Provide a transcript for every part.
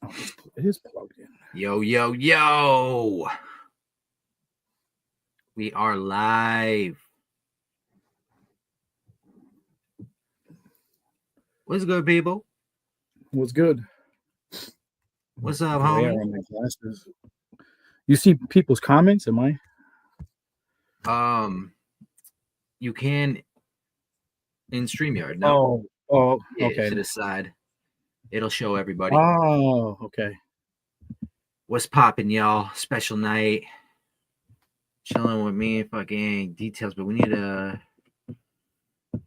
Oh, it is plugged in. Yo, yo, yo. We are live. What's good, people? What's good? What's up, Glare homie? on my glasses. You see people's comments? Am I? You can in StreamYard. No. Yeah, Okay. to the side. It'll show everybody. Oh, okay. What's popping, y'all? Special night. Chilling with me, fucking Dtaylz, but we need to. I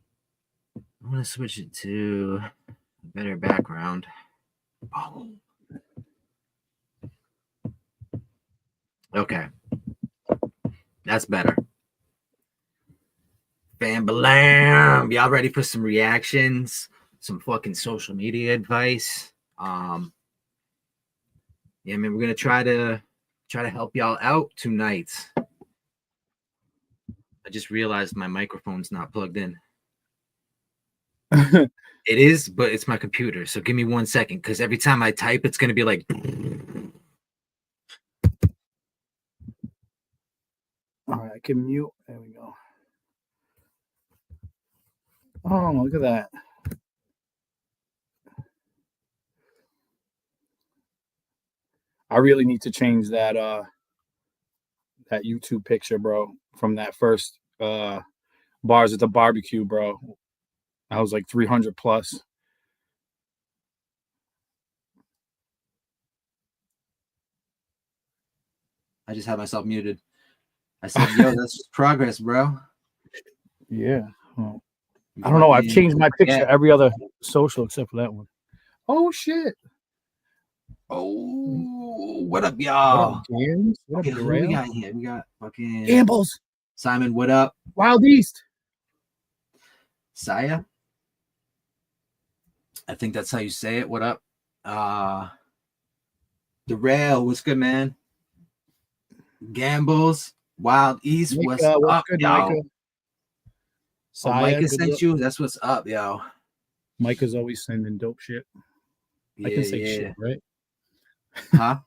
want to switch it to a better background. Oh. Okay. That's better. Bam, blam. Y'all ready for some reactions? Some fucking social media advice? Yeah, man, we're gonna try to help y'all out tonight. I just realized my microphone's not plugged in. It is, but it's my computer. So give me 1 second, because every time I type, it's gonna be like. All right, I can mute. There we go. Oh, look at that. I really need to change that that YouTube picture, bro, from that first bars at the barbecue, bro. I was like 300 plus. I just had myself muted. I said, yo, that's just progress, bro. Yeah. Well, I don't know. I've changed my picture every other social except for that one. Oh, shit. Oh, what up, y'all? What up, Gams? What Okay, up, who we got here? We got fucking Gambles. Simon, what up? Wild East. Saya? I think that's how you say it. What up? The Rail, what's good, man? Gambles, Wild East, what's up, good, yo? Micah? Saya, Micah sent you. That's what's up, yo. Micah's always sending dope shit. Yeah, I can say shit, right? Huh?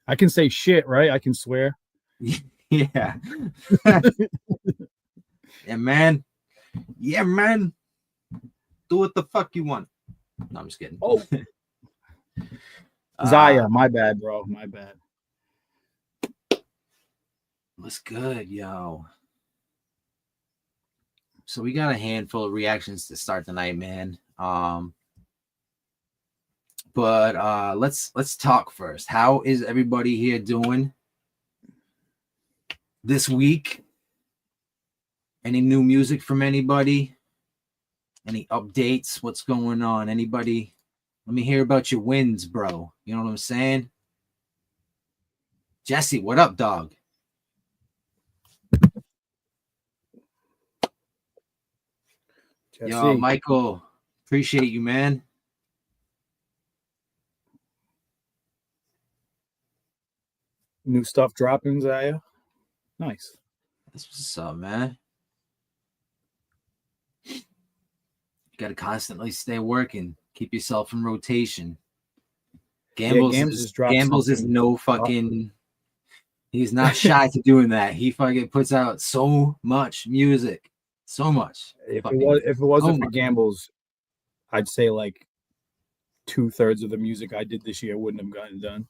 I can say shit, right? I can swear. Yeah. Yeah, man. Yeah, man. Do what the fuck you want. No, I'm just kidding. Oh. Zaya, my bad, bro. My bad. What's good, yo? So we got a handful of reactions to start the night, man. But let's talk first. How is everybody here doing this week? Any new music from anybody? Any updates? What's going on? Anybody? Let me hear about your wins, bro. You know what I'm saying? Jesse, what up, dog? Jesse. Yo, Michael, appreciate you, man. New stuff dropping, Zaya. Nice. That's what's up, man. You got to constantly stay working. Keep yourself in rotation. Gambles, Gambles is no fucking... He's not shy to doing that. He fucking puts out so much music. So much. If it wasn't for Gambles, I'd say like 2/3 of the music I did this year wouldn't have gotten done.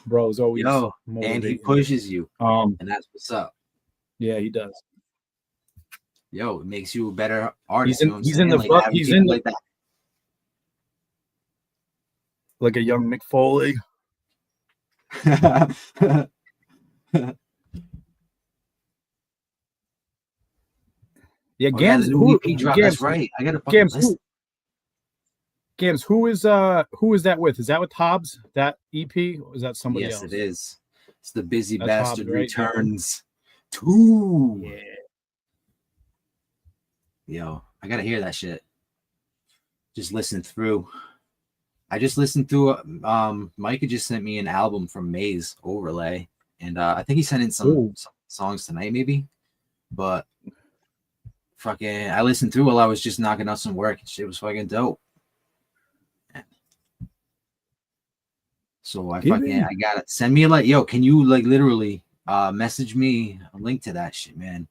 Bro's always and he pushes you. And that's what's up. Yeah, he does. Yo, it makes you a better artist. He's in like that. Like a young Mick Foley. Yeah, Gams. Who Gams? Right. I gotta fucking listen. Gams, who is that with? Is that with Hobbs? That EP? Or is that somebody else? Yes, it is. It's the Busy Bastard Hobbs, Returns 2. Yeah. Yo, I gotta hear that shit. Just listen through. I just listened through. Micah just sent me an album from Maze Overlay, and I think he sent in some songs tonight, maybe. But fucking, I listened through while I was just knocking out some work. Shit was fucking dope. So I Gibby. gotta send me a like, yo, can you like literally message me a link to that shit, man?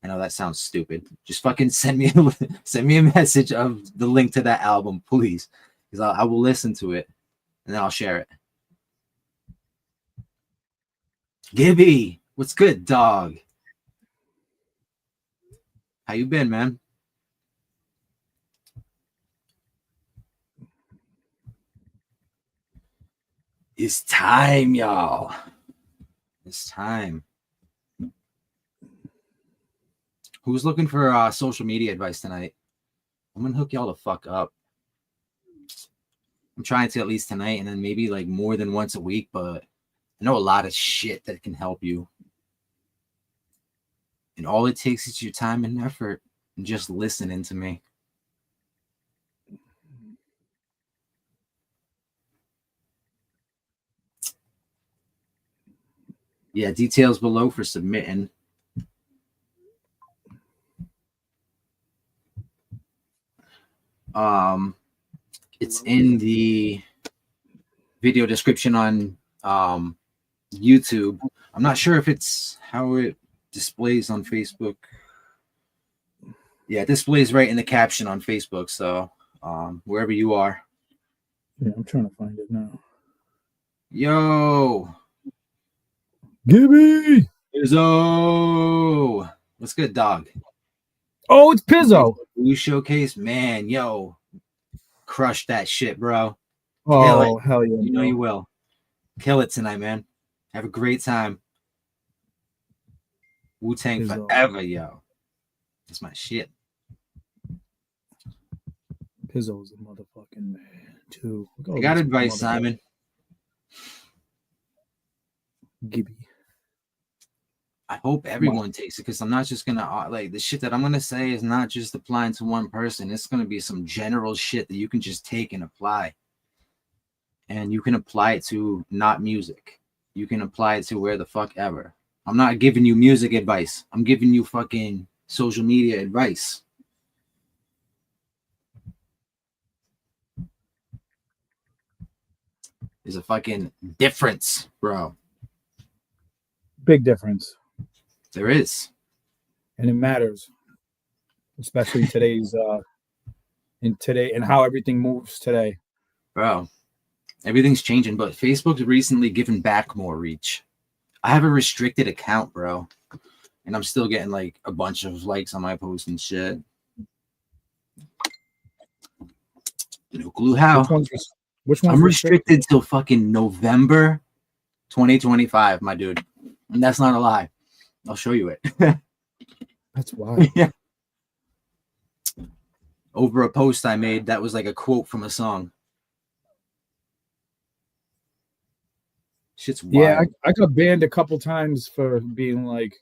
I know that sounds stupid. Just fucking send me a message of the link to that album, please, because I will listen to it and then I'll share it. Gibby, what's good, dog? How you been, man? It's time, y'all. It's time. Who's looking for social media advice tonight? I'm gonna hook y'all the fuck up. I'm trying to at least tonight, and then maybe like more than once a week, but I know a lot of shit that can help you. And all it takes is your time and effort and just listening to me. Yeah, details below for submitting. It's in the video description on YouTube. I'm not sure if it's how it displays on Facebook. Yeah, it displays right in the caption on Facebook. So wherever you are. Yeah, I'm trying to find it now. Yo, Gibby. Izzo. What's good, dog? Oh, it's Pizzo. Blue Showcase, man. Yo, crush that shit, bro. Kill Oh, it. hell yeah. You know you will. Kill it tonight, man. Have a great time. Wu-Tang Pizzo. forever, yo. That's my shit. Pizzo's a motherfucking man, too. I got advice, Simon. Gibby. I hope everyone takes it, because I'm not just gonna like the shit that I'm gonna say is not just applying to one person. It's gonna be some general shit that you can just take and apply. And you can apply it to not music. You can apply it to where the fuck ever. I'm not giving you music advice. I'm giving you fucking social media advice. There's a fucking difference, bro. Big difference. There is. And it matters. Especially today's and how everything moves today. Bro, everything's changing, but Facebook's recently given back more reach. I have a restricted account, bro, and I'm still getting like a bunch of likes on my posts and shit. No clue how. Which one's I'm restricted till fucking November 2025, my dude. And that's not a lie. I'll show you it. That's wild. Yeah. Over a post I made that was like a quote from a song. Shit's wild. Yeah, I got banned a couple times for being like,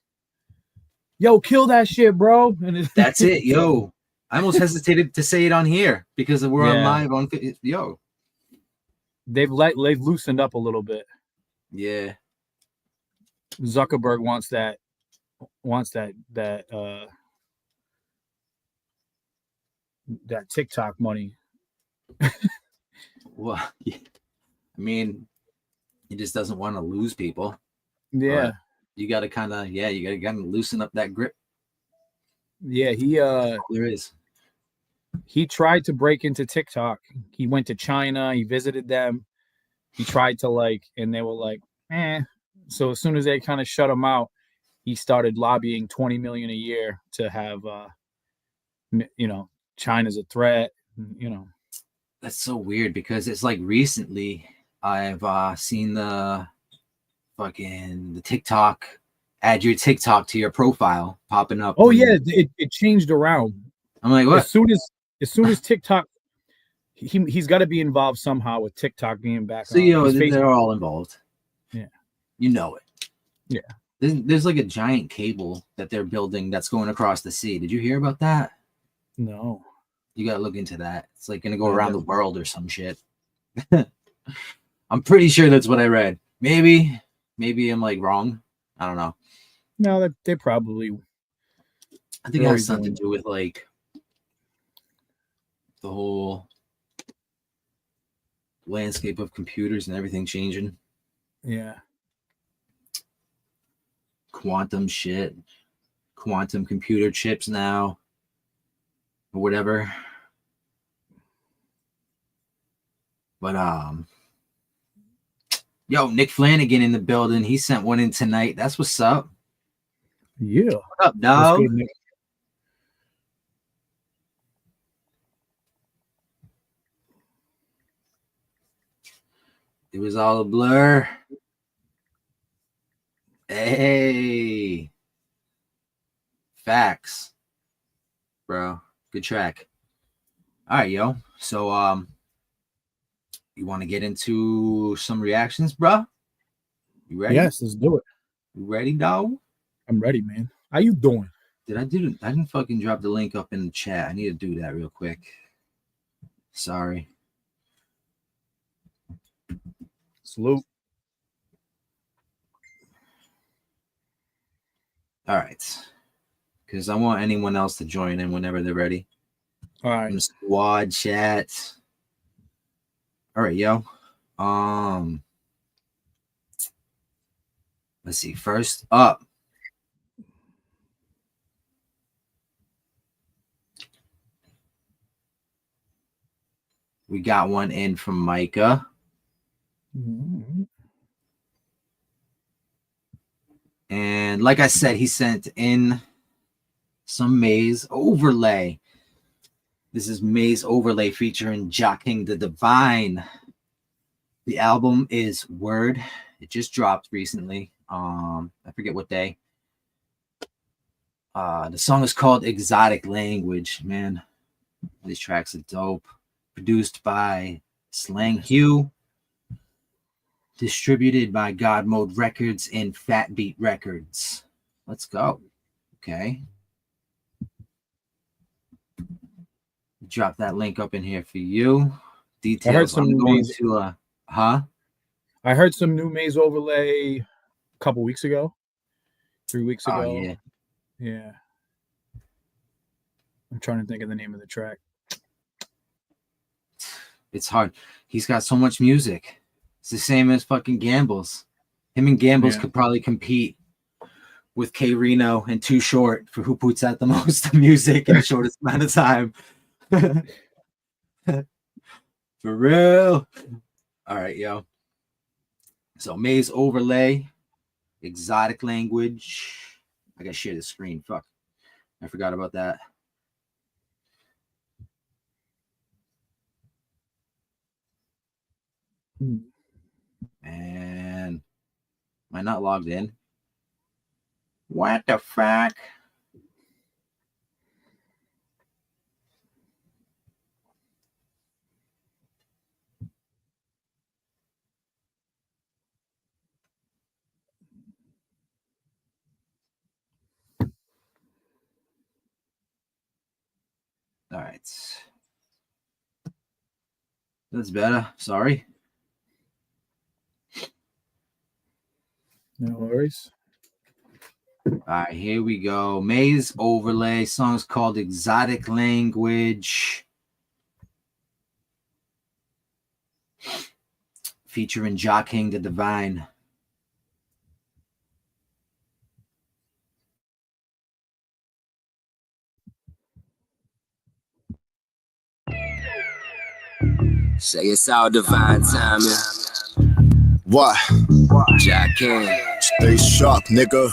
yo, kill that shit, bro. And that's it, yo. I almost hesitated to say it on here because we're on live on yo. They've loosened up a little bit. Yeah. Zuckerberg wants that TikTok money. Well, yeah. I mean, he just doesn't want to lose people. Yeah. But you got to kind of loosen up that grip. Yeah, there is. He tried to break into TikTok. He went to China. He visited them. He tried to and they were like, eh. So as soon as they kind of shut him out, he started lobbying $20 million a year to have, China's a threat. That's so weird because it's like recently I've seen the TikTok, add your TikTok to your profile popping up. Oh yeah, it changed around. I'm like, what? As soon as TikTok, he's got to be involved somehow with TikTok being back. So they're all involved. Yeah, you know it. Yeah, there's like a giant cable that they're building that's going across the sea. Did you hear about that? No. You gotta look into that. It's like gonna go around the world or some shit. I'm pretty sure that's what I read. Maybe I'm like wrong. I don't know. No, they probably. I think it has something to do with like the whole landscape of computers and everything changing. Yeah. Quantum shit. Quantum computer chips now. Or whatever. But yo, Nick Flanagan in the building. He sent one in tonight. That's what's up. Yeah. What up, dog? Good, Nick. It was all a blur. Hey. Facts. Bro. Good track. All right, yo. So you want to get into some reactions, bro? You ready? Yes, let's do it. You ready, dog? I'm ready, man. How you doing? I didn't fucking drop the link up in the chat. I need to do that real quick. Sorry. Salute. All right. Because I want anyone else to join in whenever they're ready. All right. Squad chat. All right, yo. Let's see. First up. We got one in from Micah. Mm-hmm. And like I said, he sent in some Maze Overlay. This is Maze Overlay featuring Jocking the Divine. The album is Word. It just dropped recently. I forget what day. The song is called Exotic Language. Man, these tracks are dope. Produced by Slang Hugh. Distributed by God Mode Records and Fat Beat Records. Let's go. Okay. Drop that link up in here for you. Dtaylz. I heard some I heard some new Maze Overlay a couple weeks ago. 3 weeks ago. Oh, yeah. Yeah. I'm trying to think of the name of the track. It's hard. He's got so much music. It's the same as fucking Gambles. Him and Gambles could probably compete with K Reno and Too Short for who puts out the most music in the shortest amount of time. For real. All right, yo. So Maze Overlay, Exotic Language. I gotta share the screen. Fuck. I forgot about that. And am I not logged in? What the fuck? All right. That's better. Sorry. No worries. All right, here we go. Maze Overlay. Song's called Exotic Language. Featuring Jocking the Divine. Say it's all divine timing. What? Jocking. Stay sharp, nigga.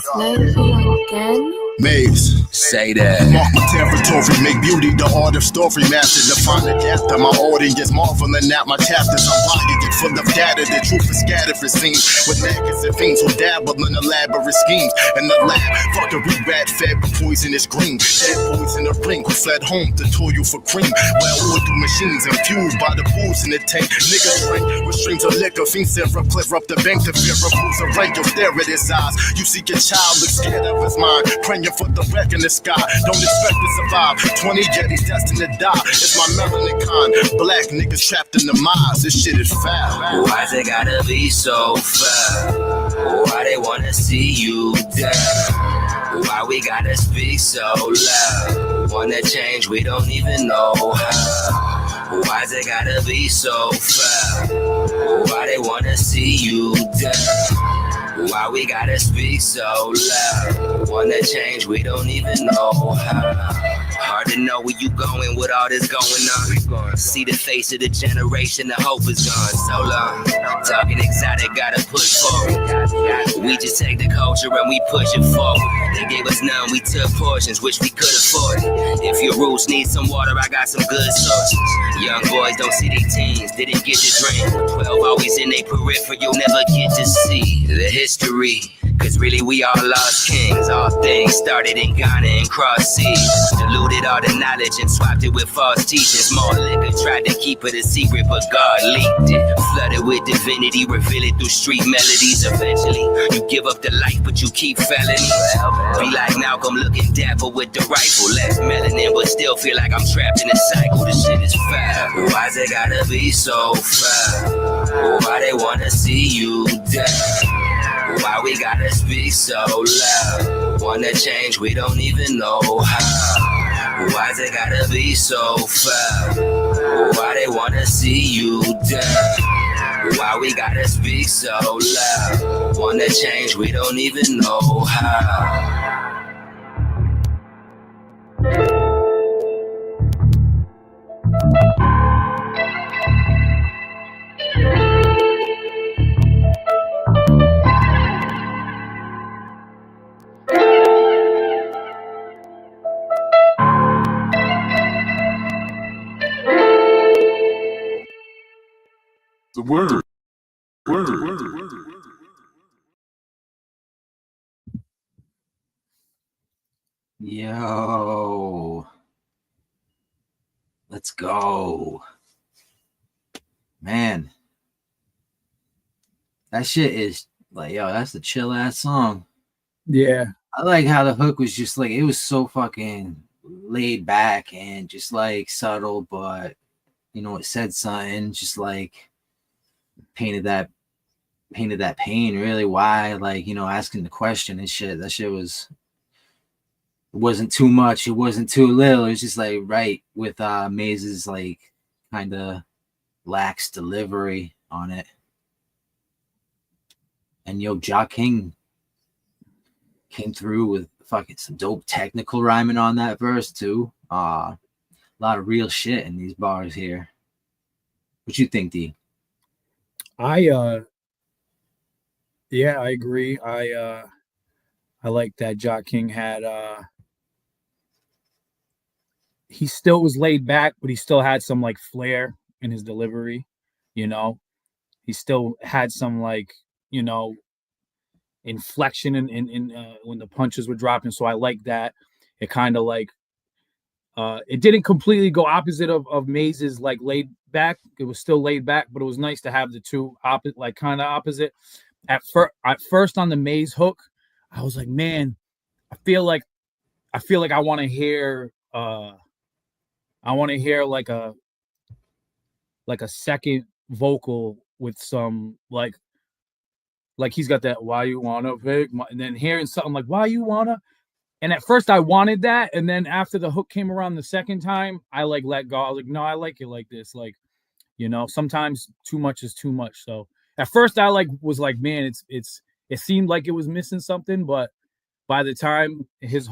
Again? Maze. Say that. Mark my territory, make beauty the art of story master. Define the chapter, my audience marveling at my chapters. I'm lying, it full of data, the truth is scattered, it seems. With maggots and fiends who dabble in elaborate schemes. In the lab, fuckery rat fed with poisonous green. Dead boys in the ring who fled home to toil for cream. Well-oiled through machines and fueled by the booze in the tank. Niggas drink with streams of liquor, fiends syrup, clear up the bank to fear of who's a rank. You'll stare at his eyes. You see your child look scared of his mind, praying for the wreck in the sky. Don't expect to survive. 20 Yetis destined to die. It's my melanin kind. Black niggas trapped in the mines. This shit is foul. Why's it gotta be so foul? Why they wanna see you down? Why we gotta speak so loud? Wanna change, we don't even know how. Why's it gotta be so foul? Why they wanna see you down? Why we gotta speak so loud? Wanna change, we don't even know how. Hard to know where you going with all this going on. See the face of the generation, the hope is gone. So long, talking exotic, gotta push forward. We just take the culture and we push it forward. They gave us none, we took portions, which we could afford. If your roots need some water, I got some good sources. Young boys don't see their teens, didn't get the dream. 12 always in their peripheral, never get to see the history. Cause really we all lost kings. All things started in Ghana and cross seas. Diluted all the knowledge and swapped it with false teachings. More liquor, tried to keep it a secret, but God leaked it. Flooded with divinity, reveal it through street melodies. Eventually, you give up the life, but you keep felonies. Be like Malcolm looking dapper with the rifle. Less melanin, but still feel like I'm trapped in a cycle. This shit is foul. Why's it gotta be so foul? Why they wanna see you down? Why we gotta speak so loud? Wanna change, we don't even know how. Why's it gotta be so foul? Why they wanna see you down? Why we gotta speak so loud? Wanna change, we don't even know how. The word. Yo. Let's go. Man. That shit is like, yo, that's a chill ass song. Yeah. I like how the hook was just like, it was so fucking laid back and just like subtle, but you know, it said something, just like painted that pain really. Why, like, you know, asking the question and shit. That shit was, it wasn't too much, it wasn't too little. It was just like right with Maze's like kind of lax delivery on it. And yo, Ja King came through with fucking some dope technical rhyming on that verse too. A lot of real shit in these bars here. What you think, D? Yeah, I agree. I like that Ja King had he still was laid back, but he still had some like flair in his delivery, you know. He still had some like, you know, inflection in when the punches were dropping. So I like that. It kind of like it didn't completely go opposite of Maze's like laid back. It was still laid back, but it was nice to have the two like kind of opposite. At first on the Maze hook, I was like, man, I feel like I want to hear like a second vocal with some like he's got that why you wanna fake my, and then hearing something like why you wanna. And at first I wanted that, and then after the hook came around the second time, I like let go. I was like, no, I like it like this. Like, you know, sometimes too much is too much. So at first I like was like, man, it seemed like it was missing something, but by the time his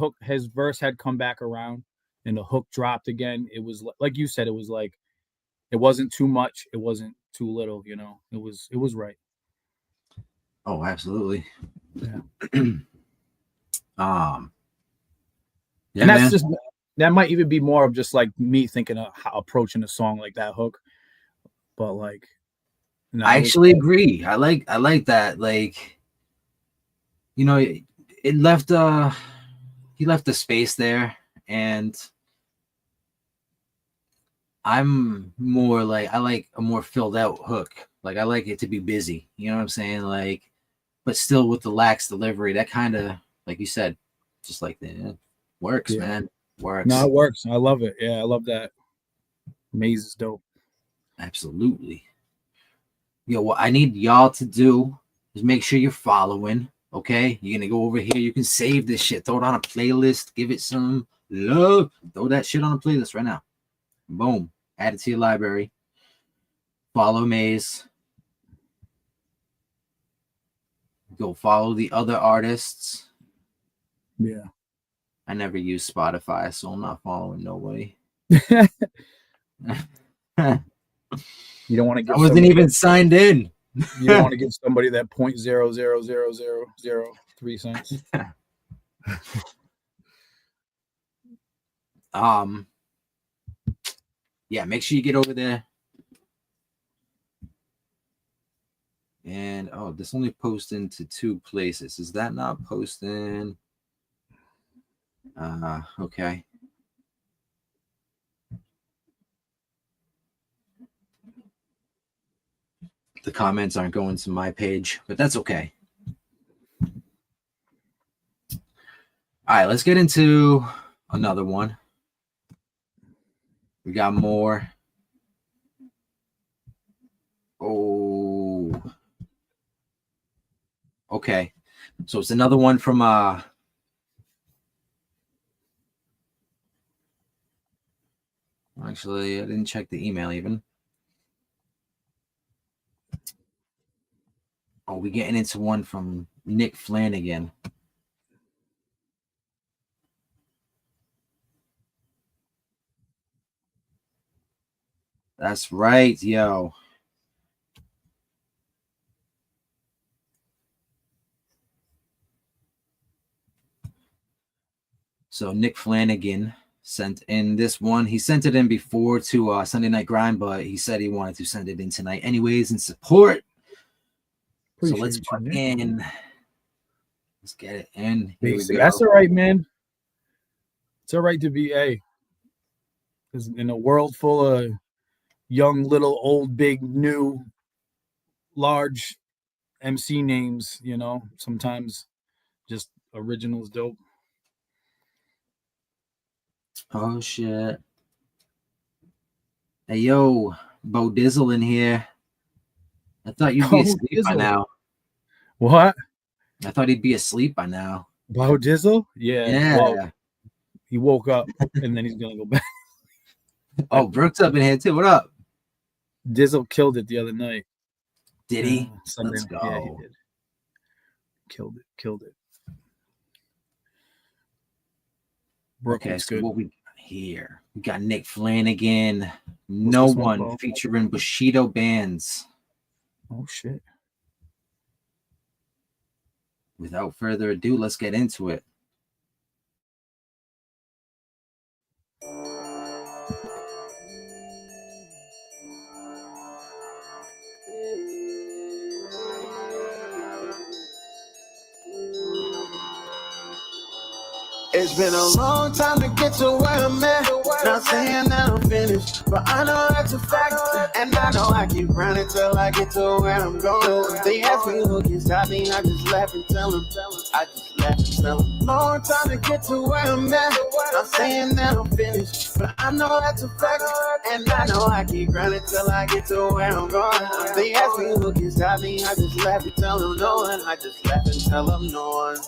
verse had come back around and the hook dropped again, it was like you said, it was like it wasn't too much, it wasn't too little, you know. It was right. Oh, absolutely. Yeah. Yeah, and that's man. just that might even be more of just like me thinking of how approaching a song like that hook. But like, no, I actually agree. I like that. Like, you know, it left he left the space there, and I'm more like I like a more filled out hook. Like I like it to be busy. You know what I'm saying? Like, but still with the lax delivery. That kind of, like you said, just like that works, man. Works. No, it works. I love it. Yeah, I love that. Maze is dope. Absolutely. Yo, what I need y'all to do is make sure you're following. Okay, you're gonna go over here. You can save this shit. Throw it on a playlist. Give it some love. Throw that shit on a playlist right now. Boom. Add it to your library. Follow Maze. Go follow the other artists. Yeah. I never use Spotify, so I'm not following nobody. You don't want to I give wasn't even signed in. You don't want to give somebody that 0.00003 cents. Yeah, make sure you get over there. And this only posting to 2 places. Is that not posting? Okay. The comments aren't going to my page, but that's okay. All right, let's get into another one. We got more. Oh. Okay. So it's another one from actually, I didn't check the email even. Oh, we're getting into one from Nick Flanagan. That's right, yo. So Nick Flanagan sent in this one. He sent it in before to Sunday Night Grind, but he said he wanted to send it in tonight anyways in support. So let's put in. Let's get it in. Here we go. That's all right, man. It's all right to be because in a world full of young, little, old, big, new, large MC names, you know, sometimes just originals dope. Oh shit. Hey yo, Bo Dizzle in here. I thought you'd be asleep by now. What? I thought he'd be asleep by now. Bo Dizzle? Yeah. Well, he woke up and then he's gonna go back. Oh, Brooks up in here too. What up? Dizzle killed it the other night. Did he? Let's go. Yeah, he did. Killed it. Okay, so good. What we got here? We got Nick Flanagan. No One featuring Bushido Bands. Oh shit. Without further ado, let's get into it. It's been a long time to get to where I'm at. Not saying that I'm finished, but I know that's a fact. And I know I keep running till I get to where I'm going. They ask me who can stop me, I just laugh and tell them. Long time to get to where I'm at. Not saying that I'm finished, but I know that's a fact. And I know I keep running till I get to where I'm going. They ask me who can stop me, I just laugh and tell them no one. I just laugh and tell them no one.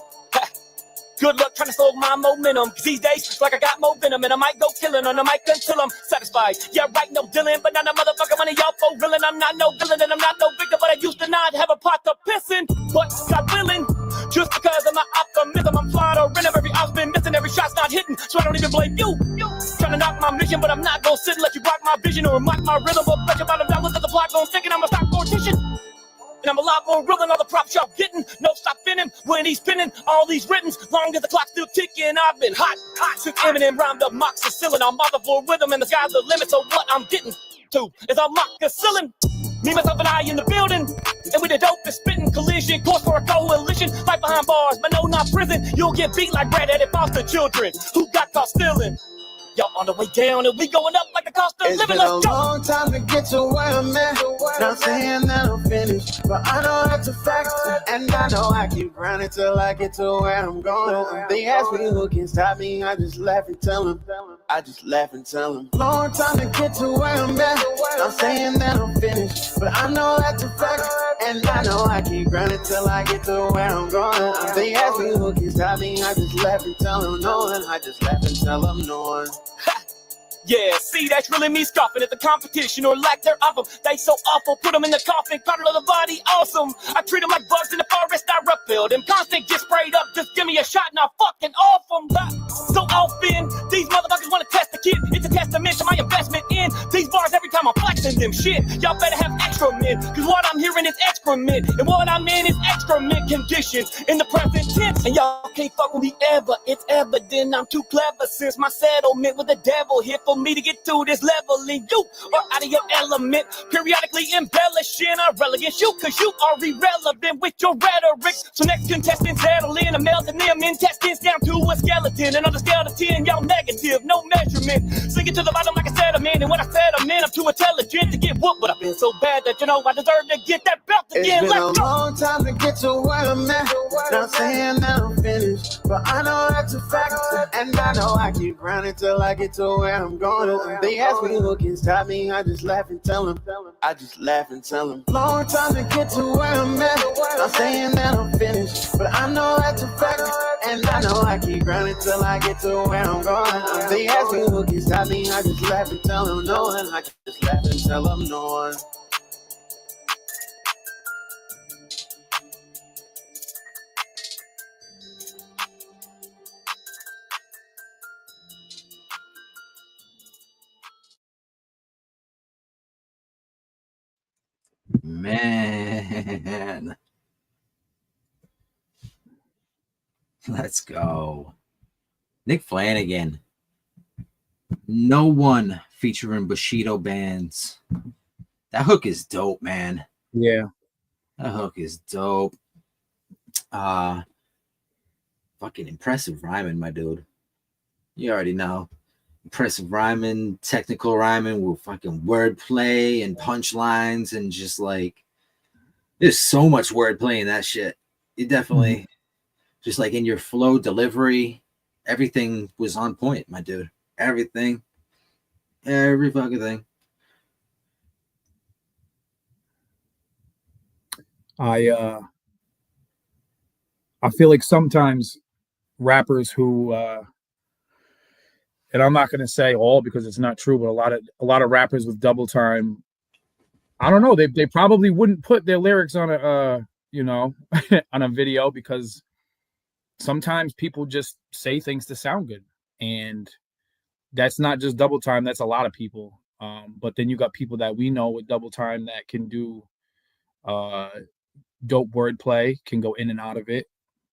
Good luck trying to slow my momentum. Cause these days, like I got more venom, and I might go killing on the mic until I'm satisfied. Yeah, right, no Dylan, but not a motherfucker. One of y'all for reeling. I'm not no villain, and I'm not no victim, but I used to not have a pot to piss in. But God willing, just because of my optimism, I'm flying or in every out's been missing, every shot's not hitting, so I don't even blame you. Trying to knock my mission, but I'm not gonna sit and let you block my vision or mock my rhythm. But bet your bottom dollar that the block gon' thinking I'm a stock mortician. And I'm a lot more real than all the props y'all getting. No stop spinning when he's spinning all these writtens. Long as the clock's still ticking, I've been hot since Eminem rhymed up moxicillin. I'm on the floor with him and the sky's the limit. So what I'm getting to is I'm moxicillin. Me, myself, and I in the building. And with the dope is spitting collision. Course for a coalition. Right behind bars, but no, not prison. You'll get beat like Brad at foster children who got caught stealing. Y'all on the way down and we going up like the cost of living. It's been a long time to get to where I'm at. Not saying that I'm finished, but I know that's a fact. And I know I keep running till I get to where I'm going. They ask me who can stop me, I just laugh and tell them. Long time to get to where I'm at. Not saying that I'm finished, but I know that's a fact. And I know I keep running till I get to where I'm going. They ask me who can stop me, I just laugh and tell them no one. I just laugh and tell them no one. Yeah, see, that's really me scoffing at the competition or lack thereof them. They so awful, put them in the coffin, powder of the body, awesome. I treat them like bugs in the forest, I repel them. Constant get sprayed up, just give me a shot and I'll fucking off them. But so often, these motherfuckers want to test the kid. It's a testament to my investment in these bars every time I'm flexing them. Shit, y'all better have extra men, cause what I'm hearing is excrement. And what I'm in is excrement conditions in the present tense. And y'all can't fuck with me ever, it's evident I'm too clever since my settlement with the devil here for me to get to this level. And you are out of your element, periodically embellishing. I relegate you cause you are irrelevant with your rhetoric. So next contestant settle in, I'm melting them intestines down to a skeleton. And on the scale of 10, y'all negative, no measurement. Sink it to the bottom like a sediment. And when I said I'm in, I'm too intelligent to get whooped. But I've been so bad that you know I deserve to get that belt again. It's been a long time to get to where I'm at. Not saying that I'm finished, but I know that's a fact. And I know I keep grinding till I get to where I'm going. And they ask me who can stop me, I just laugh and tell them. I just laugh and tell them. Long time to get to where I'm at. Not saying that I'm finished, but I know that's a fact. And I know I keep grinding till I get to where I'm going. They ask me who can stop me, I just laugh and tell them no one. I just laugh and tell them no one. Man. Let's go. Nick Flanagan. No One featuring Bushido Bands. That hook is dope, man. Yeah. That hook is dope. Fucking impressive rhyming, my dude. You already know. Impressive rhyming, technical rhyming with fucking wordplay and punchlines and just like there's so much wordplay in that shit. You definitely just like in your flow delivery, everything was on point, my dude. Everything. Every fucking thing. I feel like sometimes rappers who and I'm not going to say all because it's not true, but a lot of rappers with double time, I don't know, they probably wouldn't put their lyrics on a on a video because sometimes people just say things to sound good, and that's not just double time, that's a lot of people. But then you got people that we know with double time that can do dope wordplay, can go in and out of it.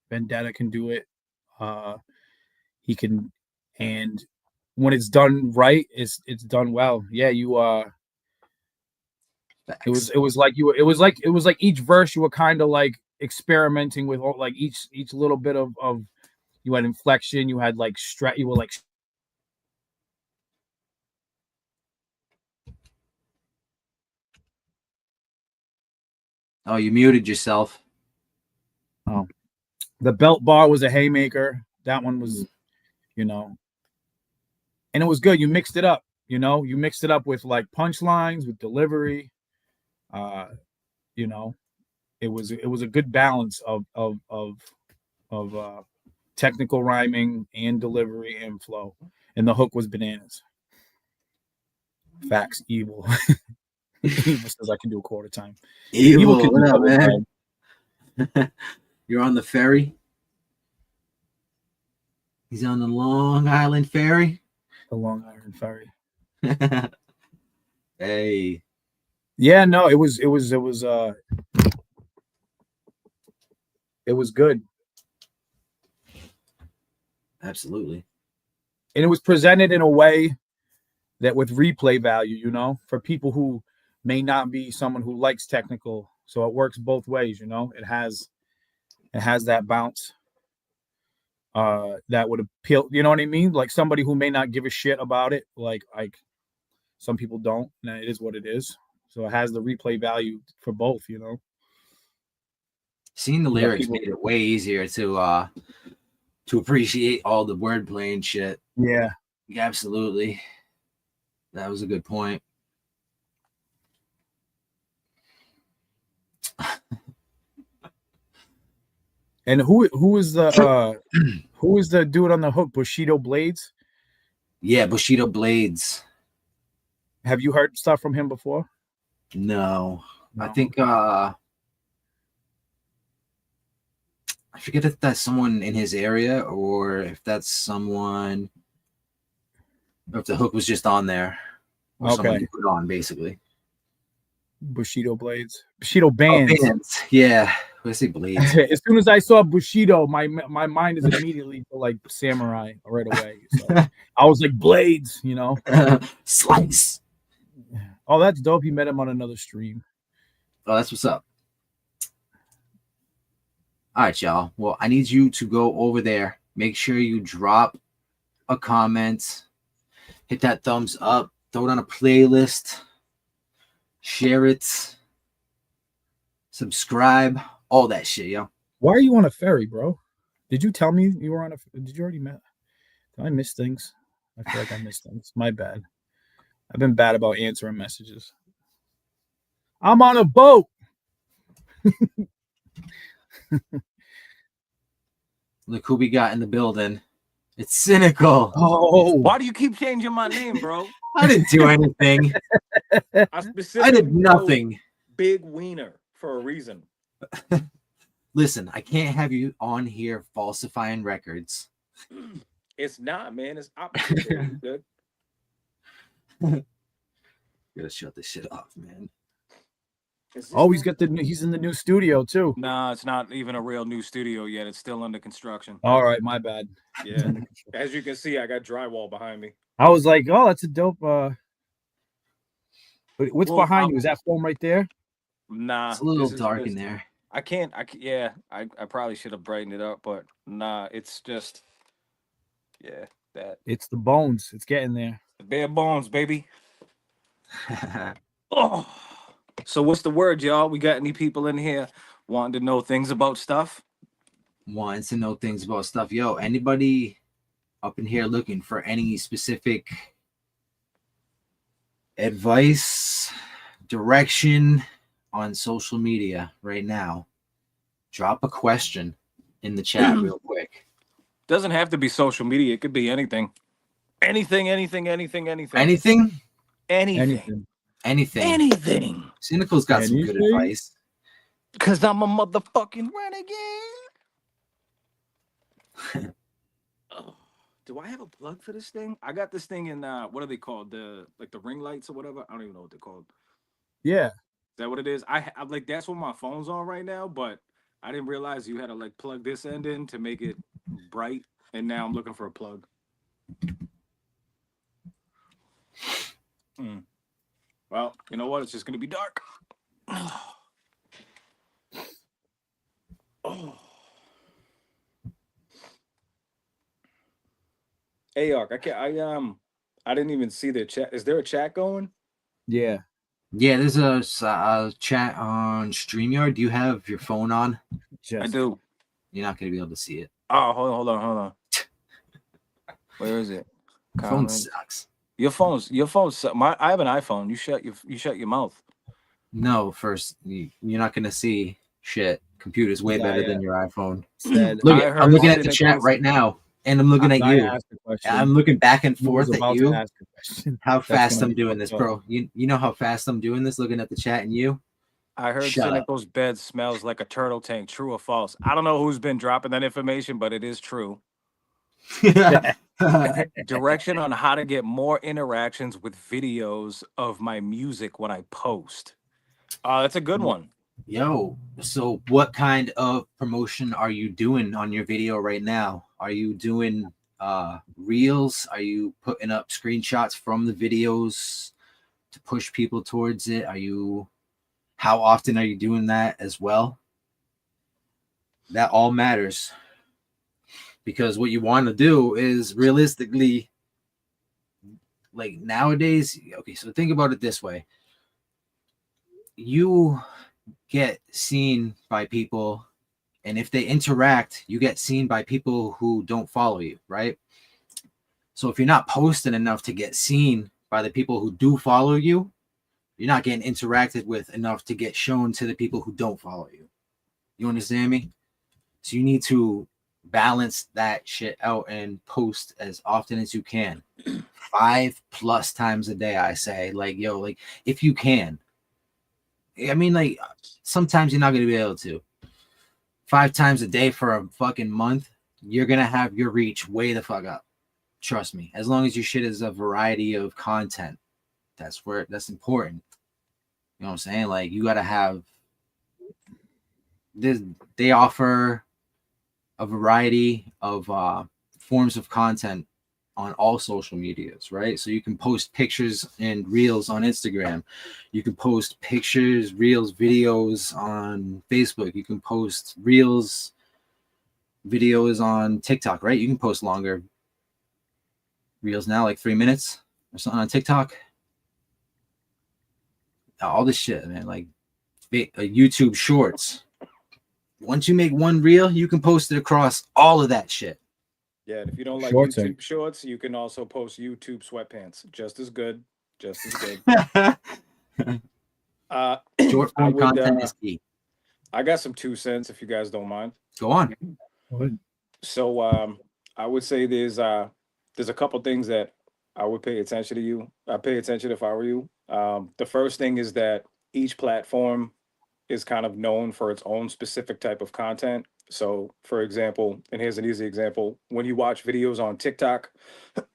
Vendetta can do it. He can, and when it's done right, it's done well. Yeah, it was like each verse you were kind of like experimenting with, like each little bit of you had inflection, you had like you were like. Oh, you muted yourself. Oh, the belt bar was a haymaker. That one was, and it was good. You mixed it up, you mixed it up with like punchlines, with delivery. It was a good balance of technical rhyming and delivery and flow, and the hook was bananas. Facts. Evil. Evil says I can do a quarter time. Evil can do what up, man? You're on the ferry. He's on the Long Island Ferry. The Long Island Ferry. Hey. Yeah, no, it was good. Absolutely. And it was presented in a way that with replay value, for people who may not be someone who likes technical. So it works both ways, it has that bounce that would appeal, you know what I mean? Like somebody who may not give a shit about it, like some people don't, and it is what it is. So it has the replay value for both, Seeing the lyrics made it way easier to appreciate all the wordplay and shit. Yeah. Absolutely. That was a good point. And who is the dude on the hook? Bushido Blades? Yeah, Bushido Blades. Have you heard stuff from him before? No. I No. think I forget if that's someone in his area or if that's someone, or if the hook was just on there or someone Okay. he put on, basically. Bushido blades. Bushido Oh, bands. bands. Yeah. I say blades. As soon as I saw Bushido, my mind is immediately to like samurai right away. So I was like blades, you know. Slice. Oh, that's dope. He met him on another stream. Oh, that's what's up. All right, y'all. Well, I need you to go over there. Make sure you drop a comment, hit that thumbs up, throw it on a playlist, share it, subscribe, all that shit, yo. Why are you on a ferry, bro? Did you tell me you were on a? Did you already met? Did I miss things? I feel like I missed things. My bad. I've been bad about answering messages. I'm on a boat. Look who we got in the building. It's Cynical. Oh, Why do you keep changing my name, bro? I didn't do anything. I specifically I did nothing. Big wiener for a reason. Listen, I can't have you on here falsifying records. It's not, man. It's opposite. There. You good? Gotta shut this shit off, man. oh, he's in the new studio too. Nah, it's not even a real new studio yet. It's still under construction. All right, my bad. Yeah. As you can see, I got drywall behind me. I was like, oh, that's a dope. What's Well, behind you? Is that foam right there? Nah. It's a little this is dark just- in there. I can't. Yeah, I probably should have brightened it up, but nah, it's just, yeah, that. It's the bones. It's getting there. The bare bones, baby. Oh. So what's the word, y'all? We got any people in here wanting to know things about stuff? Wanting to know things about stuff. Yo, anybody up in here looking for any specific advice, direction on social media right now? Drop a question in the chat real quick. Doesn't have to be social media. It could be anything. Anything. Anything? Anything. Cynical's got some good Anything? advice. Cause I'm a motherfucking renegade. Oh, do I have a plug for this thing? I got this thing in what are they called? The ring lights or whatever. I don't even know what they're called. Yeah. Is that what it is? I'm like, that's what my phone's on right now, but I didn't realize you had to like plug this end in to make it bright, and now I'm looking for a plug. Well, you know what? It's just gonna be dark. Oh. Hey, Ark, I didn't even see the chat. Is there a chat going? Yeah. Yeah, there's a chat on StreamYard. Do you have your phone on? Just, I do. You're not going to be able to see it. Oh, hold on. Where is it? Phone Comments. sucks. Your phone's I have an iPhone. You shut your mouth. No, first, you're not going to see shit. Computer's way better than your iPhone. said, Look, I I'm looking heard at the Cynical's- chat right now, and I'm looking at I you. asked a question. I'm looking back and He was forth about at to you. ask a question. How That's fast gonna I'm be doing fucked this, up. bro. You know how fast I'm doing this, looking at the chat and you? I heard Shut up. Cynical's bed smells like a turtle tank. True or false? I don't know who's been dropping that information, but it is true. Direction on how to get more interactions with videos of my music when I post. That's a good one. Yo, so what kind of promotion are you doing on your video right now? Are you doing reels? Are you putting up screenshots from the videos to push people towards it? How often are you doing that as well? That all matters, because what you want to do is realistically, like nowadays, okay, so think about it this way. You get seen by people, and if they interact, you get seen by people who don't follow you, right? So if you're not posting enough to get seen by the people who do follow you, you're not getting interacted with enough to get shown to the people who don't follow you. You understand me? So you need to balance that shit out and post as often as you can. 5+ times a day. I say, like, yo, like, if you can. I mean, like, sometimes you're not going to be able to. 5 times a day for a fucking month, you're going to have your reach way the fuck up. Trust me. As long as your shit is a variety of content, that's important. You know what I'm saying? Like, you got to have this. They offer a variety of forms of content on all social medias, right? So you can post pictures and reels on Instagram. You can post pictures, reels, videos on Facebook. You can post reels, videos on TikTok, right? You can post longer reels now, like 3 minutes or something on TikTok. All this shit, man. Like YouTube Shorts. Once you make one reel, you can post it across all of that shit. Yeah, and if you don't like Shorts YouTube Shorts, you can also post YouTube Sweatpants. Just as good. Just as good. Short form content is key. I got some 2 cents if you guys don't mind. Go on. So I would say there's a couple things that I would pay attention to you. I pay attention if I were you. The first thing is that each platform is kind of known for its own specific type of content. So, for example, and here's an easy example: when you watch videos on TikTok,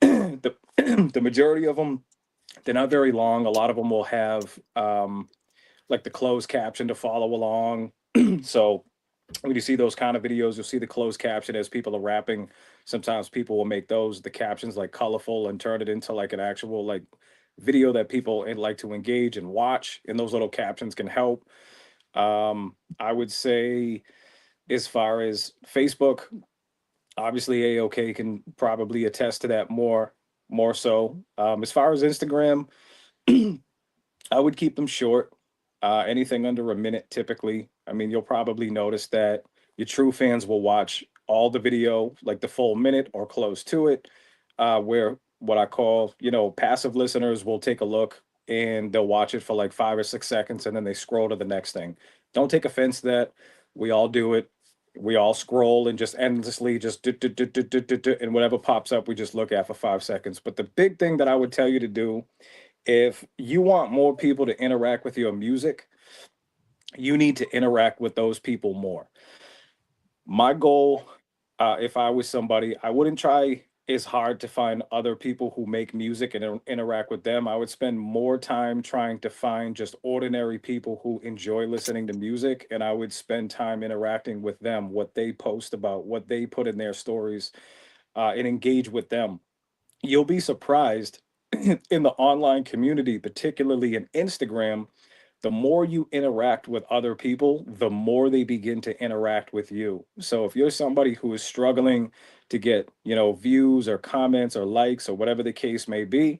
the majority of them, they're not very long. A lot of them will have like the closed caption to follow along. So when you see those kind of videos, you'll see the closed caption as people are rapping. Sometimes people will make the captions like colorful and turn it into like an actual like video that people like to engage and watch. And those little captions can help. I would say, as far as Facebook, obviously AOK can probably attest to that more so. As far as Instagram, I would keep them short. Anything under a minute, typically. I mean, you'll probably notice that your true fans will watch all the video, like the full minute or close to it. Where what I call, passive listeners will take a look and they'll watch it for like 5 or 6 seconds and then they scroll to the next thing. Don't take offense to that. We all do it. We all scroll and just endlessly just and whatever pops up, we just look at for 5 seconds. But the big thing that I would tell you to do, if you want more people to interact with your music, you need to interact with those people more. My goal, if I was somebody, I wouldn't try as hard to find other people who make music and interact with them. I would spend more time trying to find just ordinary people who enjoy listening to music, and I would spend time interacting with them, what they post about, what they put in their stories, and engage with them. You'll be surprised in the online community, particularly in Instagram, the more you interact with other people, the more they begin to interact with you. So if you're somebody who is struggling to get, views or comments or likes or whatever the case may be,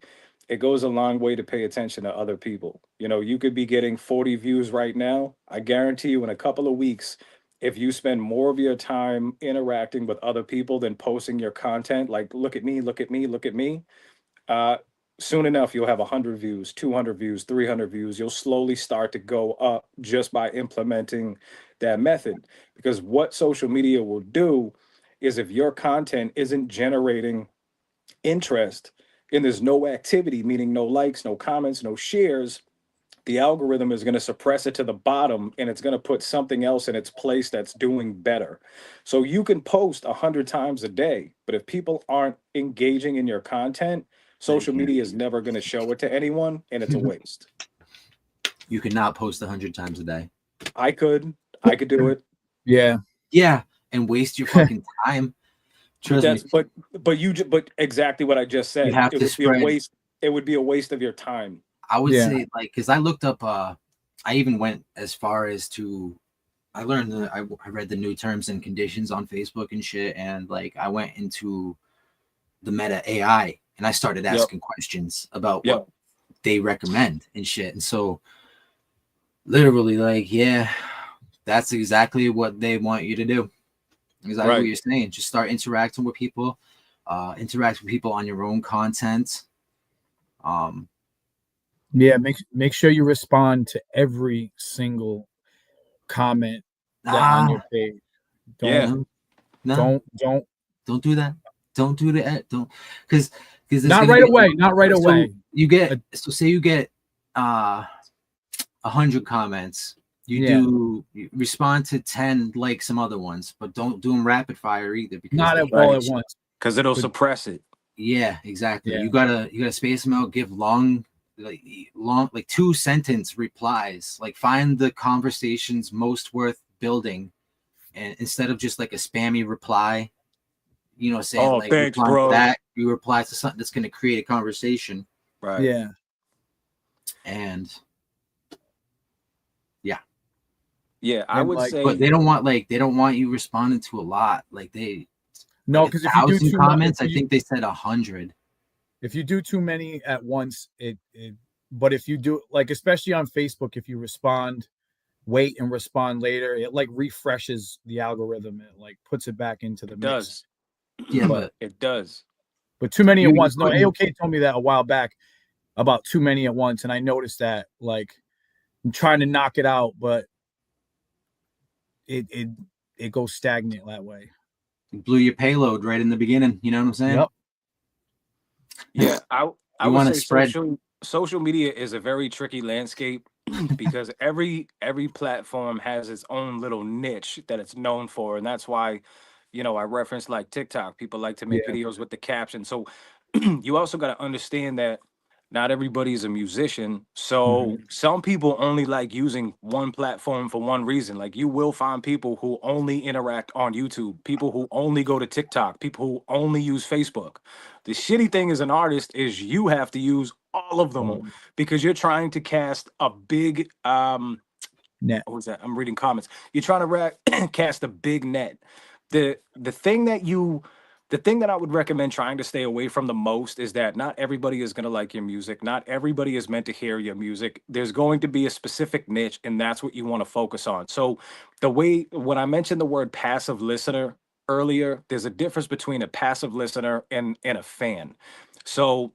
it goes a long way to pay attention to other people. You could be getting 40 views right now. I guarantee you in a couple of weeks, if you spend more of your time interacting with other people than posting your content, like, look at me, look at me, look at me, uh, soon enough, you'll have 100 views, 200 views, 300 views. You'll slowly start to go up just by implementing that method. Because what social media will do is, if your content isn't generating interest and there's no activity, meaning no likes, no comments, no shares, the algorithm is going to suppress it to the bottom and it's going to put something else in its place that's doing better. So you can post 100 times a day, but if people aren't engaging in your content, social media is never going to show it to anyone, and it's a waste. You cannot post 100 times a day. I could do it. Yeah, and waste your fucking time. Trust me. But exactly what I just said. You have to spread. Be a waste. It would be a waste of your time. I would say, like, because I looked up. I even went as far as to. I learned I read the new terms and conditions on Facebook and shit, and like I went into the Meta AI. And I started asking questions about what they recommend and shit. And so literally, like, yeah, that's exactly what they want you to do. Exactly what you're saying. Just start interacting with people, interact with people on your own content. Make sure you respond to every single comment on your page. Don't do that. Don't do that. Don't, because Because Not right away. Not right away. You get say you get 100 comments. You respond to 10 like some other ones, but don't do them rapid fire either, because not all at once. Because it'll suppress it. Yeah, exactly. Yeah. You gotta space them out, give long like 2-sentence replies, like find the conversations most worth building, and instead of just like a spammy reply, saying like thanks, bro. that you reply to something that's going to create a conversation. Right. Yeah. And yeah, I would say, but they don't want you responding to a lot. Like no, because if you do too comments, I think they said 100. If you do too many at once, but if you do, like, especially on Facebook, if you wait and respond later, it like refreshes the algorithm. It like puts it back into the mix. Yeah, but it does. But too many at once. No, AOK told me that a while back about too many at once, and I noticed that. Like, I'm trying to knock it out, but it goes stagnant that way. You blew your payload right in the beginning. You know what I'm saying? Yep. Yeah, I want to say spread. Social media is a very tricky landscape because every platform has its own little niche that it's known for, and that's why, I reference like TikTok. People like to make videos with the caption. So you also got to understand that not everybody's a musician. So some people only like using one platform for one reason. Like, you will find people who only interact on YouTube, people who only go to TikTok, people who only use Facebook. The shitty thing as an artist is you have to use all of them because you're trying to cast a big net. What was that? I'm reading comments. You're trying to cast a big net. The thing that I would recommend trying to stay away from the most is that not everybody is going to like your music. Not everybody is meant to hear your music. There's going to be a specific niche, and that's what you want to focus on. So when I mentioned the word passive listener earlier, there's a difference between a passive listener and a fan. So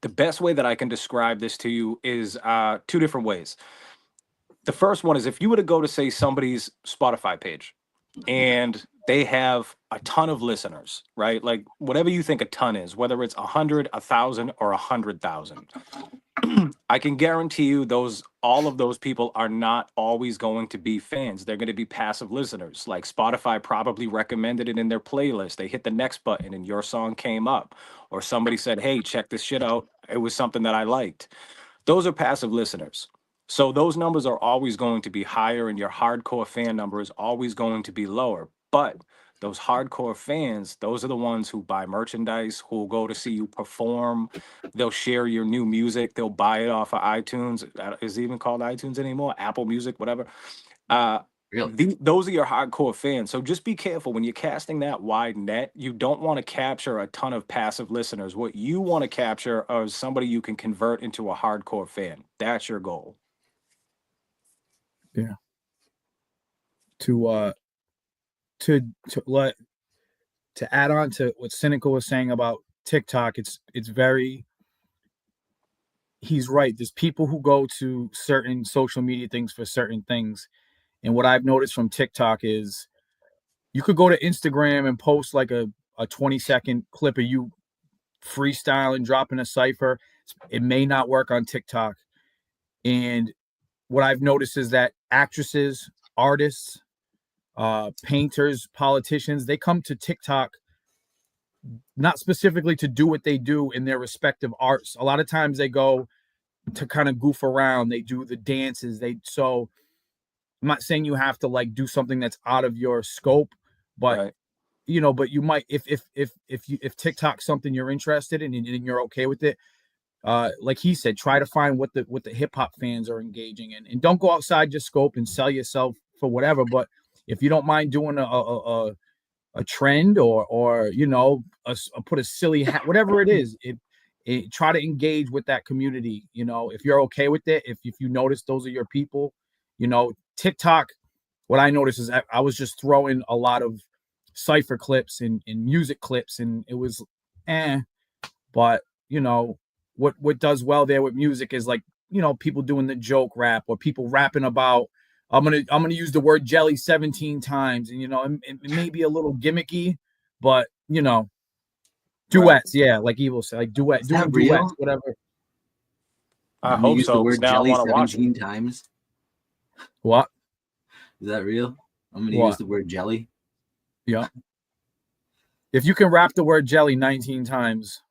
the best way that I can describe this to you is 2 different ways. The first one is, if you were to go to, say, somebody's Spotify page and they have a ton of listeners, right? Like, whatever you think a ton is, whether it's 100, 1,000, or 100,000, I can guarantee you all of those people are not always going to be fans. They're going to be passive listeners. Like, Spotify probably recommended it in their playlist. They hit the next button and your song came up, or somebody said, hey, check this shit out. It was something that I liked. Those are passive listeners. So those numbers are always going to be higher, and your hardcore fan number is always going to be lower. But those hardcore fans, those are the ones who buy merchandise, who will go to see you perform. They'll share your new music. They'll buy it off of iTunes. Is it even called iTunes anymore? Apple Music, whatever. Really? Those are your hardcore fans. So just be careful when you're casting that wide net. You don't want to capture a ton of passive listeners. What you want to capture is somebody you can convert into a hardcore fan. That's your goal. Yeah. To add on to what Cynical was saying about TikTok, he's right. There's people who go to certain social media things for certain things. And what I've noticed from TikTok is you could go to Instagram and post like a 20-second clip of you freestyling, dropping a cipher. It may not work on TikTok. And what I've noticed is that actresses, artists, painters, politicians, they come to TikTok not specifically to do what they do in their respective arts. A lot of times they go to kind of goof around. They do the dances. So I'm not saying you have to like do something that's out of your scope, but right. But you might, if TikTok's something you're interested in and you're okay with it, like he said, try to find what the hip hop fans are engaging in, and don't go outside your scope and sell yourself for whatever. But if you don't mind doing a trend or put a silly hat, whatever it is, try to engage with that community. If you're okay with it, if you notice those are your people, TikTok. What I noticed is I was just throwing a lot of cipher clips and music clips, and it was but what does well there with music is like people doing the joke rap, or people rapping about I'm gonna use the word jelly 17 times, and it may be a little gimmicky, but Duets, yeah, like Evil said, like doing that duets, real? whatever. I I'm gonna hope use the so. 'Cause word now I jelly want to watch 17 it. times. What? Is that real? I'm gonna What? use the word jelly. Yeah. If you can rap the word jelly 19 times.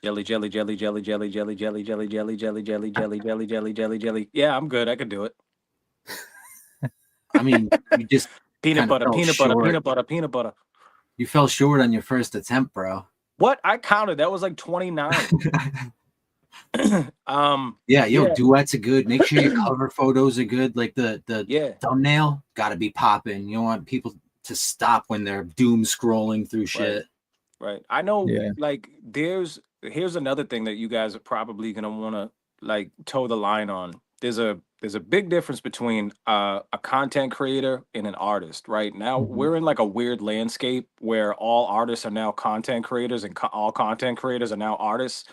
Jelly, jelly, jelly, jelly, jelly, jelly, jelly, jelly, jelly, jelly, jelly, jelly, jelly, jelly, jelly, jelly. Yeah, I'm good. I could do it. I mean, you just Peanut kind of butter, fell peanut butter, short. peanut butter, peanut butter. You fell short on your first attempt, bro. What? I counted. That was like 29. Yeah, yo, Yeah. duets are good. Make sure your cover photos are good. Like the Yeah. thumbnail got to be popping. You don't want people to stop when they're doom scrolling through shit. Right. I know, Yeah. like, here's another thing that you guys are probably gonna want to like toe the line on. There's a big difference between a content creator and an artist. Right now, we're in like a weird landscape where all artists are now content creators and all content creators are now artists.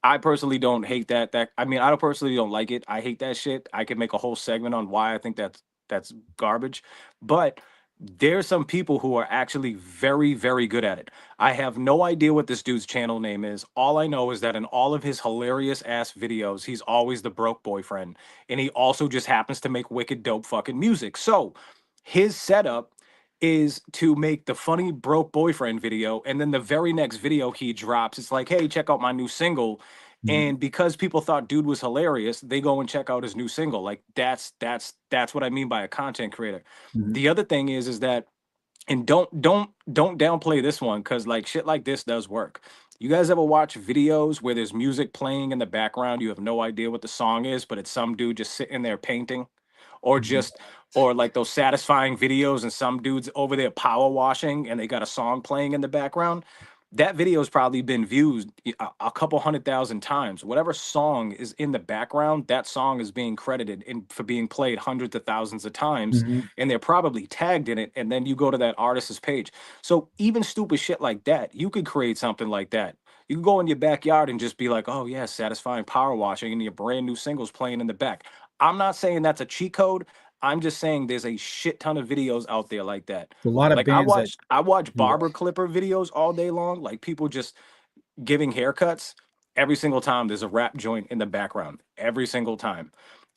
I personally don't hate that. I mean, I personally don't like it. I hate that shit. I could make a whole segment on why I think that's garbage. But there's some people who are actually very, very good at it. I have no idea what this dude's channel name is. All I know is that in all of his hilarious ass videos, he's always the broke boyfriend. And he also just happens to make wicked dope fucking music. So his setup is to make the funny broke boyfriend video, and then the very next video he drops, it's like, hey, check out my new single. And because people thought dude was hilarious, they go and check out his new single. Like that's what I mean by a content creator. The other thing is that, and don't downplay this one, because like shit like this does work. You guys ever watch videos where there's music playing in the background, you have no idea what the song is, but it's some dude just sitting there painting? Or just, or like those satisfying videos and some dudes over there power washing and they got a song playing in the background? That video's probably been viewed a couple 100,000 times. Whatever song is in the background, that song is being credited for being played hundreds of thousands of times, and they're probably tagged in it. And then you go to that artist's page. So even stupid shit like that, you could create something like that. You can go in your backyard and just be like, oh yeah, satisfying power washing, and your brand new singles playing in the back. I'm not saying that's a cheat code. I'm just saying there's a shit ton of videos out there like that. A lot of Like bands I watch do that. barber clipper videos all day long, like people just giving haircuts. Every single time there's a rap joint in the background, every single time.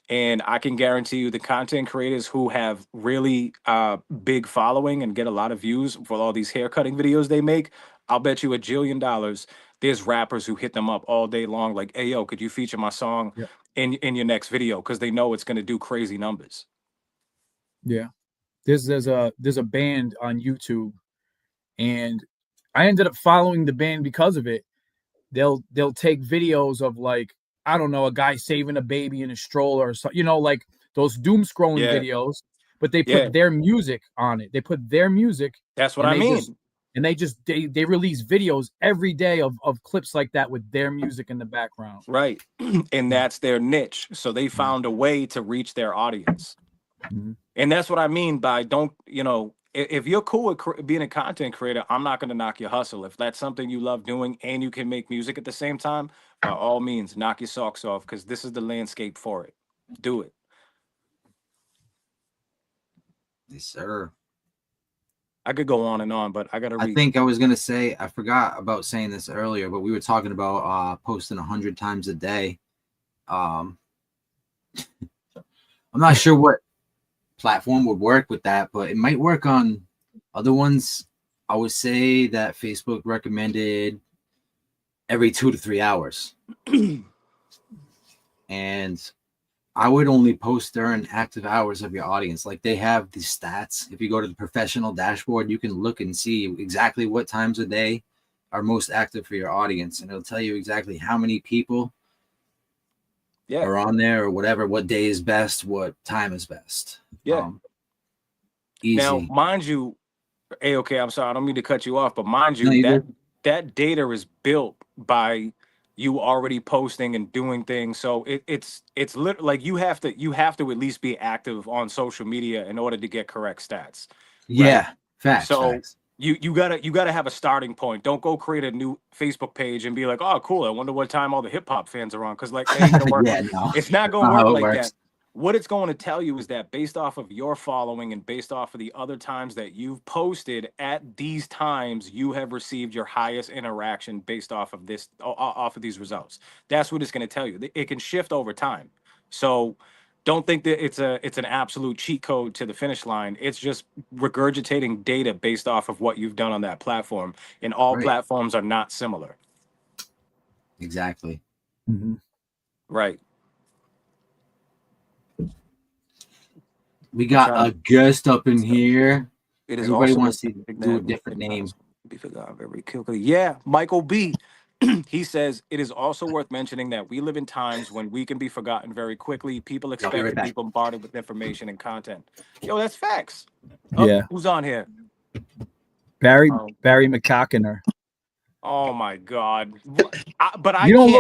And I can guarantee you the content creators who have really big following and get a lot of views for all these haircutting videos they make, I'll bet you $1 jillion there's rappers who hit them up all day long like, hey yo, could you feature my song Yeah. in your next video? Because they know it's going to do crazy numbers. Yeah. There's a band on YouTube, and I ended up following the band because of it. They'll take videos of, like, I don't know, a guy saving a baby in a stroller or something, like those doom scrolling Yeah. videos, but they put Yeah. their music on it. They put their music. That's what and I they mean. just- and they release videos every day of clips like that with their music in the background. Right. And that's their niche. So they found a way to reach their audience. And that's what I mean by if you're cool with being a content creator, I'm not going to knock your hustle. If that's something you love doing and you can make music at the same time, by all means, knock your socks off, because this is the landscape for it. Do it. Yes, sir. I could go on and on, but I got to read. I think I was going to say, I forgot about saying this earlier, but we were talking about posting 100 times a day. I'm not sure what platform would work with that, but it might work on other ones. I would say that Facebook recommended every 2 to 3 hours. And I would only post during active hours of your audience. Like they have these stats. If you go to the professional dashboard, you can look and see exactly what times a day are most active for your audience. And it'll tell you exactly how many people are on there or whatever, what day is best, what time is best. Yeah. Easy. Now, mind you, okay, I'm sorry, I don't mean to cut you off, but mind you, that data is built by you already posting and doing things. So it's literally like you have to at least be active on social media in order to get correct stats. Yeah, right? facts. So facts. you gotta have a starting point. Don't go create a new Facebook page and be like, oh cool, I wonder what time all the hip hop fans are on. Because like it ain't gonna work. Yeah, no. It's not gonna work like that. what it's going to tell you is that based off of your following and based off of the other times that you've posted at these times, you have received your highest interaction based off of this, off of these results. That's what it's going to tell you. It can shift over time. So don't think that it's an absolute cheat code to the finish line. It's just regurgitating data based off of what you've done on that platform. And all platforms are not similar. Exactly. Mm-hmm. Right. We got a guest up in here. It is Everybody also wants to do a different name. Be forgotten very quickly. Yeah, Michael B. He says it is also worth mentioning that we live in times when we can be forgotten very quickly. People expect to be bombarded with information and content. Yo, that's facts. Yeah. Who's on here? Barry McCockiner. Oh my God! But you don't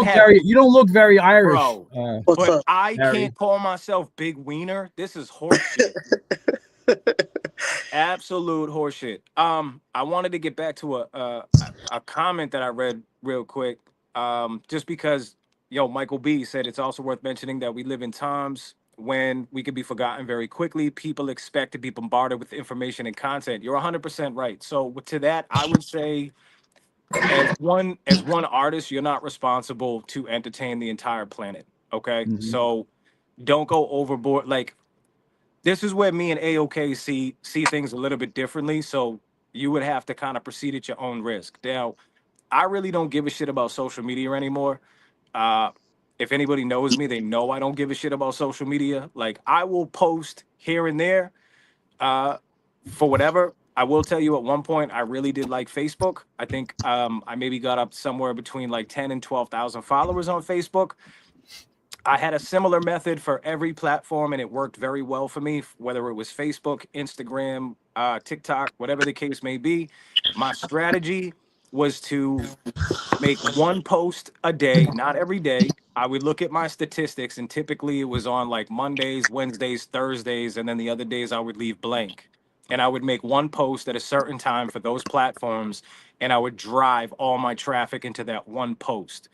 look very Irish, bro. But I can't call myself Big Wiener. This is horseshit. Absolute horseshit. I wanted to get back to a comment that I read real quick. Just because, Michael B said it's also worth mentioning that we live in times when we can be forgotten very quickly. People expect to be bombarded with information and content. You're 100% right. So to that, I would say, as one artist, you're not responsible to entertain the entire planet. Okay, so don't go overboard. Like, this is where me and AOK see things a little bit differently. So you would have to kind of proceed at your own risk. Now, I really don't give a shit about social media anymore. If anybody knows me, they know I don't give a shit about social media. Like, I will post here and there for whatever. I will tell you, at one point, I really did like Facebook. I think I maybe got up somewhere between like 10 and 12,000 followers on Facebook. I had a similar method for every platform, and it worked very well for me, whether it was Facebook, Instagram, TikTok, whatever the case may be. My strategy was to make one post a day, not every day. I would look at my statistics, and typically it was on like Mondays, Wednesdays, Thursdays, and then the other days I would leave blank. And I would make one post at a certain time for those platforms, and I would drive all my traffic into that one post.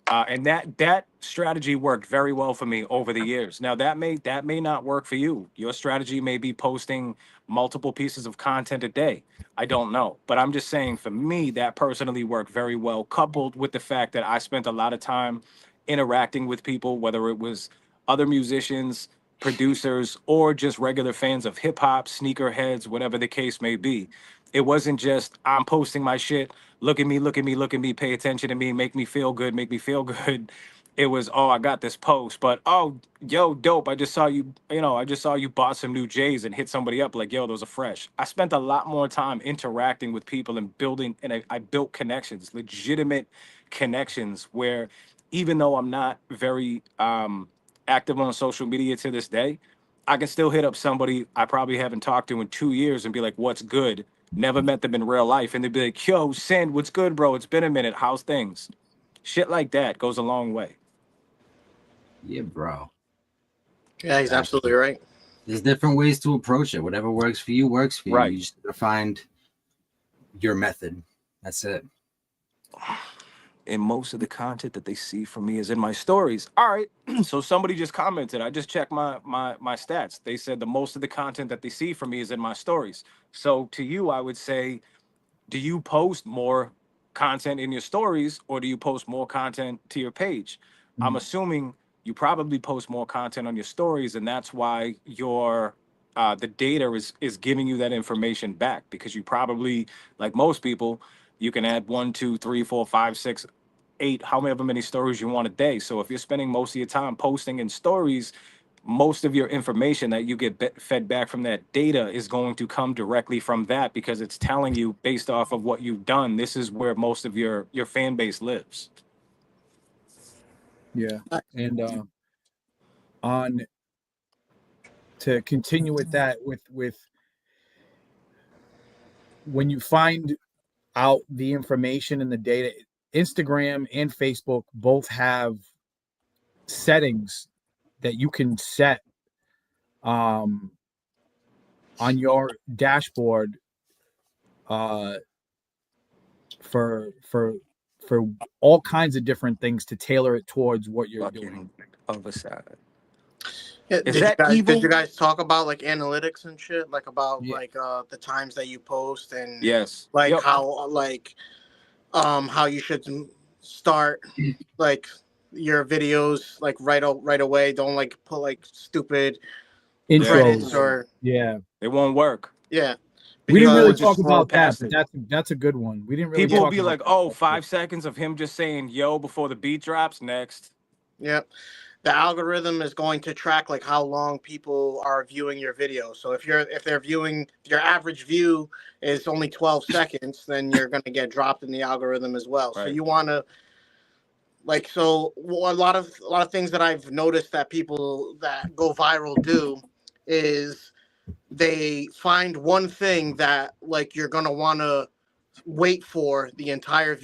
And that strategy worked very well for me over the years. Now, that may not work for you. Your strategy may be posting multiple pieces of content a day. I don't know, but I'm just saying, for me, that personally worked very well, coupled with the fact that I spent a lot of time interacting with people, whether it was other musicians, producers, or just regular fans of hip hop, sneakerheads, whatever the case may be. It wasn't just, I'm posting my shit, look at me, look at me, look at me, pay attention to me, make me feel good, make me feel good. It was, oh, I got this post, but oh, yo, dope. I just saw you, I just saw you bought some new J's and hit somebody up like, yo, those are fresh. I spent a lot more time interacting with people and building, and I built connections, legitimate connections, where even though I'm not very active on social media to this day, I can still hit up somebody I probably haven't talked to in 2 years and be like, what's good? Never met them in real life. And they'd be like, yo, Send, what's good, bro? It's been a minute. How's things? Shit like that goes a long way. Yeah, bro. Yeah, he's absolutely right. There's different ways to approach it. Whatever works for you works for you. Right. You just gotta find your method. That's it. And most of the content that they see from me is in my stories. All right. So somebody just commented. I just checked my stats. They said the most of the content that they see from me is in my stories. So to you, I would say, do you post more content in your stories, or do you post more content to your page? I'm assuming you probably post more content on your stories, and that's why your the data is giving you that information back, because you probably, like most people, you can add 1, 2, 3, 4, 5, 6, 8, however many stories you want a day. So if you're spending most of your time posting in stories, most of your information that you get fed back from that data is going to come directly from that, because it's telling you, based off of what you've done, this is where most of your fan base lives. Yeah. And on to continue with that, with when you find out the information and the data, Instagram and Facebook both have settings that you can set on your dashboard for all kinds of different things to tailor it towards what you're doing. Other side. Yeah, Is that did evil? you guys talk about like analytics and shit, like about Yeah. like the times that you post and Yes. like Yep. how you should start like your videos like right away. Don't like put like stupid credits Intros. or Yeah. It won't work. yeah, We didn't People really will just talk because scroll about that, past but it. that's a good one. We didn't really People will talk be about like, that. oh, That's good. 5 seconds of him just saying yo before the beat drops. Next. yeah, the algorithm is going to track like how long people are viewing your video. So if they're viewing, your average view is only 12 seconds, then you're going to get dropped in the algorithm as well. So Right. you want to like, so a lot of things that I've noticed that people that go viral do is they find one thing that like you're going to want to wait for the entire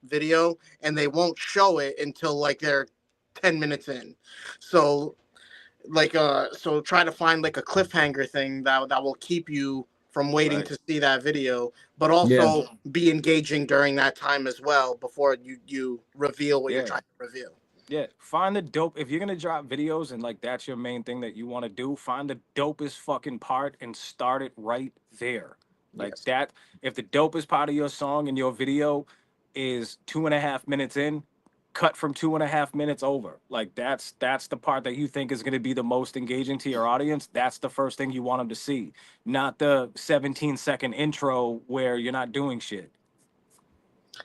video, and they won't show it until like they're 10 minutes in. So so try to find like a cliffhanger thing that will keep you from waiting Right. to see that video, but Yeah. also be engaging during that time as well before you reveal what you're Yeah. trying to reveal. Yeah. Find the dope. If you're gonna drop videos and like that's your main thing that you want to do, find the dopest fucking part and start it right there. Like Yes. that. If the dopest part of your song and your video is 2.5 minutes in, cut from 2.5 minutes over. Like that's the part that you think is gonna be the most engaging to your audience. That's the first thing you want them to see, not the 17-second intro where you're not doing shit.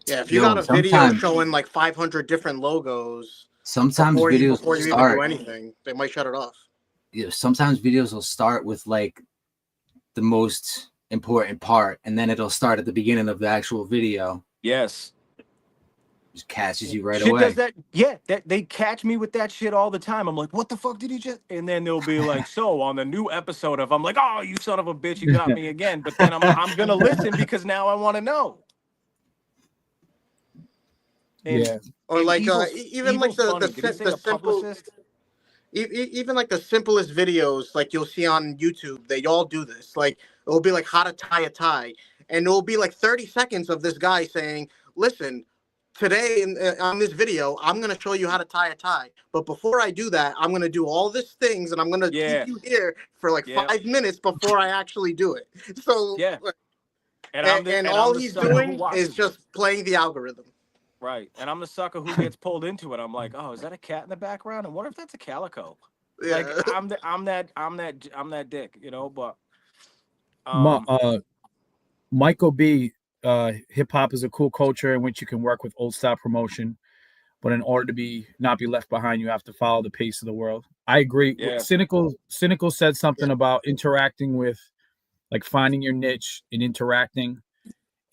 Yeah, if you got Yo, a video sometimes showing like 500 different logos videos before you even do start. anything, they might shut it off. Sometimes videos will start with like the most important part, and then it'll start at the beginning of the actual video. Yes. Just catches you right Shit away. does that. Yeah, that they catch me with that shit all the time. I'm like, what the fuck did he just? And then they'll be like, so on the new episode of, I'm like, oh, you son of a bitch, you got me again. But then I'm gonna listen because now I want to know. And, Yeah. Or and like even like Evil's funny. Did he say the a simple publicist? even like the simplest videos like you'll see on YouTube, they all do this. Like it'll be like how to tie a tie, and it'll be like 30 seconds of this guy saying, "Listen, today on this video, I'm gonna show you how to tie a tie. But before I do that, I'm gonna do all these things, and I'm gonna Yeah. keep you here for like Yeah. 5 minutes before I actually do it." So Yeah. and I'm all the he's sucker who doing watches is just playing the algorithm. Right. And I'm the sucker who gets pulled into it. I'm like, oh, is that a cat in the background? And what if that's a calico? Like Yeah. I'm that dick, you know, but Ma- Michael B. Hip hop is a cool culture in which you can work with old style promotion, but in order to not be left behind, you have to follow the pace of the world. I agree. Yeah. Cynical said something about interacting with, like finding your niche and interacting,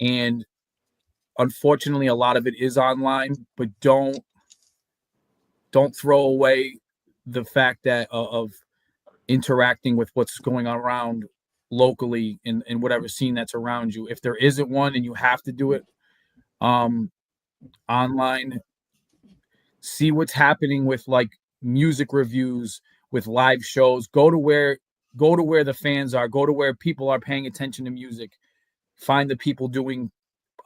and unfortunately, a lot of it is online. But don't throw away the fact that of interacting with what's going on around locally in whatever scene that's around you. If there isn't one and you have to do it online, see what's happening with like music reviews, with live shows. Go to where the fans are, go to where people are paying attention to music. Find the people doing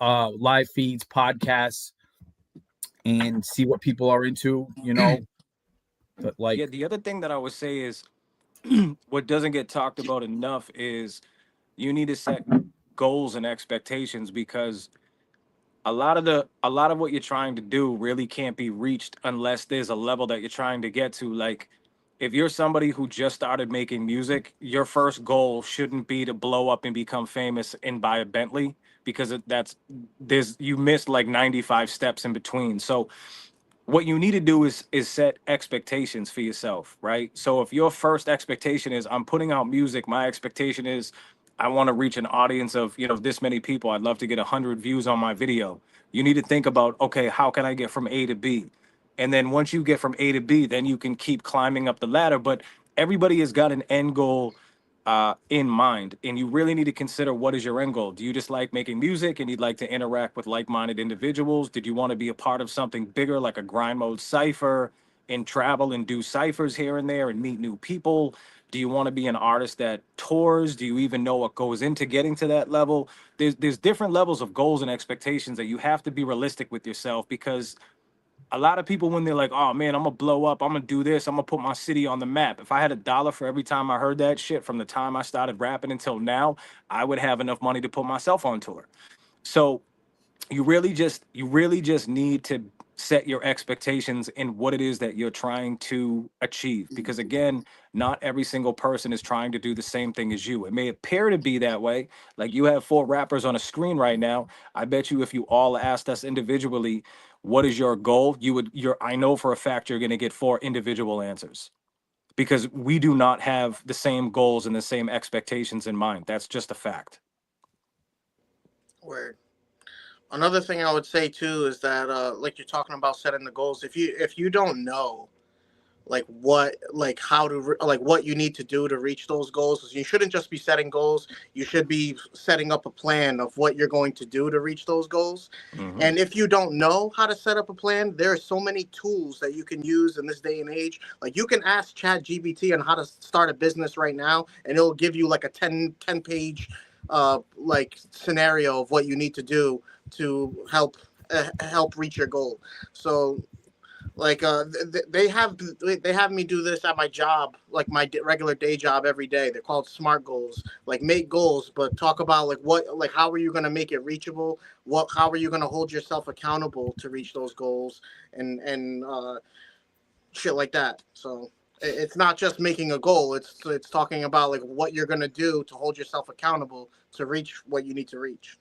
live feeds, podcasts, and see what people are into, you know. But like, yeah, the other thing that I would say is what doesn't get talked about enough is you need to set goals and expectations, because a lot of what you're trying to do really can't be reached unless there's a level that you're trying to get to. Like if you're somebody who just started making music, your first goal shouldn't be to blow up and become famous and buy a Bentley, because you missed like 95 steps in between. So what you need to do is set expectations for yourself, right? So if your first expectation is I'm putting out music, my expectation is I want to reach an audience of, this many people. I'd love to get 100 views on my video. You need to think about, okay, how can I get from A to B? And then once you get from A to B, then you can keep climbing up the ladder. But everybody has got an end goal in mind, and you really need to consider, what is your end goal? Do you just like making music and you'd like to interact with like-minded individuals? Did you want to be a part of something bigger, like a grind mode cipher, and travel and do ciphers here and there and meet new people? Do you want to be an artist that tours? Do you even know what goes into getting to that level? There's different levels of goals and expectations that you have to be realistic with yourself, because a lot of people, when they're like, oh man, I'm gonna blow up, I'm gonna do this, I'm gonna put my city on the map. If I had $1 for every time I heard that shit from the time I started rapping until now, I would have enough money to put myself on tour. So you really just need to set your expectations in what it is that you're trying to achieve, because again, not every single person is trying to do the same thing as you. It may appear to be that way. Like, you have 4 rappers on a screen right now. I bet you if you all asked us individually what is your goal, I know for a fact you're going to get 4 individual answers, because we do not have the same goals and the same expectations in mind. That's just a fact. Word. Another thing I would say too is that like you're talking about setting the goals. If you don't know like what what you need to do to reach those goals, you shouldn't just be setting goals. You should be setting up a plan of what you're going to do to reach those goals. Mhm. And if you don't know how to set up a plan, there are so many tools that you can use in this day and age. Like, you can ask ChatGPT on how to start a business right now, and it'll give you like a 10 page like scenario of what you need to do to help reach your goal. So like they have me do this at my job, like my regular day job every day. They're called SMART goals. Like, make goals, but talk about like how are you going to make it reachable, how are you going to hold yourself accountable to reach those goals, and shit like that. So it's not just making a goal, it's talking about like what you're going to do to hold yourself accountable to reach what you need to reach.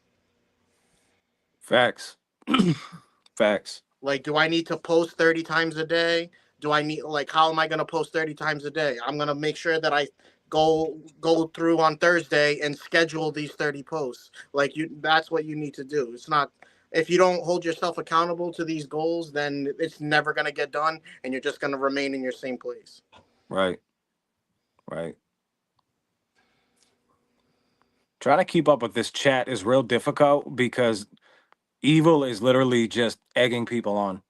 Facts. Facts. Like, do I need to post 30 times a day? Do I need, like, how am I going to post 30 times a day? I'm going to make sure that I go through on Thursday and schedule these 30 posts. Like, that's what you need to do. It's not, if you don't hold yourself accountable to these goals, then it's never going to get done, and you're just going to remain in your same place. Right. Right. Trying to keep up with this chat is real difficult because Evil is literally just egging people on.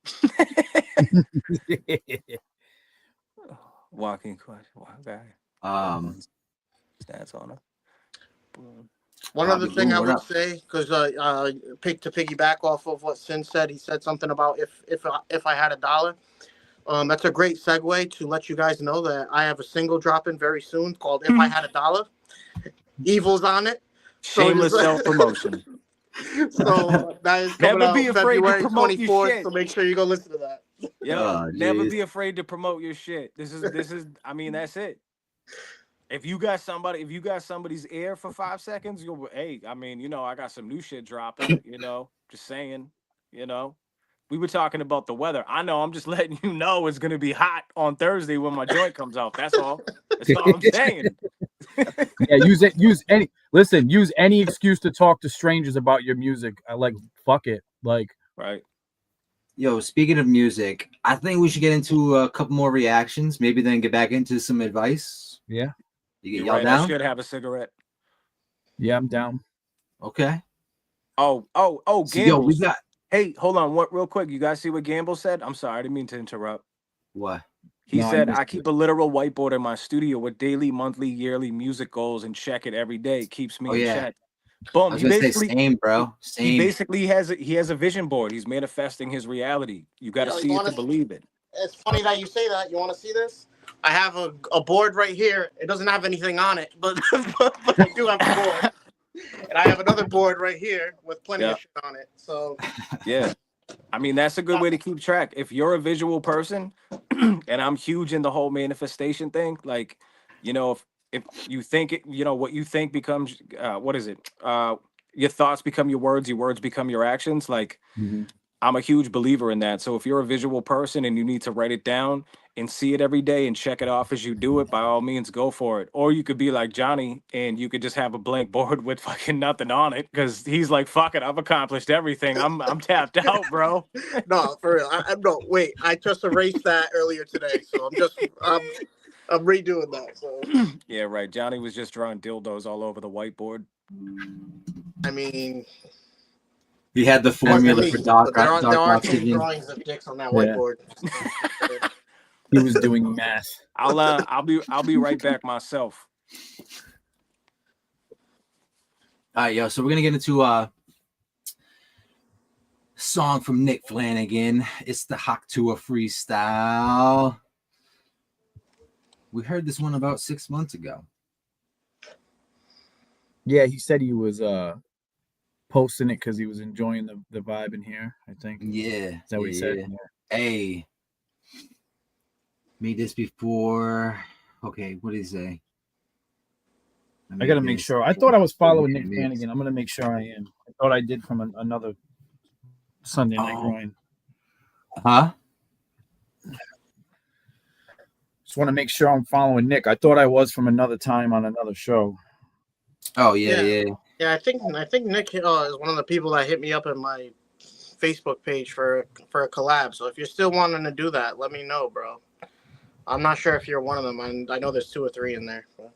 Walking question. Wow, guy. Stats on it. One other thing I would say, because to piggyback off of what Sin said, he said something about if I had $1. That's a great segue to let you guys know that I have a single dropping very soon called "If I Had $1." Evil's on it. Shameless self-promotion. So that is coming Never be out afraid February to promote your 24th. shit. So make sure you go listen to that. Yeah, never be afraid to promote your shit. This is. I mean, that's it. If you got somebody's ear for 5 seconds, you'll, hey, I mean, you know, I got some new shit dropping, you know, just saying, you know. We were talking about the weather. I know, I'm just letting you know it's gonna be hot on Thursday when my joint comes out. That's all. That's all I'm saying. Yeah, use any excuse to talk to strangers about your music. I like, fuck it. Like, right. Yo, speaking of music, I think we should get into a couple more reactions, maybe then get back into some advice. Yeah. Y'all right. down? I should have a cigarette. Yeah, I'm down. Okay. Oh, so, yo, we Gambles. got. Hey, hold on. What, real quick? You guys see what Gamble said? I'm sorry, I didn't mean to interrupt. What? He said, I keep a literal whiteboard in my studio with daily, monthly, yearly music goals and check it every day. It keeps me in check. Boom. I was gonna say same, bro. Same. He basically has a vision board. He's manifesting his reality. You got to see it to believe it. It's funny that you say that. You want to see this? I have a board right here. It doesn't have anything on it, but I do have a board. And I have another board right here with plenty of shit on it. So yeah. I mean, that's a good way to keep track. If you're a visual person, and I'm huge in the whole manifestation thing, like, you know, if you think it, you know, what you think becomes, what is it? Your thoughts become your words become your actions. Like, I'm a huge believer in that. So if you're a visual person and you need to write it down and see it every day and check it off as you do it, by all means, go for it. Or you could be like Johnny and you could just have a blank board with fucking nothing on it, because he's like, fuck it, I've accomplished everything. I'm tapped out, bro. No, for real. No, wait. I just erased that earlier today, so I'm redoing that. So yeah, right. Johnny was just drawing dildos all over the whiteboard. I mean, he had the formula for dark there are oxygen. drawings of dicks on that whiteboard. He was doing math. I'll be right back myself. All right, yo. So we're gonna get into song from Nick Flanagan. It's the Haktua freestyle. We heard this one about 6 months ago. Yeah, he said he was posting it because he was enjoying the vibe in here, I think. Yeah. Is that what he said? Yeah. Hey. Made this before. Okay, what did he say? I gotta make sure. I thought I was following Nick Flanagan. I'm gonna make sure I am. I thought I did from another Sunday night grind. Huh? Just want to make sure I'm following Nick. I thought I was from another time on another show. Oh yeah. Yeah, I think Nick is one of the people that hit me up in my Facebook page for a collab. So if you're still wanting to do that, let me know, bro. I'm not sure if you're one of them. I know there's 2 or 3 in there. But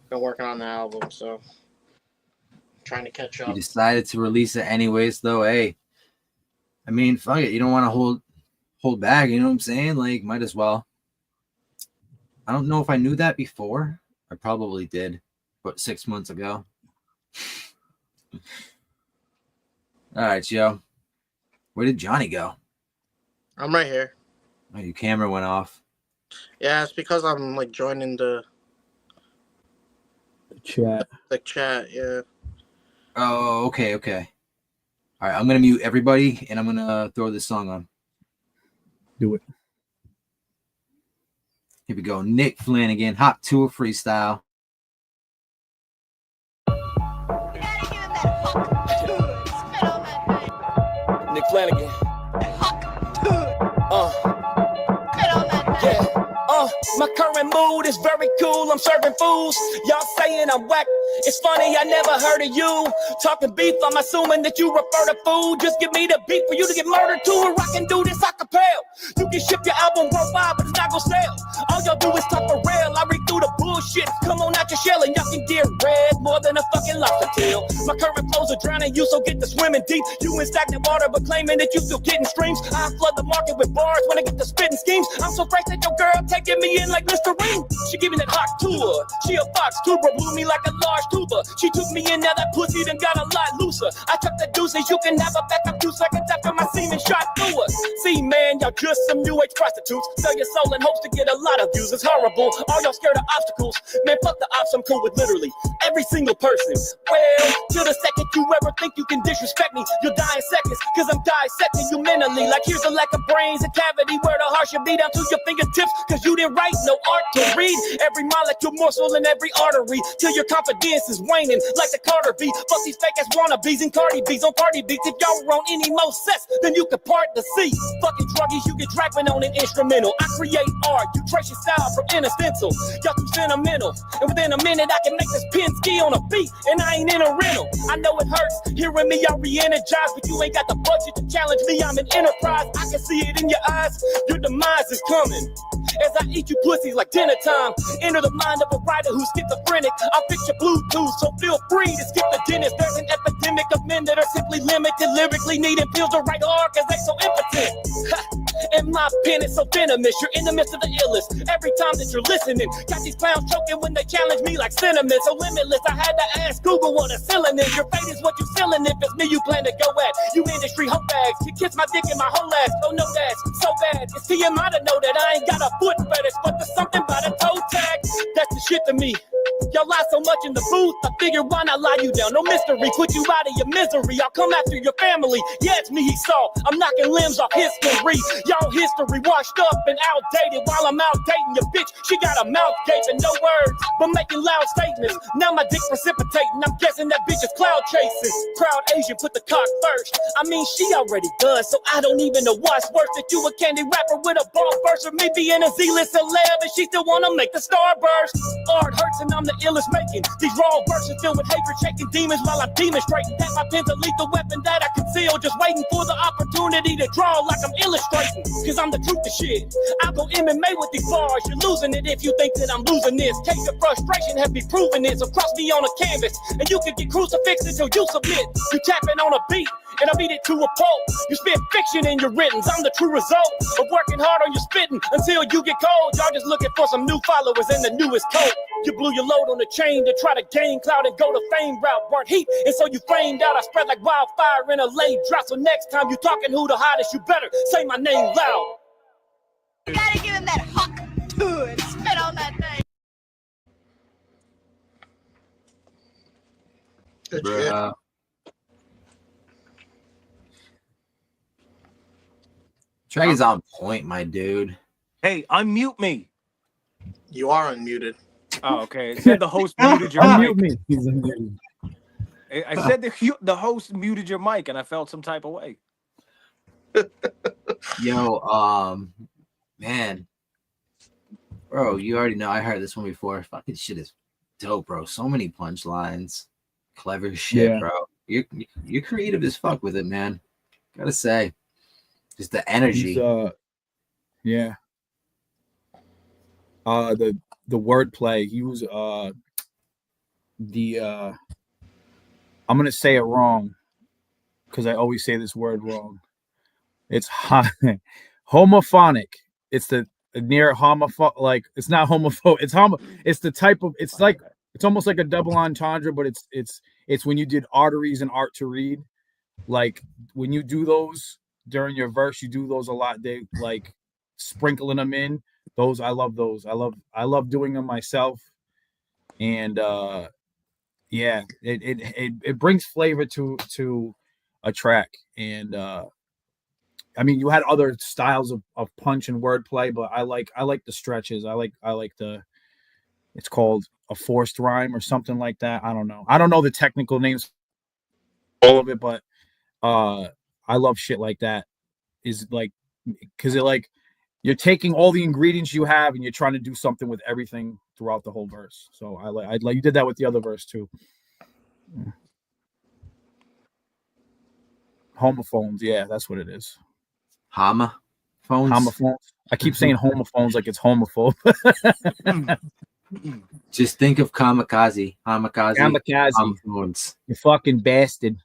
been working on the album, so trying to catch up. You decided to release it anyways, though. Hey, I mean, fuck it. You don't want to hold back. You know what I'm saying? Like, might as well. I don't know if I knew that before. I probably did, but 6 months ago. All right, yo. Where did Johnny go? I'm right here. Oh, your camera went off. Yeah, it's because I'm like joining the chat. The chat, yeah. Oh, okay. All right, I'm gonna mute everybody and I'm gonna throw this song on. Do it. Here we go. Nick Flanagan, Hot Tour Freestyle. Nick Flanagan. My current mood is very cool. I'm serving fools. Y'all saying I'm whack. It's funny, I never heard of you. Talking beef, I'm assuming that you refer to food. Just give me the beat for you to get murdered to, or I can do this acapella. You can ship your album worldwide, but it's not gonna sell. All y'all do is talk for real. I read through the bullshit. Come on out your shell and y'all can get red more than a fucking lobster tail. My current flows are drowning you, so get to swimming deep. You in stagnant water, but claiming that you still getting streams. I flood the market with bars when I get to spitting schemes. I'm so fresh that your girl taking me in like Mr. Ring. She give me that hot tour. She a fox tuber, blew me like a large tuba. She took me in, now that pussy done got a lot looser. I took the deuces, you can have a back up 2 seconds after my semen shot through her. See, man, y'all just some new age prostitutes. Sell your soul in hopes to get a lot of views. It's horrible. All y'all scared of obstacles. Man, fuck the ops, I'm cool with literally every single person. Well, till the second you ever think you can disrespect me, you'll die in seconds, cause I'm dissecting you mentally. Like here's a lack of brains, a cavity where the heart should be down to your fingertips, cause you didn't write no art to read. Every molecule morsel in every artery, till your confidence is waning like the Carter beat. Fuck these fake ass wannabes and Cardi B's on party beats. If y'all were on any more sets, then you could part the sea. Fucking druggies, you get dragged on an instrumental. I create art, you trace your style from inner stencil. Y'all too sentimental, and within a minute I can make this pin ski on a beat, and I ain't in a rental. I know it hurts hearing me, y'all re-energized, but you ain't got the budget to challenge me. I'm an enterprise, I can see it in your eyes. Your demise is coming as I eat you pussies like dinner time. Enter the mind of a writer who's schizophrenic. I'll fix your Bluetooth, so feel free to skip the dentist. There's an epidemic of men that are simply limited, lyrically needing pills to write hard cause they so impotent. And my pen is so venomous, you're in the midst of the illest. Every time that you're listening, got these clowns choking when they challenge me like cinnamon. So limitless, I had to ask Google what a ceiling is. Your fate is what you selling. If it's me you plan to go at, you industry hoe bags. You kiss my dick in my whole ass. Oh no, that's so bad. It's TMI to know that I ain't got a foot fetish, but there's something about a toe tag. That's the shit to me. Y'all lie so much in the booth, I figured why not lie you down? No mystery, put you out of your misery. I'll come after your family. Yeah, it's me he saw. I'm knocking limbs off history. Y'all history washed up and outdated. While I'm out dating your bitch, she got a mouth gaping, no words, but making loud statements. Now my dick precipitating, I'm guessing that bitch is cloud chasing. Proud Asian, put the cock first. I mean, she already does, so I don't even know what's worse. That you a candy rapper with a ball burst, or me being a Z-list celeb and she still wanna make the starburst. Art hurts and I'm the illest making these raw verses filled with hatred, shaking demons while I'm demonstrating that my pen's a lethal weapon that I conceal, just waiting for the opportunity to draw like I'm illustrating. Cause I'm the truth to shit. I'll go MMA with these bars. You're losing it if you think that I'm losing this. Case of frustration have me proving it. So cross me on a canvas and you can get crucifixed until you submit. You tapping on a beat and I beat it to a pulp. You spit fiction in your writtens. I'm the true result of working hard on your spitting until you get cold. Y'all just looking for some new followers in the newest coat. You blew your load on the chain to try to gain clout and go the fame route. Burnt heat, and so you flamed out. I spread like wildfire in a late drop. So next time you talking who the hottest, you better say my name loud. You gotta give him that hook to it. Spit on that thing. Good shit. Track is on point, my dude. Hey, unmute me. You are unmuted. Oh, okay. It said the host muted your Unmute mic. me. He's unmuted. I said the host muted your mic, and I felt some type of way. Yo, man, bro, you already know I heard this one before. Fucking shit is dope, bro. So many punchlines, clever shit, Yeah. bro. You're creative as fuck with it, man. Gotta say, just the energy. He's, yeah. The wordplay. He was I'm gonna say it wrong because I always say this word wrong. It's homophonic. It's the near homopho, like it's not homophobe. It's the type of, it's like, it's almost like a double entendre, but it's when you did arteries and art to read. Like when you do those during your verse, you do those a lot. They like sprinkling them in. Those, I love those. I love doing them myself. And yeah, it brings flavor to a track. And I mean, you had other styles of punch and wordplay, but I like the stretches. I like the, it's called a forced rhyme or something like that. I don't know the technical names, all of it, but I love shit like that. Is like, because it like, you're taking all the ingredients you have and you're trying to do something with everything throughout the whole verse. So I like you did that with the other verse too. Yeah. Homophones, yeah, that's what it is. Homophones. I keep saying homophones like it's homophobe. Just think of kamikaze. Kamikaze. Homophones. You fucking bastard.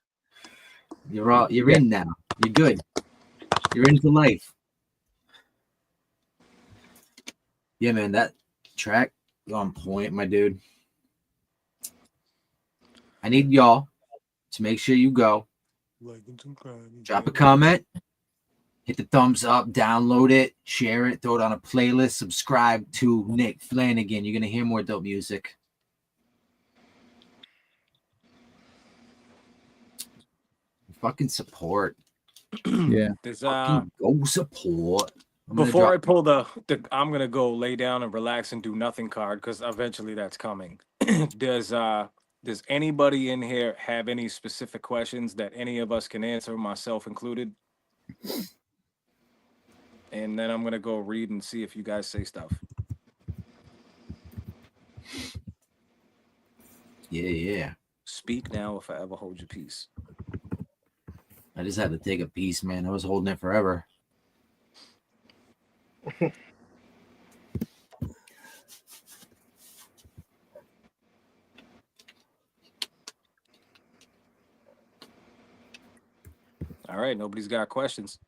You're in now. You're good. You're into life. Yeah, man, that track on point, my dude. I need y'all to make sure you go. Drop a comment, hit the thumbs up, download it, share it, throw it on a playlist, subscribe to Nick Flanagan. You're gonna hear more dope music. Fucking support. Yeah. There's Fucking go support. Before I pull the I'm gonna go lay down and relax and do nothing card, because eventually that's coming. Does anybody in here have any specific questions that any of us can answer, myself included? And then I'm gonna go read and see if you guys say stuff. Yeah. Speak now or forever hold your peace. I just had to take a piece, man. I was holding it forever. All right, nobody's got questions.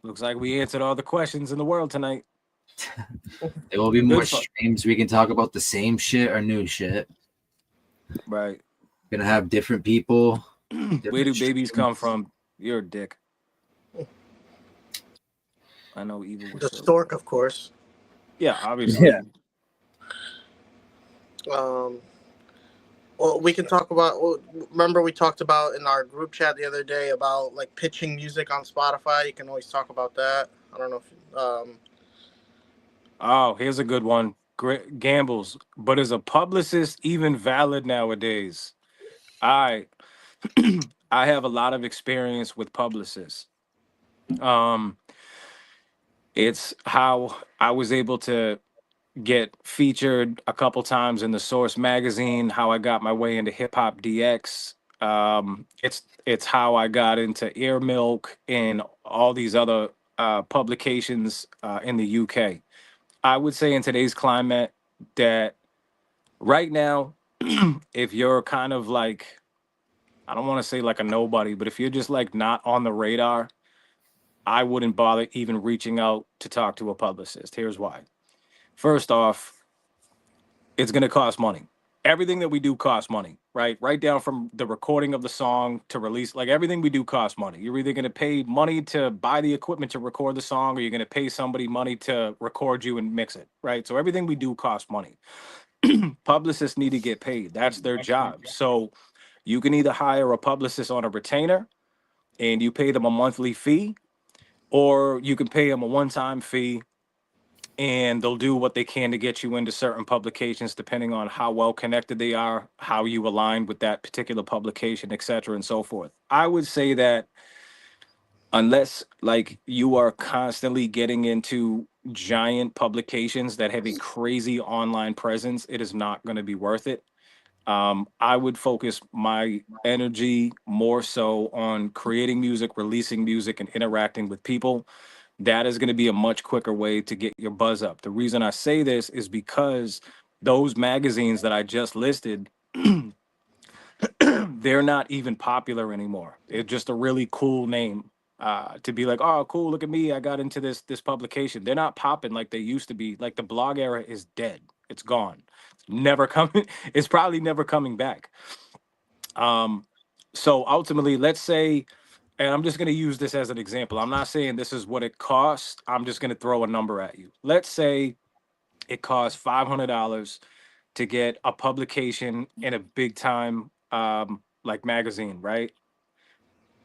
Looks like we answered all the questions in the world tonight. There will be more streams. We can talk about the same shit or new shit. Right. Gonna have different people. Where do babies come from? You're a dick. I know evil was The stork, of course. Yeah, obviously. Yeah. Well, we can talk about. Well, remember, we talked about in our group chat the other day about like pitching music on Spotify. You can always talk about that. I don't know if. Oh, here's a good one. Gambles, but is a publicist even valid nowadays? I have a lot of experience with publicists. It's how I was able to get featured a couple times in the Source magazine, how I got my way into Hip Hop DX. It's how I got into Ear Milk and all these other publications in the UK. I would say in today's climate that right now, if you're kind of like I don't want to say like a nobody, but if you're just like not on the radar, I wouldn't bother even reaching out to talk to a publicist. Here's why. First off, it's going to cost money. Everything that we do costs money, right? Right down from the recording of the song to release, like everything we do costs money. You're either going to pay money to buy the equipment to record the song, or you're going to pay somebody money to record you and mix it, right? So everything we do costs money. Publicists need to get paid. That's their job. So you can either hire a publicist on a retainer and you pay them a monthly fee, or you can pay them a one-time fee and they'll do what they can to get you into certain publications depending on how well connected they are, how you align with that particular publication, et cetera, and so forth. I would say that unless like you are constantly getting into giant publications that have a crazy online presence, it is not going to be worth it. I would focus my energy more so on creating music, releasing music, and interacting with people. That is going to be a much quicker way to get your buzz up. The reason I say this is because those magazines that I just listed, they're not even popular anymore. It's just a really cool name to be like, oh, cool, look at me, I got into this publication. They're not popping like they used to be. Like the blog era is dead. It's gone. It's never coming. It's probably never coming back. So ultimately, let's say, and I'm just going to use this as an example. I'm not saying this is what it costs. I'm just going to throw a number at you. Let's say it costs $500 to get a publication in a big time like magazine, right?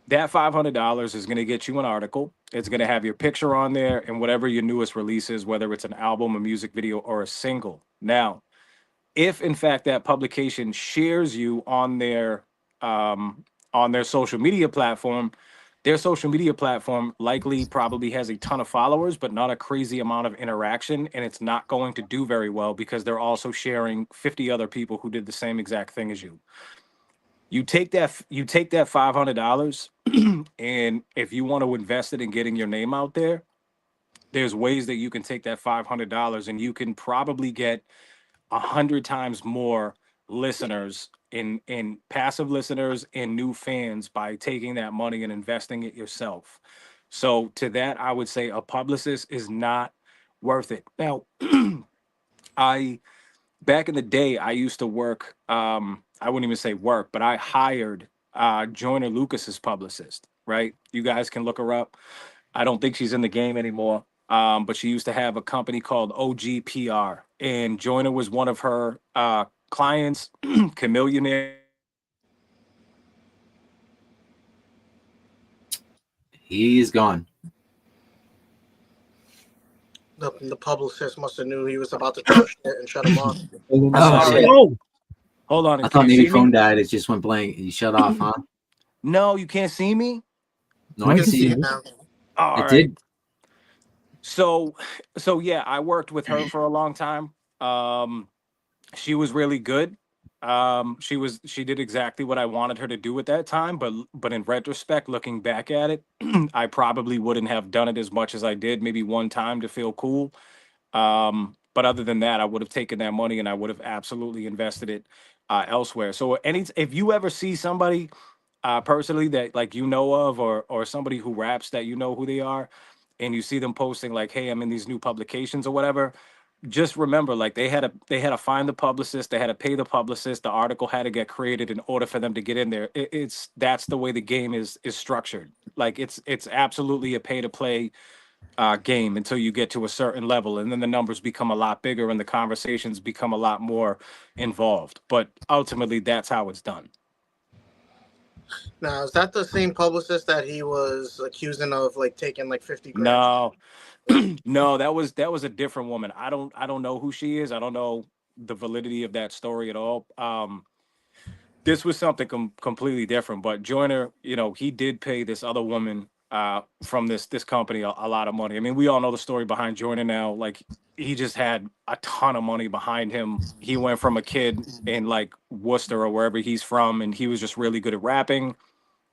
That $500 is going to get you an article. It's going to have your picture on there and whatever your newest release is, whether it's an album, a music video, or a single. Now, if in fact that publication shares you on their social media platform, their social media platform likely probably has a ton of followers, but not a crazy amount of interaction, and it's not going to do very well because they're also sharing 50 other people who did the same exact thing as you. You take that $500, and if you want to invest it in getting your name out there, there's ways that you can take that $500 and you can probably get 100 times more listeners in passive listeners and new fans by taking that money and investing it yourself. So to that, I would say a publicist is not worth it. Now, I back in the day, I used to work. I wouldn't even say work, but I hired Joyner Lucas's publicist. Right? You guys can look her up. I don't think she's in the game anymore. But she used to have a company called OGPR, and Joyner was one of her clients. Chameleonaire. He's gone. The publicist must have knew he was about to talk shit and shut him off. Oh, shit. Oh, Hold on. I Can thought you maybe see phone me? died. It just went blank. You shut off, huh? No, you can't see me. No, I can see you you. now. All It right. did. So yeah, I worked with her for a long time. She was really good. She did exactly what I wanted her to do at that time, but in retrospect, looking back at it, I probably wouldn't have done it as much as I did, maybe one time to feel cool. But other than that, I would have taken that money and I would have absolutely invested it elsewhere. So if you ever see somebody personally that like you know of, or somebody who raps that you know who they are, and you see them posting like, hey, I'm in these new publications or whatever, just remember, like they had to find the publicist, they had to pay the publicist, the article had to get created in order for them to get in there. That's the way the game is structured. Like it's absolutely a pay to play game until you get to a certain level, and then the numbers become a lot bigger and the conversations become a lot more involved. But ultimately, that's how it's done. Now, is that the same publicist that he was accusing of like taking like 50 grand? No, no, that was a different woman. I don't know who she is. I don't know the validity of that story at all. This was something completely different. But Joyner, he did pay this other woman from this company a lot of money. I mean, we all know the story behind Joyner now. Like he just had a ton of money behind him. He went from a kid in like Worcester or wherever he's from, and he was just really good at rapping,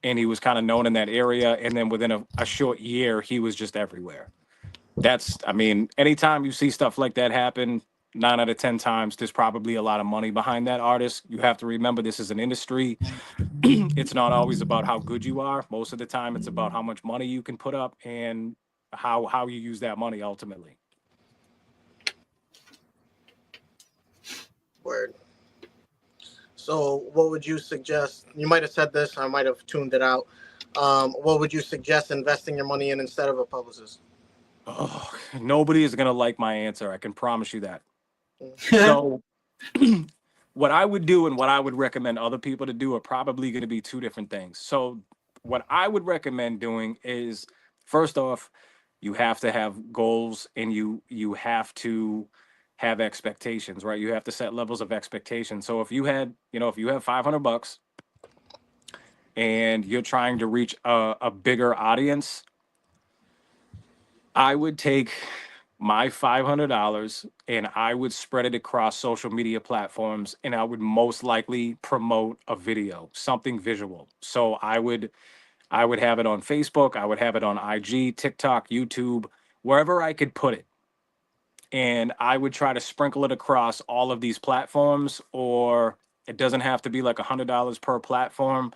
and he was kind of known in that area. And then within a short year, he was just everywhere. I mean, anytime you see stuff like that happen, 9 out of 10 times, there's probably a lot of money behind that artist. You have to remember this is an industry. it's not always about how good you are. Most of the time, it's about how much money you can put up and how you use that money ultimately. Word. So, what would you suggest? You might have said this, I might have tuned it out. What would you suggest investing your money in instead of a publicist? Oh, nobody is gonna like my answer. I can promise you that. So, what I would do and what I would recommend other people to do are probably going to be two different things. So, what I would recommend doing is, first off, you have to have goals and you have to have expectations, right? You have to set levels of expectation. So if you had, if you have $500 and you're trying to reach a bigger audience, I would take my $500 and I would spread it across social media platforms, and I would most likely promote a video, something visual. So I would have it on Facebook, I would have it on IG, TikTok, YouTube, wherever I could put it. And I would try to sprinkle it across all of these platforms, or it doesn't have to be like $100 per platform.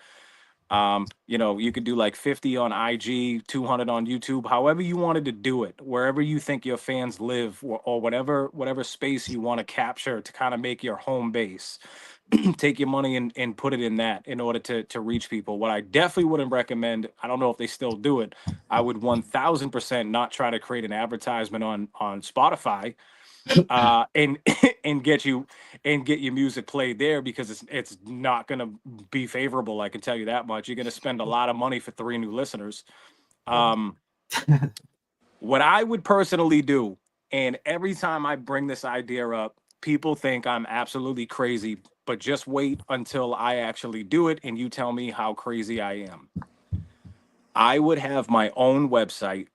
You could do like 50 on IG, 200 on YouTube, however you wanted to do it, wherever you think your fans live, or whatever space you want to capture to kind of make your home base. Take your money and put it in that in order to reach people. What I definitely wouldn't recommend, I don't know if they still do it, I would 1000% not try to create an advertisement on Spotify and and get your music played there, because it's not going to be favorable. I can tell you that much. You're going to spend a lot of money for 3 new listeners. What I would personally do, and every time I bring this idea up, people think I'm absolutely crazy, but just wait until I actually do it and you tell me how crazy I am. I would have my own website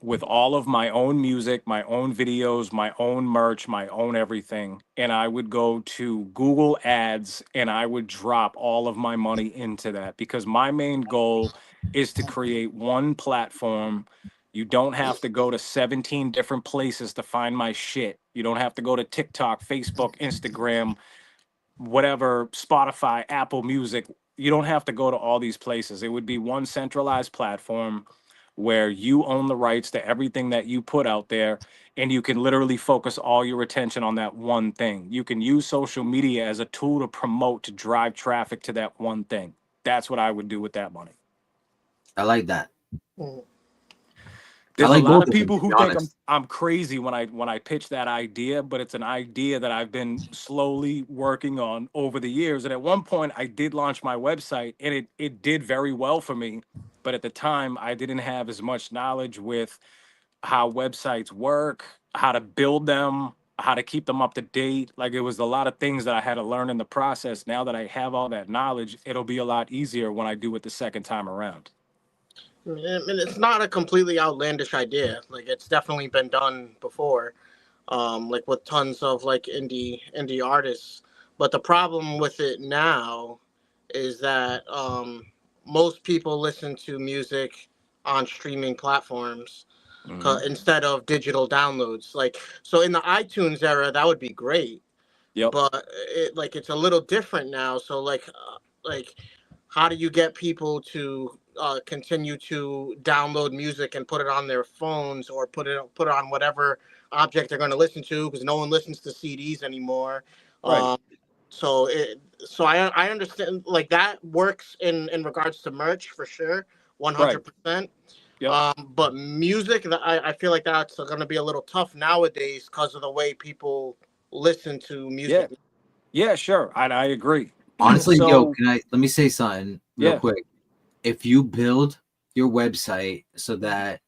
with all of my own music, my own videos, my own merch, my own everything. And I would go to Google Ads and I would drop all of my money into that, because my main goal is to create one platform. You don't have to go to 17 different places to find my shit. You don't have to go to TikTok, Facebook, Instagram, whatever, Spotify, Apple Music. You don't have to go to all these places. It would be one centralized platform where you own the rights to everything that you put out there, and you can literally focus all your attention on that one thing. You can use social media as a tool to promote, to drive traffic to that one thing. That's what I would do with that money. I like that. There's like a lot both of of them, people to be who think honest. I'm crazy when I pitch that idea, but it's an idea that I've been slowly working on over the years. And at one point, I did launch my website, and it did very well for me. But at the time, I didn't have as much knowledge with how websites work, how to build them, how to keep them up to date. Like, it was a lot of things that I had to learn in the process. Now that I have all that knowledge, it'll be a lot easier when I do it the second time around. I mean, it's not a completely outlandish idea. Like, it's definitely been done before, like with tons of like indie artists. But the problem with it now is that most people listen to music on streaming platforms instead of digital downloads. Like, so in the iTunes era, that would be great. Yep. But it's a little different now. So like how do you get people to continue to download music and put it on their phones, or put it on whatever object they're going to listen to, because no one listens to CDs anymore. Right. So I understand, like, that works in regards to merch for sure, 100%. Yep. But music, I feel like that's going to be a little tough nowadays because of the way people listen to music. Yeah, sure. I agree. Honestly, So, let me say something real Yeah. quick. If you build your website so that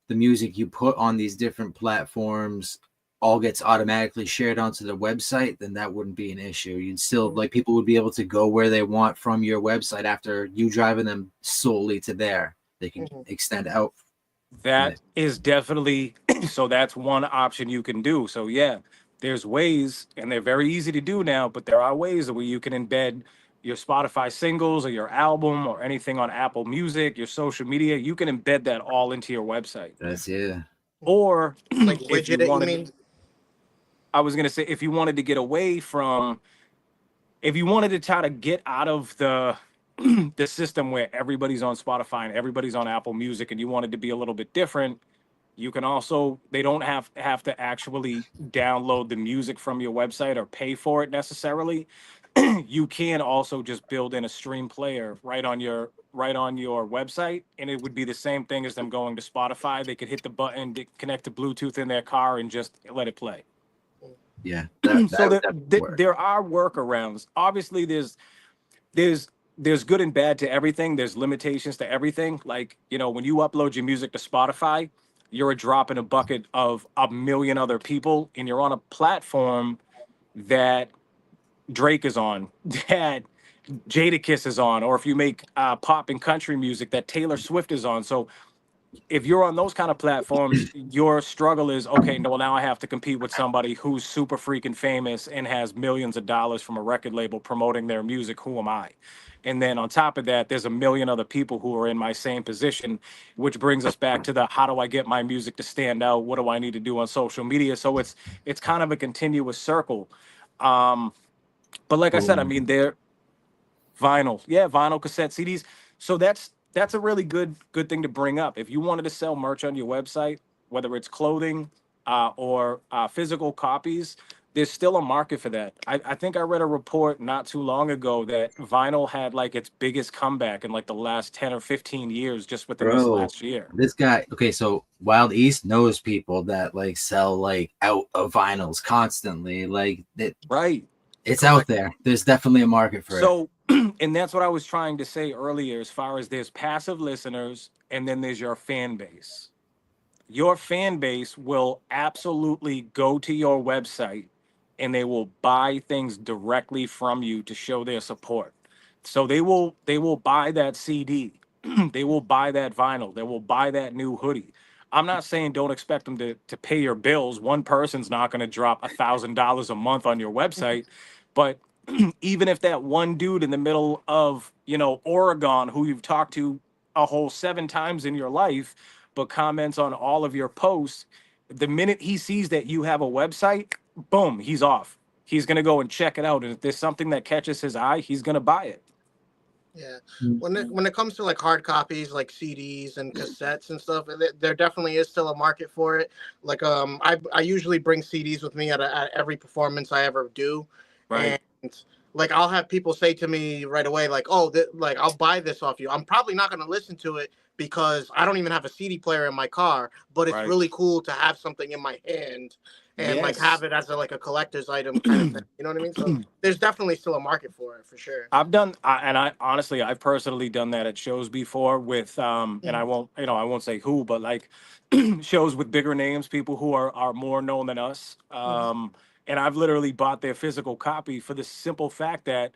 the music you put on these different platforms all gets automatically shared onto the website, then that wouldn't be an issue. You'd still, like, people would be able to go where they want from your website after you driving them solely to there. They can extend out. That is definitely so that's one option you can do. So yeah, there's ways, and they're very easy to do now, but there are ways where you can embed your Spotify singles or your album or anything on Apple Music, your social media. You can embed that all into your website. That's it. Or Like if you widget it, you wanted, mean? I was gonna say, if you wanted to get away from, if you wanted to try to get out of the the system where everybody's on Spotify and everybody's on Apple Music, and you wanted to be a little bit different, you can also, they don't have to actually download the music from your website or pay for it necessarily. You can also just build in a stream player right on your website, and it would be the same thing as them going to Spotify. They could hit the button, connect to Bluetooth in their car, and just let it play. Yeah. So there are workarounds. Obviously, there's good and bad to everything. There's limitations to everything. Like, you know, when you upload your music to Spotify, you're a drop in a bucket of a million other people, and you're on a platform that Drake is on, that Jadakiss is on, or if you make pop and country music, that Taylor Swift is on. So if you're on those kind of platforms, your struggle is, okay, no, well, now I have to compete with somebody who's super freaking famous and has millions of dollars from a record label promoting their music. Who am I? And then on top of that, there's a million other people who are in my same position, which brings us back to the, how do I get my music to stand out? What do I need to do on social media? So it's kind of a continuous circle. But like I said, I mean, they're vinyl, yeah, vinyl, cassette, CDs. So that's a really good thing to bring up. If you wanted to sell merch on your website, whether it's clothing or physical copies, there's still a market for that. I think I read a report not too long ago that vinyl had like its biggest comeback in like the last 10 or 15 years just within this last year. This guy, okay, so Wild East knows people that like sell like out of vinyls constantly. Like that, right. It's out there. There's definitely a market for it. So, and that's what I was trying to say earlier, as far as there's passive listeners and then there's your fan base. Your fan base will absolutely go to your website and they will buy things directly from you to show their support. So they will buy that CD, they will buy that vinyl, they will buy that new hoodie. I'm not saying don't expect them to pay your bills. One person's not going to drop $1,000 a month on your website, but even if that one dude in the middle of, you know, Oregon, who you've talked to a whole 7 times in your life, but comments on all of your posts, the minute he sees that you have a website, boom, he's off. He's going to go and check it out. And if there's something that catches his eye, he's going to buy it. Yeah. When it comes to like hard copies, like CDs and cassettes and stuff, there definitely is still a market for it. Like I usually bring CDs with me at every performance I ever do. Right. And like I'll have people say to me right away, like, "Oh, like I'll buy this off you." I'm probably not going to listen to it because I don't even have a CD player in my car. But it's really cool to have something in my hand and like have it as like a collector's item kind of thing. You know what I mean? So there's definitely still a market for it for sure. I've done, and I honestly, I've personally done that at shows before with, and I won't say who, but like shows with bigger names, people who are more known than us. And I've literally bought their physical copy for the simple fact that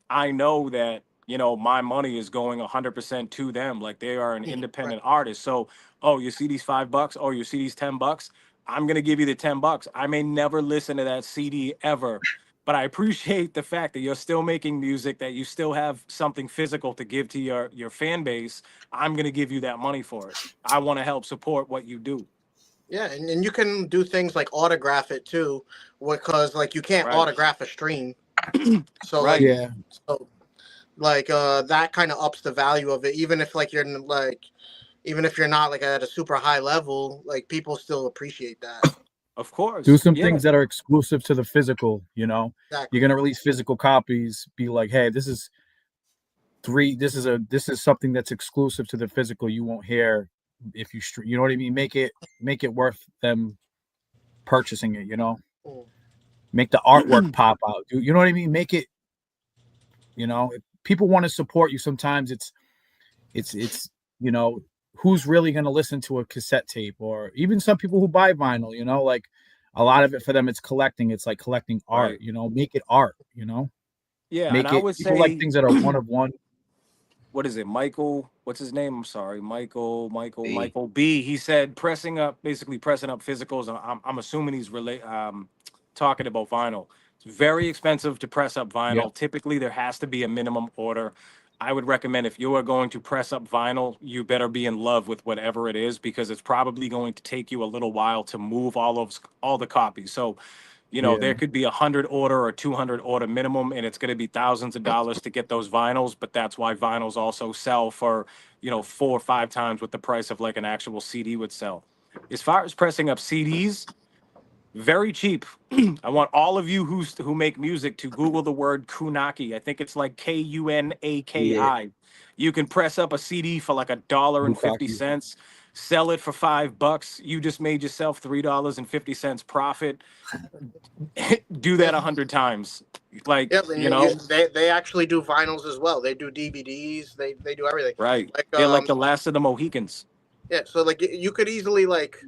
I know that, you know, my money is going 100% to them. Like they are an independent artist. So, oh, you see these $5? Oh, you see these $10? I'm going to give you the $10. I may never listen to that CD ever, but I appreciate the fact that you're still making music, that you still have something physical to give to your fan base. I'm going to give you that money for it. I want to help support what you do. Yeah, and you can do things like autograph it too, because like you can't autograph a stream. So like, so like that kind of ups the value of it, even if like you're like, even if you're not like at a super high level, like people still appreciate that. Of course. Do some things that are exclusive to the physical, you know. Exactly. You're gonna release physical copies, be like, hey, this is something that's exclusive to the physical. You won't hear if you you know what I mean? Make it worth them purchasing it, you know. Make the artwork pop out. You know what I mean? Make it, you know, if people want to support you, sometimes it's you know, who's really going to listen to a cassette tape, or even some people who buy vinyl, you know, like a lot of it for them, it's collecting. It's like collecting art, you know, make it art, you know? Yeah. Make and I would say like things that are one of one. What is it? Michael, what's his name? I'm sorry. Michael B. He said pressing up physicals. I'm assuming he's talking about vinyl. It's very expensive to press up vinyl. Yep. Typically there has to be a minimum order. I would recommend, if you are going to press up vinyl, you better be in love with whatever it is, because it's probably going to take you a little while to move all the copies. So You know, there Yeah. could be 100 order or 200 order minimum, and it's going to be thousands of dollars to get those vinyls. But that's why vinyls also sell for, you know, 4 or 5 times what the price of like an actual CD would sell. As far as pressing up CDs, very cheap. I want all of you who make music to Google the word kunaki. I think it's like Yeah. Kunaki. You can press up a CD for like Bukkake. $1.50, sell it for $5. You just made yourself $3.50 profit. Do that Yep. 100 times. Like, Yep, and you know, they actually do vinyls as well. They do DVDs. They do everything. right. Like They're like the last of the Mohicans. yeah. So like you could easily like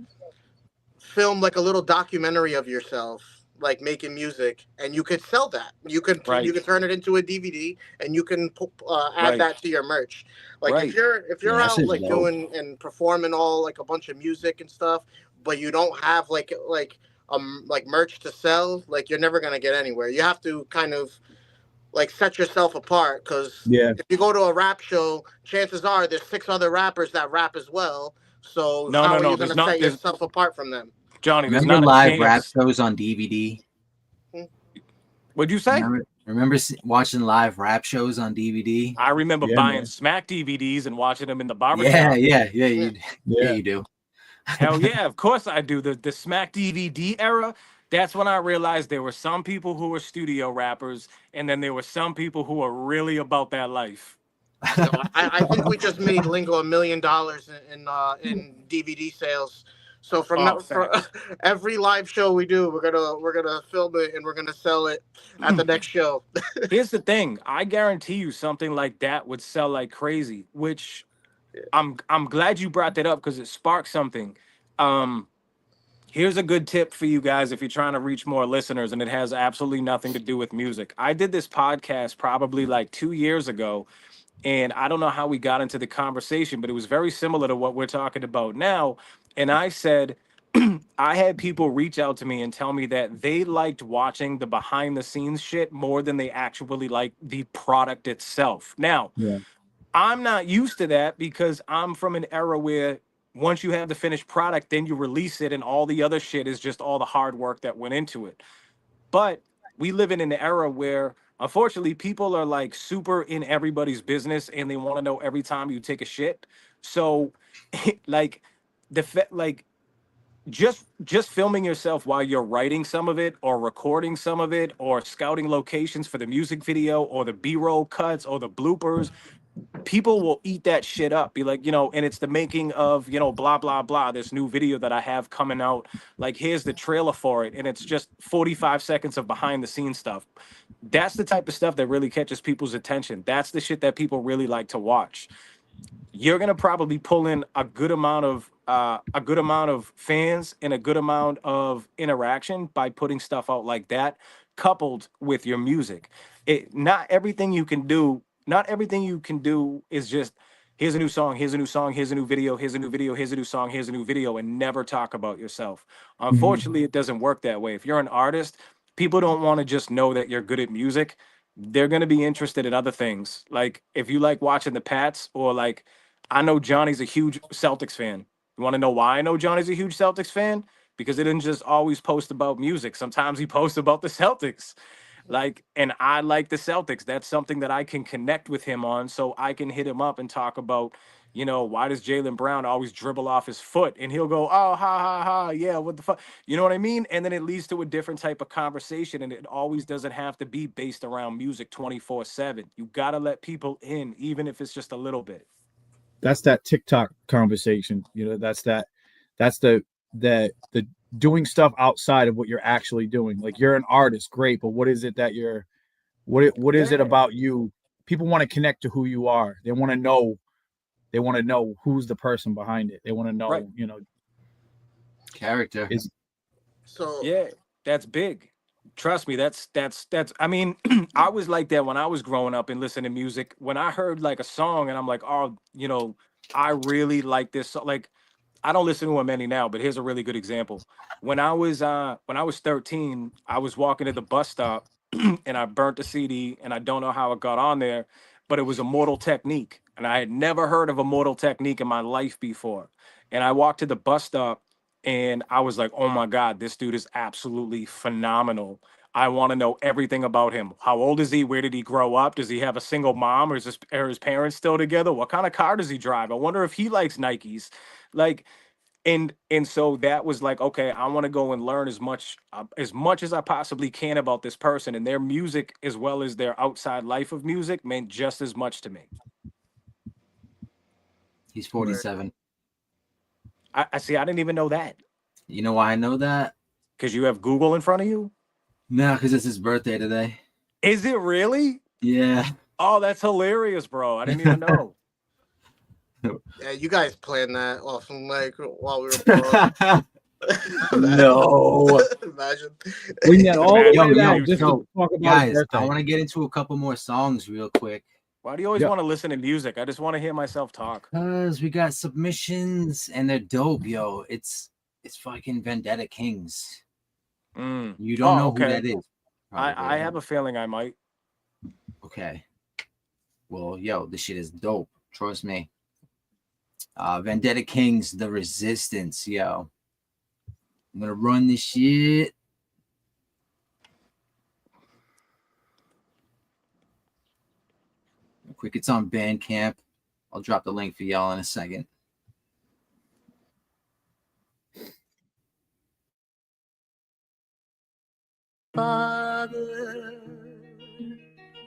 film like a little documentary of yourself like making music, and you could sell that. You Right. could turn it into a DVD, and you can add Right. that to your merch. Like Right. if Yeah, you're that out shit's like dope. doing and performing all like a bunch of music and stuff, but you don't have like merch to sell, like you're never gonna get anywhere. You have to kind of like set yourself apart, because Yeah. if you go to a rap show, chances are there's 6 other rappers that rap as well. So No, how no, are no. you There's gonna not. set There's yourself apart from them? Johnny. There's Remember not a live rap chance. shows on DVD? What'd you say? Remember watching live rap shows on DVD? I remember Yeah, buying man. Smack DVDs and watching them in the Yeah, barbershop. yeah, Yeah. you do. Hell yeah, of course I do. The Smack DVD era, that's when I realized there were some people who were studio rappers, and then there were some people who were really about that life. No, I think we just made Lingo $1 million in DVD sales. So from Oh, now for facts. every live show we do, we're gonna film it and we're gonna sell it at the next show. Here's the thing. I guarantee you something like that would sell like crazy, which I'm glad you brought that up because it sparked something. Um, Here's a good tip for you guys if you're trying to reach more listeners, and it has absolutely nothing to do with music. I did this podcast probably like 2 years ago, and I don't know how we got into the conversation, but it was very similar to what we're talking about now. And I said, I had people reach out to me and tell me that they liked watching the behind the scenes shit more than they actually liked the product itself. Now, Yeah. I'm not used to that because I'm from an era where once you have the finished product, then you release it, and all the other shit is just all the hard work that went into it. But we live in an era where unfortunately people are like super in everybody's business and they want to know every time you take a shit. So like like just filming yourself while you're writing some of it or recording some of it or scouting locations for the music video or the B-roll cuts or the bloopers, people will eat that shit up, be like, you know, and it's the making of, you know, blah blah blah, this new video that I have coming out, like here's the trailer for it, and it's just 45 seconds of behind the scenes stuff. That's the type of stuff that really catches people's attention. That's the shit that people really like to watch. You're gonna probably pull in a good amount of fans and a good amount of interaction by putting stuff out like that, coupled with your music. It not everything you can do. Not everything you can do is just here's a new song, here's a new song, here's a new video, here's a new video, here's a new song, here's a new video, and never talk about yourself. Unfortunately, it doesn't work that way. If you're an artist, people don't want to just know that you're good at music. They're going to be interested in other things. Like if you like watching the Pats, or like I know Johnny's a huge Celtics fan. You want to know why I know Johnny's a huge Celtics fan? Because he didn't just always post about music. Sometimes he posts about the Celtics. Like, and I like the Celtics. That's something that I can connect with him on. So I can hit him up and talk about, you know, why does Jaylen Brown always dribble off his foot? And he'll go, oh, ha, ha, ha. Yeah, what the fuck? You know what I mean? And then it leads to a different type of conversation. And it always doesn't have to be based around music 24/7. You got to let people in, even if it's just a little bit. That's that TikTok conversation. You know, that's the doing stuff outside of what you're actually doing. Like you're an artist, great, but what is it that you're what is it about you? People want to connect to who you are. They want to know who's the person behind it. They want to know, Right. you know, Character. So Yeah, that's big. Trust me, that's I mean, I was like that when I was growing up and listening to music. When I heard like a song and I'm like, oh, you know, I really like this song. Like I don't listen to them any now, but here's a really good example. When I was 13, I was walking to the bus stop and I burnt the CD, and I don't know how it got on there, but it was Immortal Technique. And I had never heard of Immortal Technique in my life before. And I walked to the bus stop and I was like, oh my God, this dude is absolutely phenomenal. I want to know everything about him. How old is he? Where did he grow up? Does he have a single mom, or are his parents still together? What kind of car does he drive? I wonder if he likes Nikes. Like, and so that was like, okay, I want to go and learn as much as I possibly can about this person, and their music as well as their outside life of music meant just as much to me. He's 47. I see. I didn't even know that. You know why I know that? Because you have Google in front of you? No, because it's his birthday today. Is it really? Yeah. Oh, that's hilarious, bro. I didn't even know. Yeah, you guys planned that off like while we were bored. No. Imagine. We had all the way Yo, back just to talk about his guys, birthday. I want to get into a couple more songs real quick. Why do you always want to listen to music? I just want to hear myself talk. Because we got submissions and they're dope, yo. It's fucking Vendetta Kings. You don't know who that is. I have a feeling I might. Okay. Well, yo, this shit is dope. Trust me. Vendetta Kings, The Resistance, yo. I'm gonna run this shit. Real quick, it's on Bandcamp. I'll drop the link for y'all in a second. Father,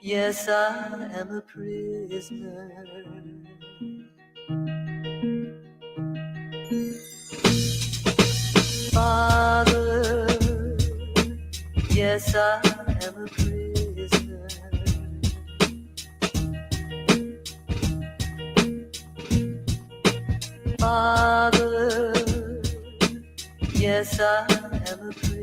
yes, I am a prisoner. Father, yes, I am a prisoner. Father, yes, I am a prisoner.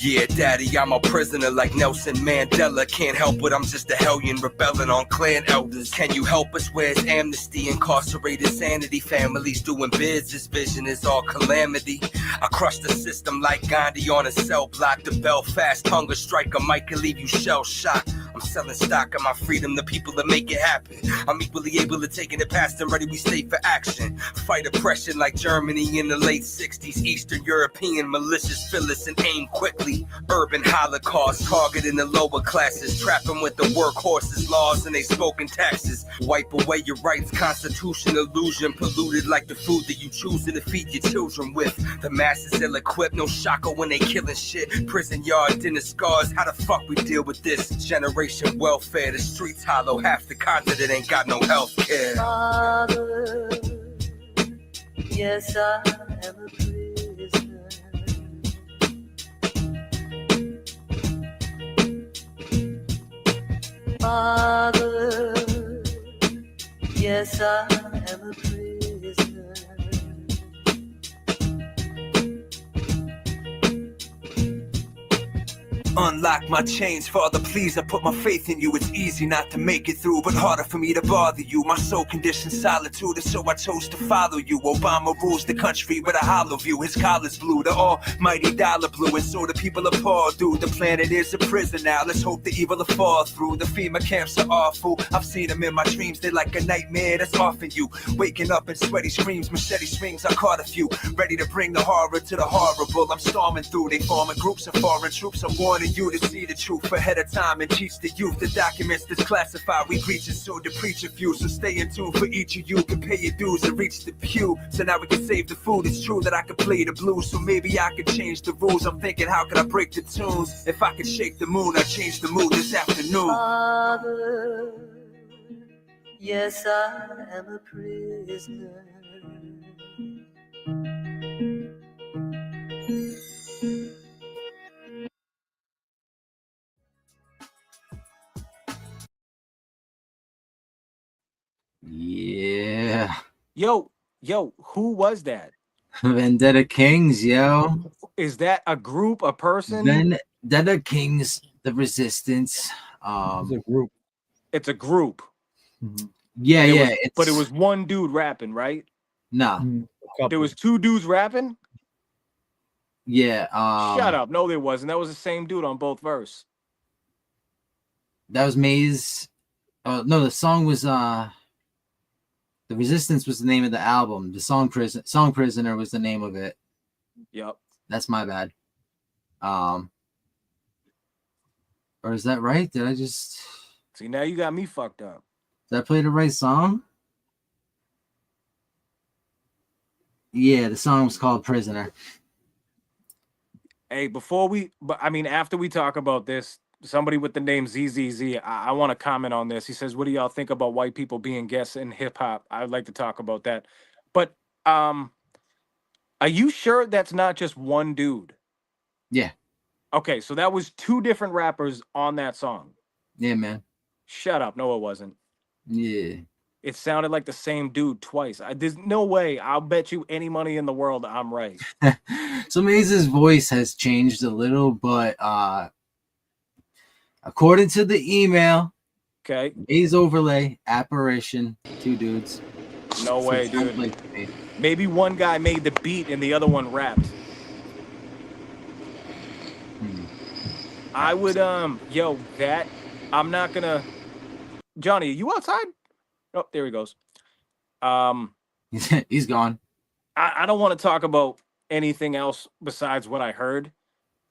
Yeah, daddy, I'm a prisoner like Nelson Mandela. Can't help it, I'm just a hellion rebelling on clan elders. Can you help us? Where's amnesty? Incarcerated sanity, families doing bids. This vision is all calamity. I crush the system like Gandhi on a cell block. The Belfast hunger striker might can leave you shell shocked. I'm selling stock of my freedom, the people that make it happen. I'm equally able to take it past and ready we stay for action. Fight oppression like Germany in the late 60s. Eastern European malicious Phyllis and aim quickly. Urban holocaust targeting the lower classes. Trapping with the workhorses, laws and they spoken taxes. Wipe away your rights, constitution illusion. Polluted like the food that you choosing to feed your children with. The masses ill-equipped, no shocker when they killing shit. Prison yard, dinner scars, how the fuck we deal with this? Generation welfare, the streets hollow. Half the continent ain't got no health care. Father, yes, I am a prisoner. Father, yes, I am a prisoner. Unlock my chains, Father, please, I put my faith in you. It's easy not to make it through, but harder for me to bother you. My soul conditioned solitude, and so I chose to follow you. Obama rules the country with a hollow view. His collar's blue, the almighty dollar blue, and so the people appalled through. The planet is a prison now, let's hope the evil will fall through. The FEMA camps are awful, I've seen them in my dreams. They're like a nightmare that's often you. Waking up in sweaty screams, machete swings, I caught a few. Ready to bring the horror to the horrible. I'm storming through, they forming groups of foreign troops. I'm warning you to see the truth ahead of time and teach the youth. The documents disclassified, we preaching soon to preach a few. So stay in tune for each of you, can pay your dues and reach the pew. So now we can save the food. It's true that I can play the blues, so maybe I could change the rules. I'm thinking, how could I break the tunes? If I could shake the moon, I'd change the mood this afternoon. Father, yes, I am a prisoner. Yeah. Yo, who was that? Vendetta Kings, yo. Is that a group, a person? Vendetta Kings, The Resistance. It's a group. It's a group. Mm-hmm. Yeah, but it was one dude rapping, right? Nah. There was two dudes rapping? Yeah. Shut up. No, there wasn't. That was the same dude on both verse. That was Maze. No, the song was The Resistance was the name of the album. The song Prisoner was the name of it. Yep. That's my bad. Or is that right? Did I just see? Now you got me fucked up. Did I play the right song? Yeah, the song was called Prisoner. Hey, after we talk about this, somebody with the name ZZZ, I want to comment on this. He says, "What do y'all think about white people being guests in hip hop?" I would like to talk about that. But are you sure that's not just one dude? Yeah. Okay, so that was 2 different rappers on that song. Yeah, man. Shut up. No, it wasn't. Yeah. It sounded like the same dude twice. There's no way. I'll bet you any money in the world I'm right. So Maze's voice has changed a little, but according to the email, okay, Maze Overlay, Apparition, 2 dudes. No way, dude. Maybe one guy made the beat and the other one rapped. I would that I'm not gonna. Johnny, are you outside? Oh, there he goes. He's gone. I don't want to talk about anything else besides what I heard.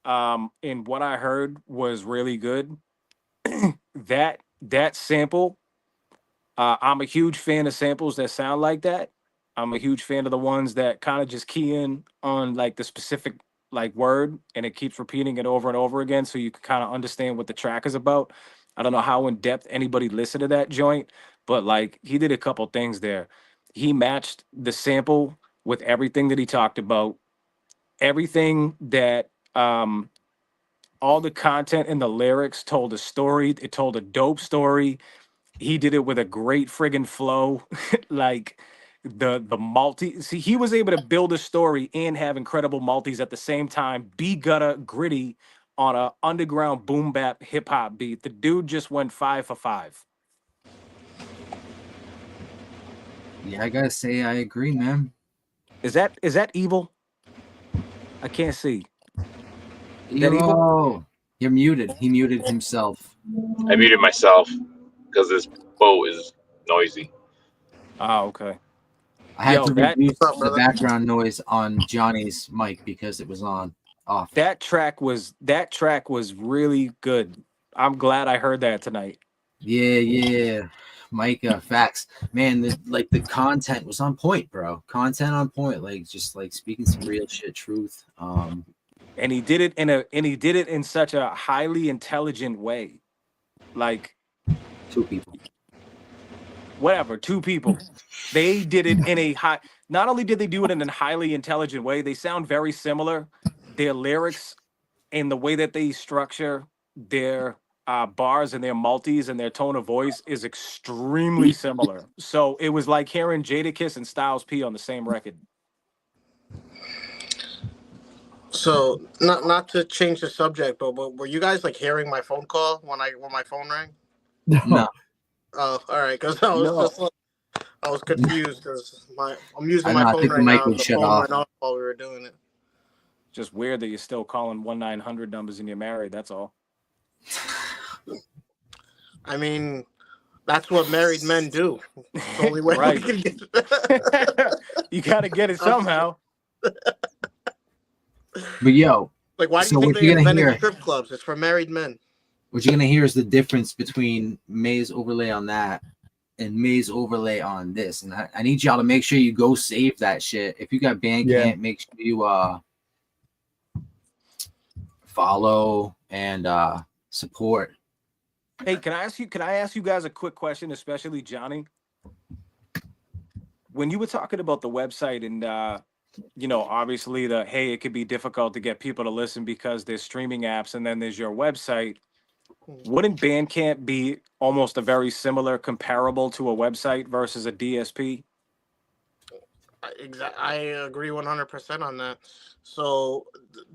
And what I heard was really good. that sample, I'm a huge fan of samples that sound like that. I'm a huge fan of the ones that kind of just key in on like the specific like word and it keeps repeating it over and over again so you can kind of understand what the track is about. I don't know how in depth anybody listened to that joint, but like he did a couple things there. He matched the sample with everything that he talked about, everything that all the content in the lyrics told a story. It told a dope story. He did it with a great friggin' flow. Like the multi. See, he was able to build a story and have incredible multis at the same time. Be gutter gritty on a underground boom bap hip hop beat. The dude just went 5 for 5. Yeah, I gotta say I agree, man. Is that evil? I can't see. Yo, you're muted. He muted himself. I muted myself because this boat is noisy. Oh, okay. I had to reduce the background noise on Johnny's mic because it was on off. That track was really good. I'm glad I heard that tonight. Yeah. Micah, facts. Man, the content was on point, bro. Content on point, like just like speaking some real shit, truth. And he did it in such a highly intelligent way. Like 2 people. Whatever, 2 people. They did it in a high. Not only did they do it in a highly intelligent way, they sound very similar. Their lyrics and the way that they structure their bars and their multis and their tone of voice is extremely similar. So it was like hearing Jadakiss and Styles P on the same record. So not to change the subject, but were you guys like hearing my phone call when my phone rang? No. Oh, all right. Because I was confused because I'm using my phone think right the mic now. would The shut phone off. went off while we were doing it. Just weird that you're still calling 1-900 numbers and you're married. That's all. I mean, that's what married men do. It's the only way Right. we can get You got to get it somehow. But yo, like, why do so you think what they you're gonna invented hear? strip clubs? It's for married men. What you're gonna hear is the difference between Maze Overlay on that and Maze Overlay on this. And I need y'all to make sure you go save that shit. If you got Bandcamp, make sure you follow and support. Hey, can I ask you guys a quick question, especially Johnny? When you were talking about the website and obviously it could be difficult to get people to listen because there's streaming apps and then there's your website. Wouldn't Bandcamp be almost a very similar comparable to a website versus a DSP? I agree 100% on that. So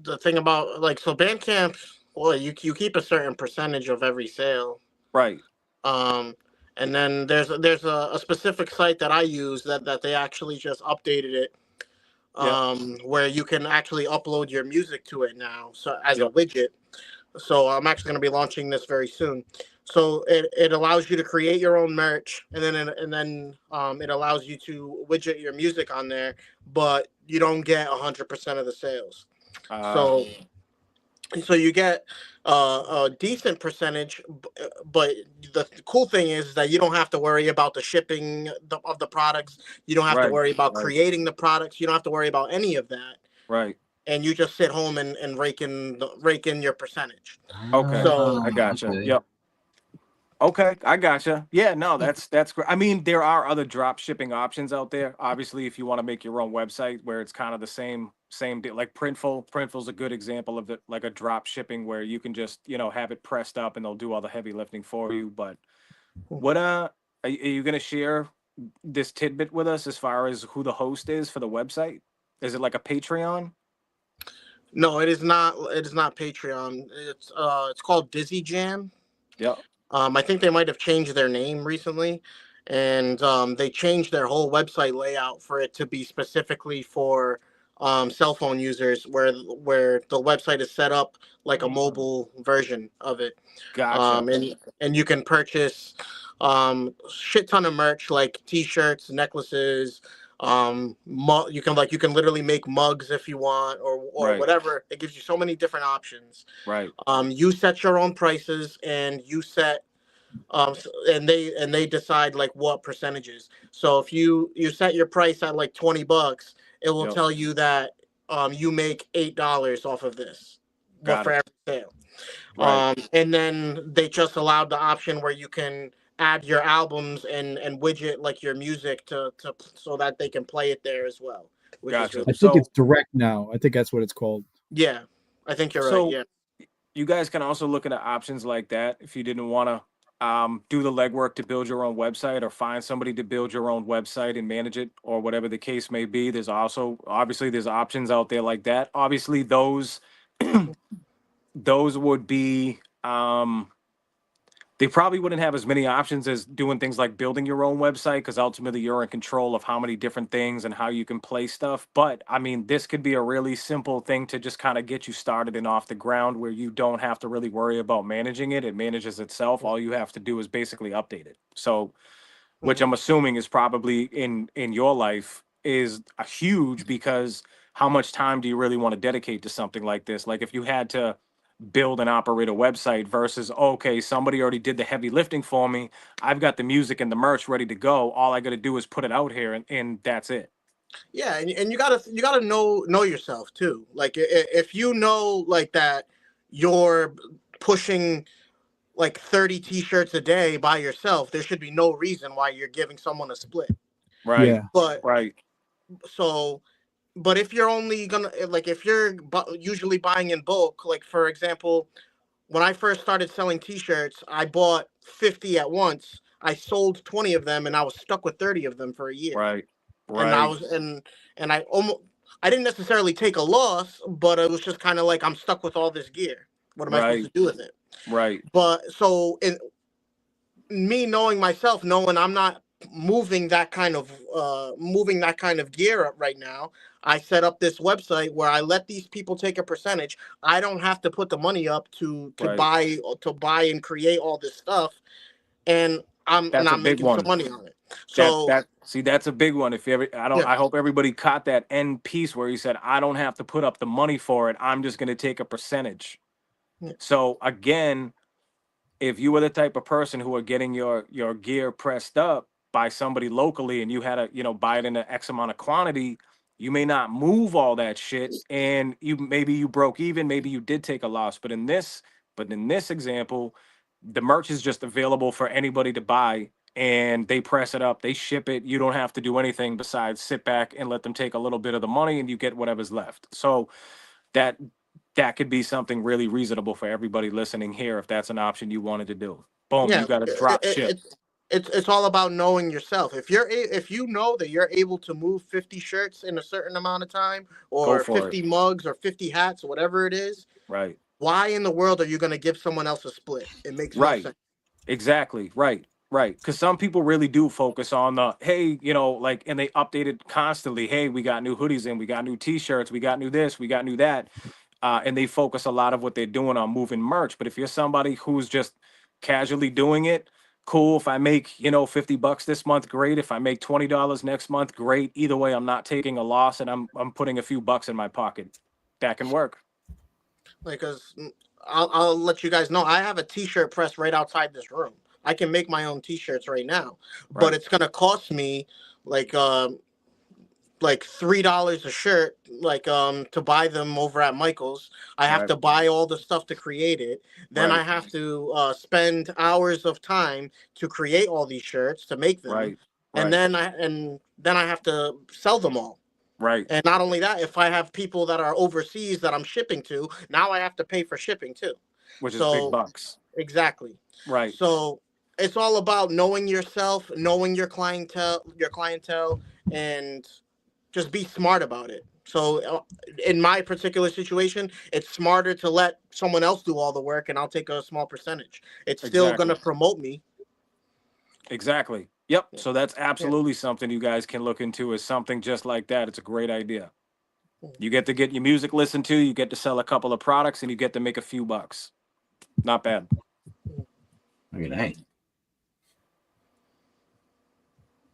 the thing about Bandcamp, well, you keep a certain percentage of every sale, right? And then there's a specific site that I use that they actually just updated it, where you can actually upload your music to it now, so as a widget. So I'm actually going to be launching this very soon. So it allows you to create your own merch, and then it allows you to widget your music on there, but you don't get 100% of the sales. So you get a decent percentage, but the cool thing is that you don't have to worry about the shipping of the products. You don't have to Right. worry about Right. creating the products. You don't have to worry about any of that. Right. And you just sit home and rake in your percentage. Okay. So I gotcha. okay. Yep. Okay, I gotcha. Yeah, no, that's great. I mean, there are other drop shipping options out there. Obviously, if you want to make your own website where it's kind of the same deal, like Printful. Printful's a good example of it, like a drop shipping where you can just, have it pressed up and they'll do all the heavy lifting for you. But what are you gonna share this tidbit with us as far as who the host is for the website? Is it like a Patreon? no, it is not. It is not Patreon. It's called Dizzy Jam. Yep. I think they might have changed their name recently, and they changed their whole website layout for it to be specifically for cell phone users, where the website is set up like a mobile version of it. Gotcha. And you can purchase shit ton of merch like T-shirts, necklaces. You can literally make mugs if you want, or Right. whatever. It gives you so many different options. Right. You set your own prices, and they decide like what percentages. So if you set your price at like $20, it will Yep. tell you that you make $8 off of this, but Got for it. every sale. Right. And then they just allowed the option where you can add your albums and widget like your music to so that they can play it there as well, which is Gotcha. really I think So it's direct now. I think that's what it's called. yeah. I think you're right. So Yeah. you guys can also look into options like that if you didn't want to do the legwork to build your own website or find somebody to build your own website and manage it or whatever the case may be. There's also obviously there's options out there like that. Obviously those those would be they probably wouldn't have as many options as doing things like building your own website because ultimately you're in control of how many different things and how you can play stuff. But I mean, this could be a really simple thing to just kind of get you started and off the ground where you don't have to really worry about managing it. It manages itself. All you have to do is basically update it. So, which I'm assuming is probably in your life is a huge because how much time do you really want to dedicate to something like this? Like if you had to build and operate a website versus okay, somebody already did the heavy lifting for me. I've got the music and the merch ready to go. All I got to do is put it out here and that's it. Yeah, and you gotta know yourself too. Like if you know like that you're pushing like 30 T-shirts a day by yourself, there should be no reason why you're giving someone a split. Right. Yeah. But Right. so, but if you're only gonna like if you're usually buying in bulk, like for example, when I first started selling T-shirts, I bought 50 at once. I sold 20 of them, and I was stuck with 30 of them for a year. Right. And I Right. was and I didn't necessarily take a loss, but it was just kind of like I'm stuck with all this gear. What am I supposed Right. to do with it? Right. But so in me knowing myself, knowing I'm not moving that kind of gear up right now, I set up this website where I let these people take a percentage. I don't have to put the money up to Right. buy and create all this stuff, and That's a I'm big making some one. money on it. That So that see that's a big one. If you ever, yeah, I hope everybody caught that end piece where he said, I don't have to put up the money for it. I'm just going to take a percentage. yeah, So again, if you were the type of person who are getting your gear pressed up by somebody locally and you had to buy it in an X amount of quantity, you may not move all that shit and maybe you broke even, maybe you did take a loss. But in this example, the merch is just available for anybody to buy and they press it up, they ship it. You don't have to do anything besides sit back and let them take a little bit of the money and you get whatever's left. So that that could be something really reasonable for everybody listening here if that's an option you wanted to do. Boom, yeah. you got to drop ship. It's all about knowing yourself. If you know that you're able to move 50 shirts in a certain amount of time, Go or for it. 50 mugs, or 50 hats, or whatever it is, Right. why in the world are you going to give someone else a split? It makes no Right. sense. Exactly. Right. Right. Because some people really do focus on the, hey, like, and they update it constantly. Hey, we got new hoodies in, we got new t-shirts, we got new this, we got new that. and they focus a lot of what they're doing on moving merch. But if you're somebody who's just casually doing it, cool. If I make, $50 this month, great. If I make $20 next month, great. Either way, I'm not taking a loss, and I'm putting a few bucks in my pocket. That can work. Like, cause I'll let you guys know, I have a T-shirt press right outside this room. I can make my own T-shirts right now, but it's gonna cost me like $3 a shirt, to buy them over at Michael's. I have to buy all the stuff to create it. Then I have to spend hours of time to create all these shirts, to make them. And then I have to sell them all. Right. And not only that, if I have people that are overseas that I'm shipping to, now I have to pay for shipping too. Which is big bucks. Exactly. Right. So it's all about knowing yourself, knowing your clientele, and just be smart about it. So in my particular situation, it's smarter to let someone else do all the work, and I'll take a small percentage. It's still going to promote me. Exactly. Yep. So that's absolutely something you guys can look into, is something just like that. It's a great idea. You get to get your music listened to, you get to sell a couple of products, and you get to make a few bucks. Not bad. Look at that.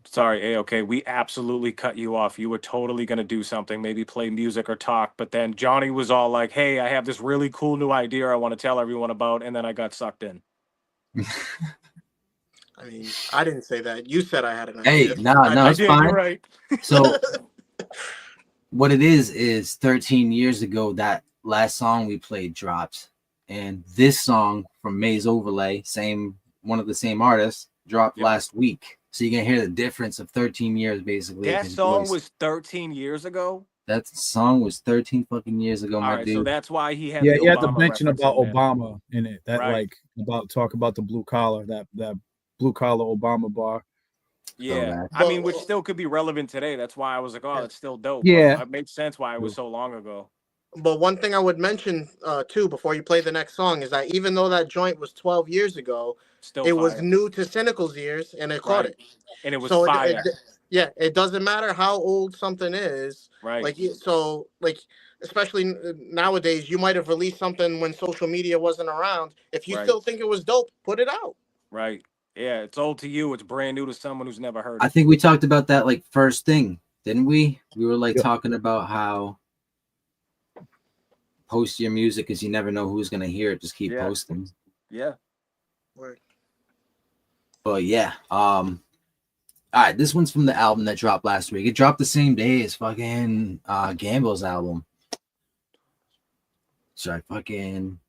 Sorry, AOK, we absolutely cut you off. You were totally going to do something, maybe play music or talk, but then Johnny was all like, hey, I have this really cool new idea I want to tell everyone about, and then I got sucked in. I mean, I didn't say that. You said I had an idea. Hey, no, it's fine. You're right. So what it is 13 years ago, that last song we played dropped. And this song from Maze Overlay, one of the same artists, dropped last week. So you can hear the difference of 13 years, basically. That song was 13 years ago? That song was 13 fucking years ago, my dude. So that's why he had he had to mention about Obama in it. That talk about the blue collar, that blue collar Obama bar. Yeah, I mean, which still could be relevant today. That's why I was like, oh, it's still dope. Yeah, but it makes sense why it was so long ago. But one thing I would mention too before you play the next song is that even though that joint was 12 years ago, it was new to Cynical's ears, and it caught it. And it was fire. It doesn't matter how old something is. Right. Especially nowadays, you might have released something when social media wasn't around. If you still think it was dope, put it out. Right. Yeah, it's old to you. It's brand new to someone who's never heard it. I think we talked about that first thing, didn't we? We were talking about how post your music because you never know who's gonna hear it. Just keep posting. Yeah. Right. But yeah. All right, this one's from the album that dropped last week. It dropped the same day as fucking Gamble's album. So I fucking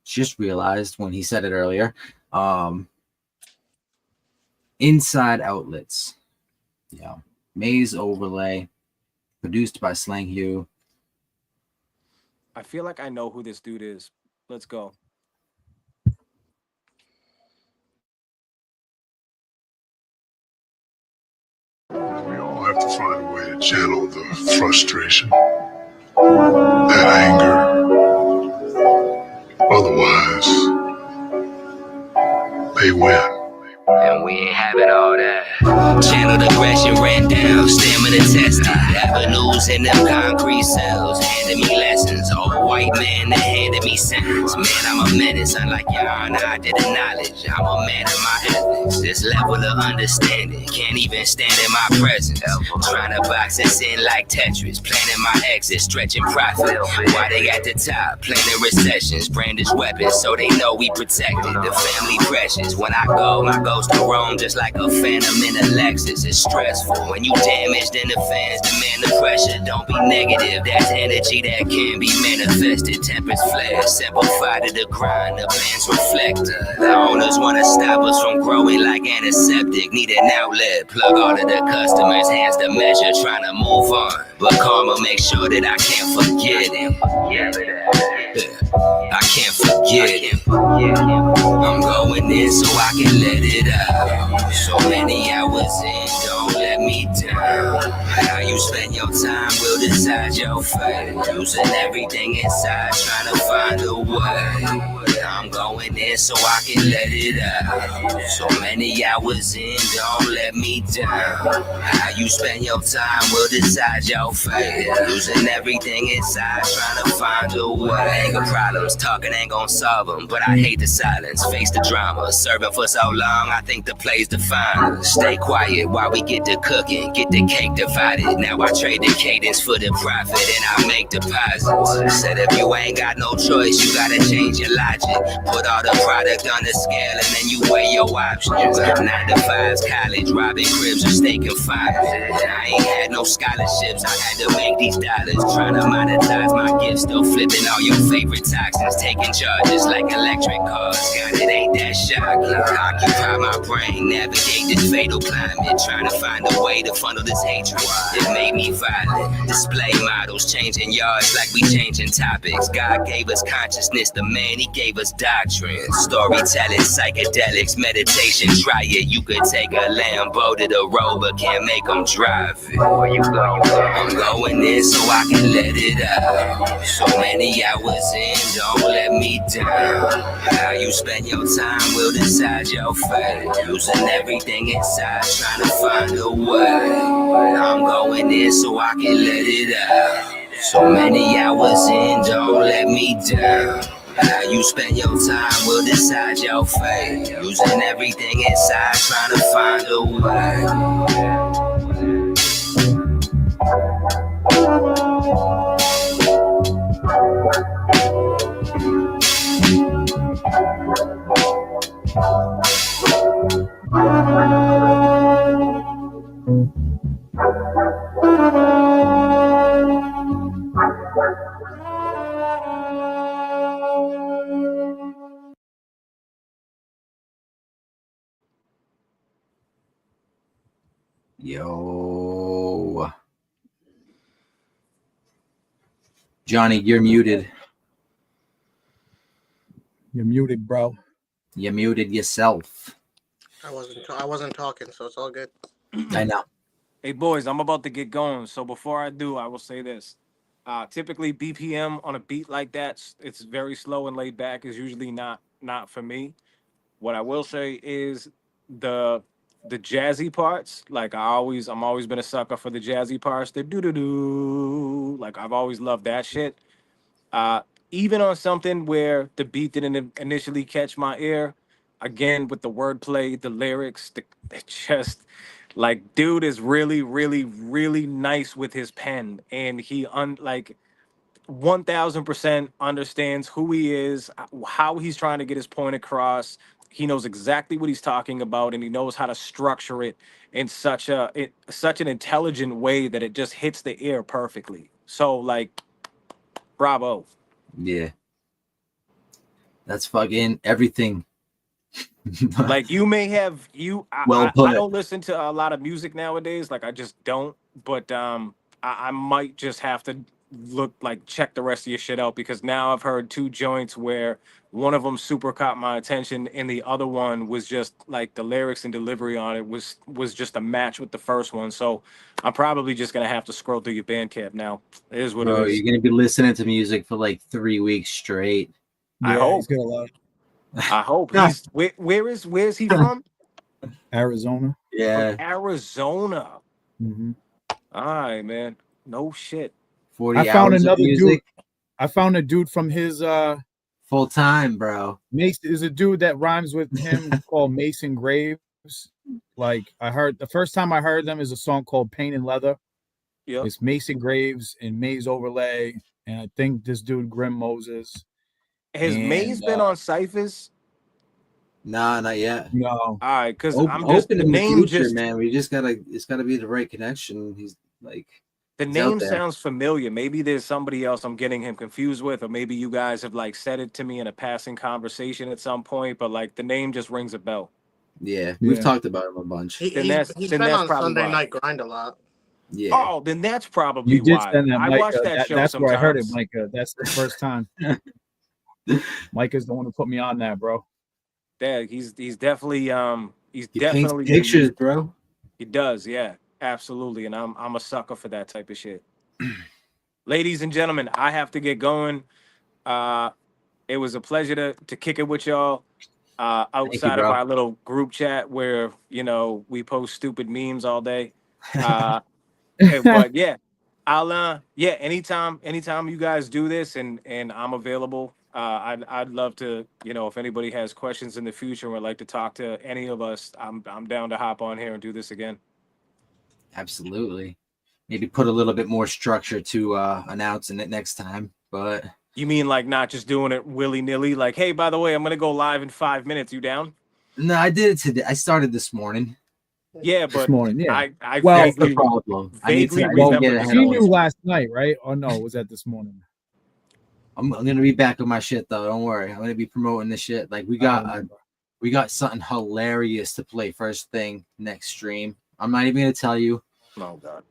just realized when he said it earlier. Inside Outlets. Yeah. Maze Overlay. Produced by Slang Hugh. I feel like I know who this dude is. Let's go. We all have to find a way to channel the frustration, that anger. Otherwise, they win. And we ain't having all that. Channeled aggression ran down, stamina tested. Avenues in them concrete cells, handed me lessons. Old white man that handed me sentence. Man, I'm a menace, unlike y'all, and I did the knowledge. I'm a man of my ethics. This level of understanding can't even stand in my presence. Trying to box us in like Tetris, planning my exit, stretching profit. Why they at the top, planning recessions, brandish weapons, so they know we protected. The family precious. When I go, my ghost to roam just like a phantom in a Lexus. It's stressful when you damaged and the fans demand the pressure. Don't be negative, that's energy that can be manifested. Tempest flare, simplified to the grind, the plans reflector. The owners wanna stop us from growing like antiseptic. Need an outlet, plug all of the customers, hands the measure, trying to move on. But karma makes sure that I can't forget him. I can't forget him. I'm going in so I can let it out. So many hours in, don't let me down. How you spend your time will decide your fate. Using everything inside, trying to find a way. I'm going in so I can let it out. So many hours in, don't let me down. How you spend your time will decide your fate. Losing everything inside, trying to find a way. Anger problems, talking ain't gonna solve them, but I hate the silence. Face the drama, serving for so long, I think the play's defined. Stay quiet while we get to cooking, get the cake divided. Now I trade the cadence for the profit and I make deposits. Said if you ain't got no choice, you gotta change your logic. Put all the product on the scale and then you weigh your options. 9 to 5's college, robbing cribs or stay confined. I ain't had no scholarships, I had to make these dollars. Trying to monetize my gifts, still flipping all your favorite toxins. Taking charges like electric cars, God, it ain't that shocking. Occupy my brain, navigate this fatal climate. Trying to find a way to funnel this hatred. It made me violent. Display models, changing yards like we changing topics. God gave us consciousness, the man, he gave us doctrine. Storytelling, psychedelics, meditation, try it. You could take a Lambo to the road, but can't make them drive it. Where you go? I'm going in so I can let it out. So many hours in, don't let me down. How you spend your time will decide your fate. Losing everything inside, trying to find a way. I'm going in so I can let it out. So many hours in, don't let me down. How you spend your time will decide your fate. Losing everything inside, trying to find a way. Yo. Johnny, you're muted. You're muted, bro. You muted yourself. I wasn't talking, so it's all good. I know. Hey boys, I'm about to get going. So before I do, I will say this. Typically BPM on a beat like that, it's very slow and laid back, is usually not for me. What I will say is the jazzy parts, like I'm always been a sucker for the jazzy parts. The doo-doo-doo. Like I've always loved that shit. Even on something where the beat didn't initially catch my ear, again with the wordplay, the lyrics, it just like dude is really, really, really nice with his pen, and he 1000% understands who he is, how he's trying to get his point across. He knows exactly what he's talking about, and he knows how to structure it in such an intelligent way that it just hits the ear perfectly. So like, bravo. Yeah. That's fucking everything. Like you may have I don't listen to a lot of music nowadays. Like I just don't. But I might just have to check the rest of your shit out, because now I've heard 2 joints where one of them super caught my attention and the other one was just like the lyrics and delivery on it was just a match with the first one. So I'm probably just gonna have to scroll through your Bandcamp now. It is what Bro, it is. you're gonna be listening to music for like 3 weeks straight. I hope. He's gonna love. I hope. He's where's he from? Arizona. Yeah. From Arizona. Mm-hmm. All right, man. No shit. 40 I found hours another of music. dude. I found a dude from his full time, bro. There's a dude that rhymes with him called Mason Graves. Like I heard the first time I heard them is a song called Pain and Leather. Yep. It's Mason Graves and Maze Overlay, and I think this dude Grim Moses. Has Maze been on Cyphers? Nah, not yet. No. All right, because I'm just hoping the in the name future, just man. It's gotta be the right connection. He's like the he's name out there. sounds familiar. Maybe there's somebody else I'm getting him confused with, or maybe you guys have like said it to me in a passing conversation at some point, but like the name just rings a bell. Yeah, we've talked about him a bunch. He's been on Sunday Night Grind a lot. Yeah. Oh, then that's probably You did why. send that, I Micah. watched that show That's sometimes. where I heard it, Micah. That's the first time. Micah's the one who put me on that, bro. Yeah, he's definitely He paints pictures, bro. He does, yeah, absolutely, and I'm a sucker for that type of shit. Ladies and gentlemen, I have to get going. It was a pleasure to kick it with y'all. Thank you, Outside of bro. our little group chat where we post stupid memes all day. But yeah, I'll anytime you guys do this and I'm available. I'd love to, if anybody has questions in the future or would like to talk to any of us, I'm down to hop on here and do this again. Absolutely. Maybe put a little bit more structure to announcing it next time. But you mean like not just doing it willy-nilly, like, hey, by the way, I'm gonna go live in 5 minutes. You down? No, I did it today. I started this morning. Yeah, but this morning, yeah. I Well, that's the problem. I need to get ahead. She knew last night, right? Or no, was that this morning? I'm gonna be back on my shit though. Don't worry. I'm gonna be promoting this shit. Like we got something hilarious to play first thing next stream. I'm not even gonna tell you. Oh God.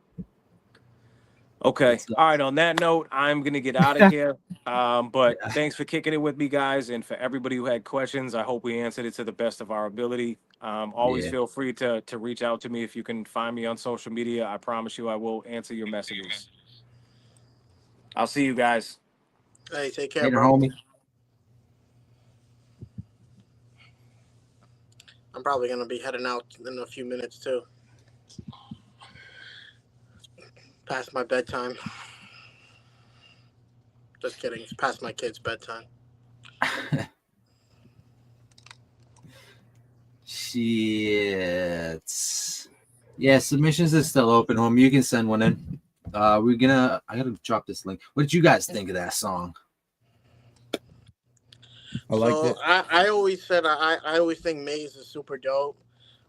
Okay. All right. On that note, I'm gonna get out of here. But thanks for kicking it with me, guys, and for everybody who had questions. I hope we answered it to the best of our ability. Always feel free to reach out to me if you can find me on social media. I promise you, I will answer your messages. I'll see you guys. Hey, take care, Later, bro. homie. I'm probably gonna be heading out in a few minutes too. Past my bedtime. Just kidding. It's past my kids' bedtime. Shit. Yeah, submissions is still open, home. You can send one in. I gotta drop this link. What did you guys think of that song? I liked it. I always said I always think Maze is super dope.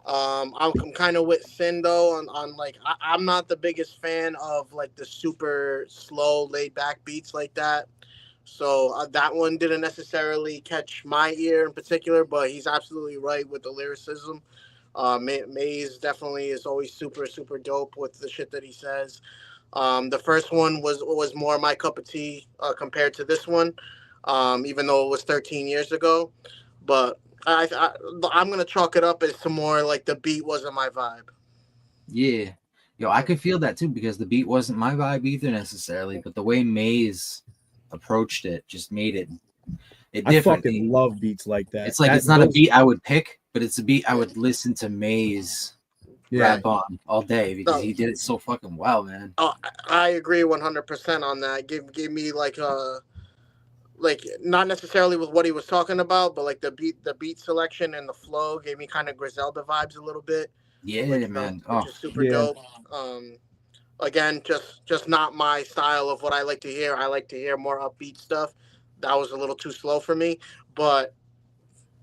I'm kind of with Sin though on like I'm not the biggest fan of like the super slow laid back beats like that. So that one didn't necessarily catch my ear in particular, but he's absolutely right with the lyricism. Maze definitely is always super dope with the shit that he says. The first one was more my cup of tea compared to this one, even though it was 13 years ago. But I'm gonna chalk it up as to more like the beat wasn't my vibe. Yeah, yo, I could feel that too because the beat wasn't my vibe either necessarily, but the way Maze approached it just made it different. I fucking love beats like that. It's like it's not a beat I would pick, but it's a beat I would listen to Maze rap on all day because he did it so fucking well, man. Oh, I agree 100% on that. Give me like not necessarily with what he was talking about, but like the beat selection and the flow gave me kind of Griselda vibes a little bit. Yeah, man. Which is super dope. Again, just not my style of what I like to hear. I like to hear more upbeat stuff. That was a little too slow for me, but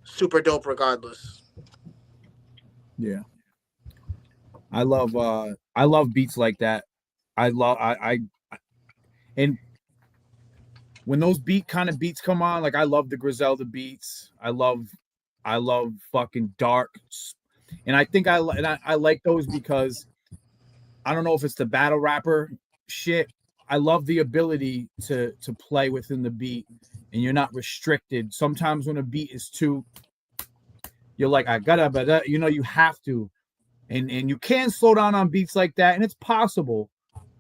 super dope regardless. Yeah. I love beats like that. And when those kind of beats come on, like I love the Griselda beats. I love fucking dark. And I think I like those because I don't know if it's the battle rapper shit. I love the ability to play within the beat and you're not restricted. Sometimes when a beat is too, you're like, I gotta, but you have to. And you can slow down on beats like that, and it's possible.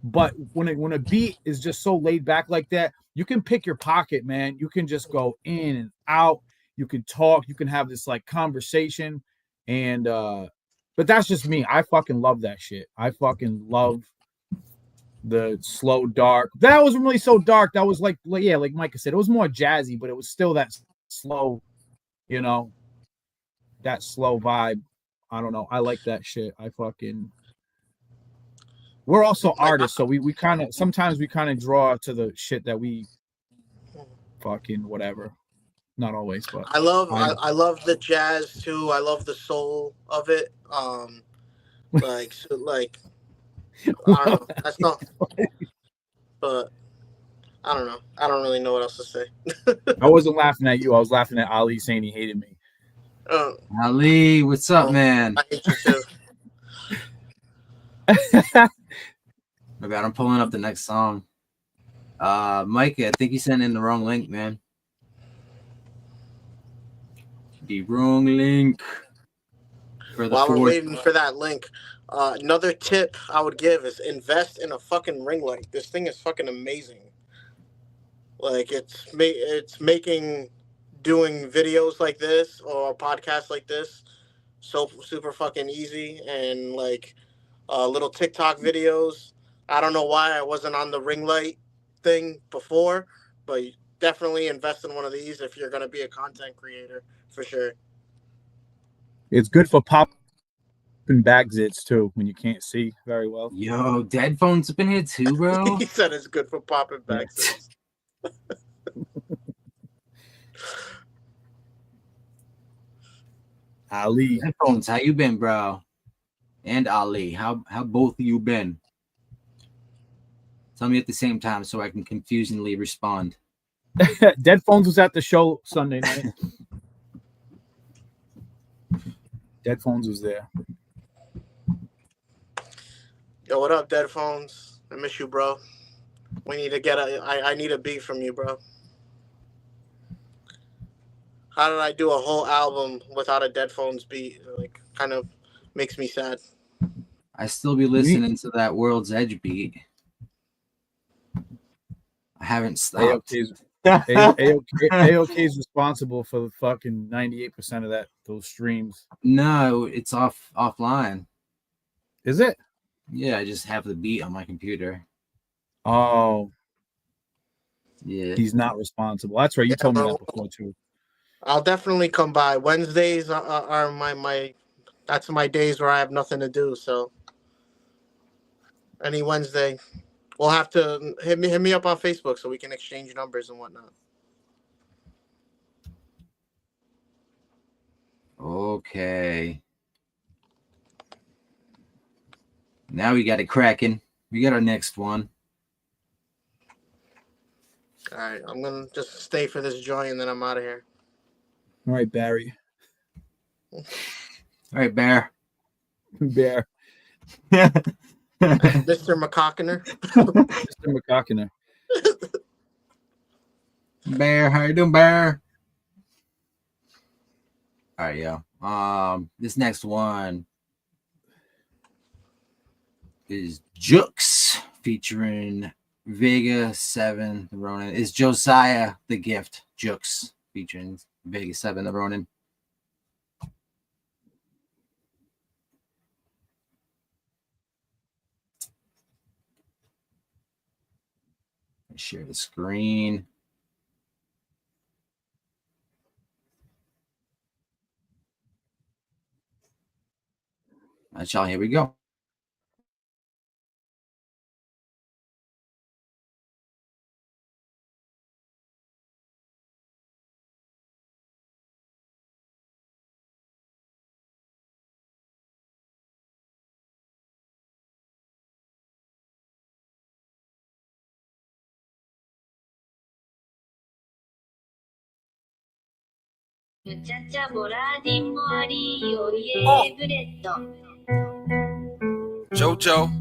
But when a beat is just so laid back like that, you can pick your pocket, man. You can just go in and out. You can talk. You can have this like conversation. And but that's just me. I fucking love that shit. I fucking love the slow dark. That wasn't really so dark. That was like Micah said, it was more jazzy, but it was still that slow, that slow vibe. I don't know. I like that shit. We're also artists, so we kind of sometimes we kind of draw to the shit that we fucking whatever. Not always, but I love the jazz too. I love the soul of it. I don't know. That's not. But I don't know. I don't really know what else to say. I wasn't laughing at you. I was laughing at Ali saying he hated me. Ali, what's up, man? I hate you too. My bad. I'm pulling up the next song. Micah, I think you sent in the wrong link, man. The wrong link. While we're waiting for that link, another tip I would give is invest in a fucking ring light. This thing is fucking amazing. Like it's making doing videos like this or podcasts like this so super fucking easy, and like little TikTok videos. I don't know why I wasn't on the ring light thing before, but definitely invest in one of these if you're gonna be a content creator for sure. It's good for popping back zits too when you can't see very well. Yo, dead phones up in here too, bro. He said it's good for popping back. Ali. Headphones, how you been, bro? And Ali, how both of you been? Tell me at the same time so I can confusingly respond. Dead Phones was at the show Sunday night. Dead Phones was there. Yo, what up, Dead Phones? I miss you, bro. We need to get I need a beat from you, bro. How did I do a whole album without a Dead Phones beat? Like, kind of makes me sad. I still be listening to that World's Edge beat. I haven't stopped. AOK is responsible for the fucking 98% of those streams. No, it's offline. Is it? Yeah, I just have the beat on my computer. Oh. Yeah. He's not responsible. That's right. You told me that before too. I'll definitely come by. Wednesdays are my that's my days where I have nothing to do. So any Wednesday, we'll have to hit me up on Facebook so we can exchange numbers and whatnot. Okay. Now we got it cracking. We got our next one. All right, I'm gonna just stay for this joint and then I'm out of here. All right, Barry. All right, Bear. Bear. Mr. McCockiner. Mr. McCockiner. Bear, how you doing, Bear? All right, yo. This next one is Jux featuring Vega 7 the Ronin. Is Josiah the Gift. Jux featuring Vega 7 the Ronin. Share the screen. All right, y'all, here we go. Jojo.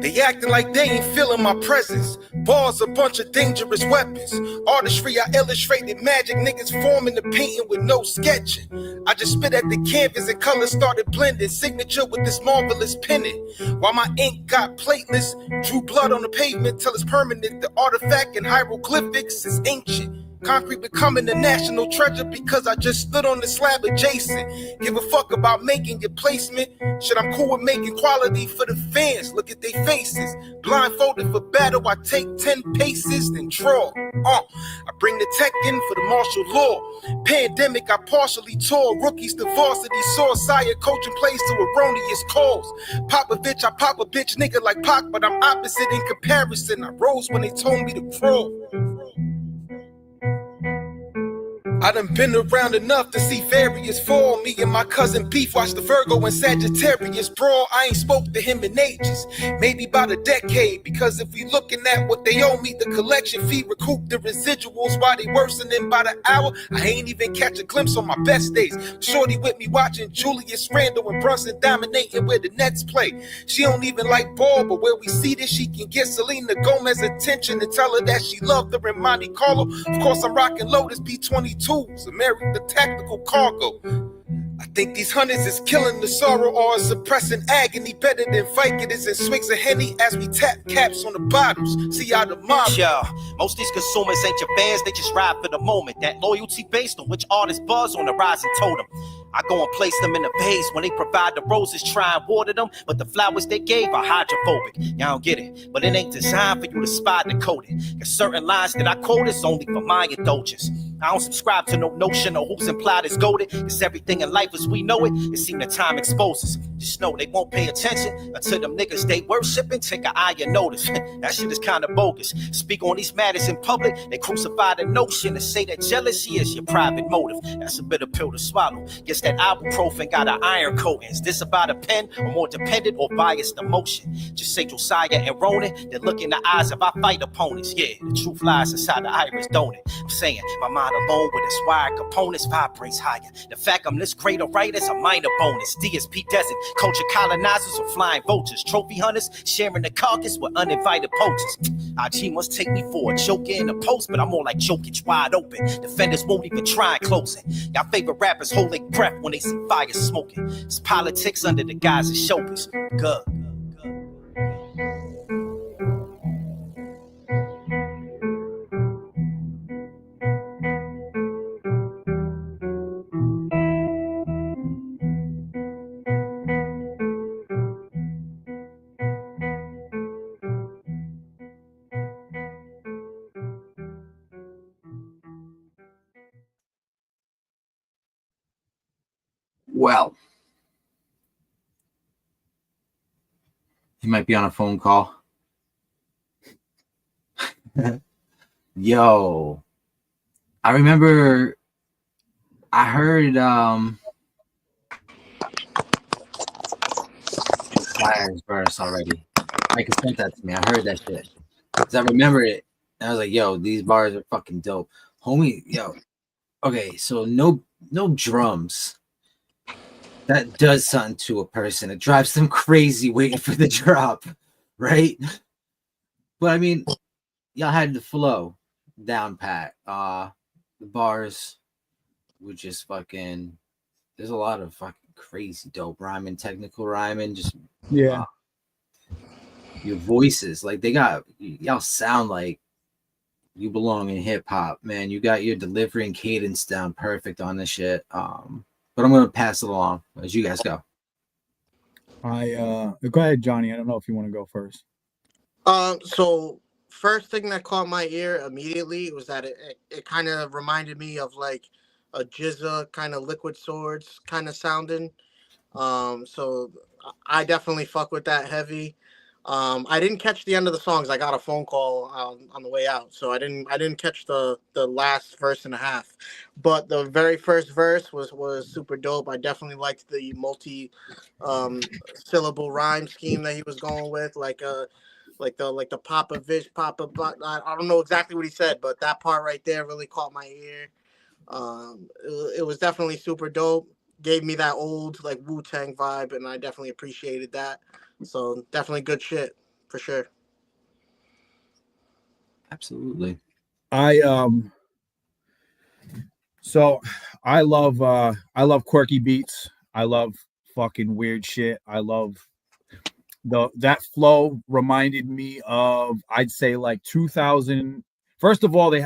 They acting like they ain't feeling my presence. Bars, a bunch of dangerous weapons. Artistry, I illustrated magic. Niggas forming the painting with no sketching. I just spit at the canvas and colors started blending. Signature with this marvelous pennant. While my ink got plateless, drew blood on the pavement till it's permanent. The artifact in hieroglyphics is ancient. Concrete becoming a national treasure because I just stood on the slab adjacent. Give a fuck about making your placement. Shit, I'm cool with making quality for the fans. Look at their faces. Blindfolded for battle, I take 10 paces, then draw. I bring the tech in for the martial law. Pandemic, I partially tore. Rookies to varsity, saw sire coaching plays to erroneous calls. Popovich, I pop a bitch nigga like Pac, but I'm opposite in comparison. I rose when they told me to crawl. I done been around enough to see various fall. Me and my cousin Beef watch the Virgo and Sagittarius brawl. I ain't spoke to him in ages, maybe about a decade. Because if we looking at what they owe me, the collection fee recoup the residuals while they worsening by the hour. I ain't even catch a glimpse on my best days. Shorty with me watching Julius Randle and Brunson dominating where the Nets play. She don't even like ball, but where we see this, she can get Selena Gomez attention and tell her that she loved her in Monte Carlo. Of course, I'm rocking Lotus B-22. America, the tactical cargo. I Think these hundreds is killing the sorrow or suppressing agony better than Vicodins and swigs of Henny as we tap caps on the bottles. See how the mob. Yeah, most these consumers ain't your fans, they just ride for the moment. That loyalty based on which artists buzz on the rising totem. I go and place them in the vase when they provide the roses, try and water them, but the flowers they gave are hydrophobic. Y'all don't get it, but it ain't designed for you to spot and decode it. Cause certain lines that I quote is only for my indulgence. I don't subscribe to no notion of who's implied is goaded. Cause everything in life as we know it, it seems that time exposes. Just know they won't pay attention until them niggas they worshiping take an eye and notice. That shit is kinda bogus. Speak on these matters in public, they crucify the notion and say that jealousy is your private motive. That's a bitter pill to swallow. Guess that ibuprofen got an iron coating. Is this about a pen or more dependent or biased emotion? Just say Josiah and Ronan, then look in the eyes of our fight opponents. Yeah, the truth lies inside the iris, don't it? I'm saying my mind alone with its wired components vibrates higher. The fact I'm this great a writer is a minor bonus. DSP desert, culture colonizers or flying vultures. Trophy hunters sharing the carcass with uninvited poachers. IG must take me for a joker in the post, but I'm more like Jokic wide open. Defenders won't even try and close it. Y'all favorite rappers hold their breath when they see fire smoking. It's politics under the guise of showbiz. Good. Well, he might be on a phone call. Yo, I remember I heard Flyers verse already. Mike sent that to me. I heard that shit. Cause I remember it. And I was like, yo, these bars are fucking dope. Homie, yo. Okay, so no drums. That does something to a person. It drives them crazy waiting for the drop, right? But I mean, y'all had the flow down pat. The bars were just fucking. There's a lot of fucking crazy dope rhyming, technical rhyming. Just yeah. Your voices, like y'all sound like you belong in hip hop, man. You got your delivery and cadence down perfect on this shit. But I'm gonna pass it along as you guys go. Go ahead, Johnny. I don't know if you want to go first. So first thing that caught my ear immediately was that it kind of reminded me of like a Jizza kind of Liquid Swords kind of sounding. So I definitely fuck with that heavy. I didn't catch the end of the songs. I got a phone call on the way out, so I didn't catch the last verse and a half. But the very first verse was super dope. I definitely liked the multi syllable rhyme scheme that he was going with, like the Papa Vish Papa. I don't know exactly what he said, but that part right there really caught my ear. It was definitely super dope. Gave me that old like Wu-Tang vibe, and I definitely appreciated that. So definitely good shit for sure. Absolutely. So I love quirky beats. I love fucking weird shit. I love that flow reminded me of, I'd say, like 2000. First of all, they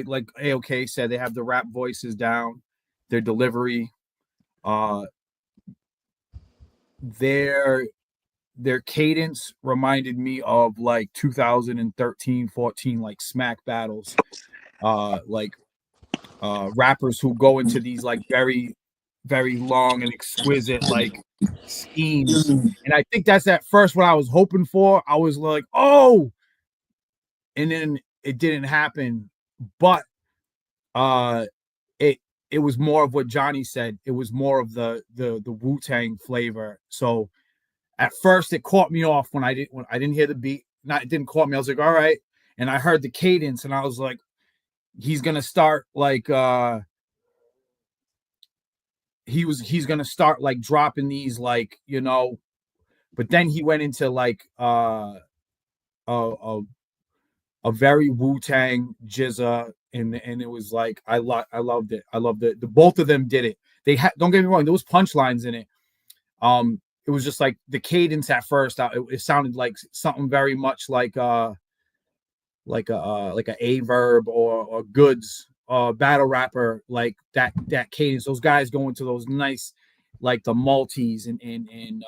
like AOK said, they have the rap voices down, their delivery, their cadence reminded me of like 2013, 14, like smack battles, rappers who go into these like very, very long and exquisite like schemes. And I think that's at first what I was hoping for. I was like, oh, and then it didn't happen. But it was more of what Johnny said. It was more of the Wu-Tang flavor. So at first it caught me off when I didn't hear the beat. It didn't caught me. I was like, all right. And I heard the cadence and I was like, he's gonna start like he's gonna start like dropping these like, you know, but then he went into like a very Wu-Tang Jizza and it was like I loved it. I loved it. The both of them did it. They had, don't get me wrong, there was punchlines in it. It was just like the cadence at first. It sounded like something very much like a Verb or Goods battle rapper, like that cadence. Those guys go into those nice, like the multis and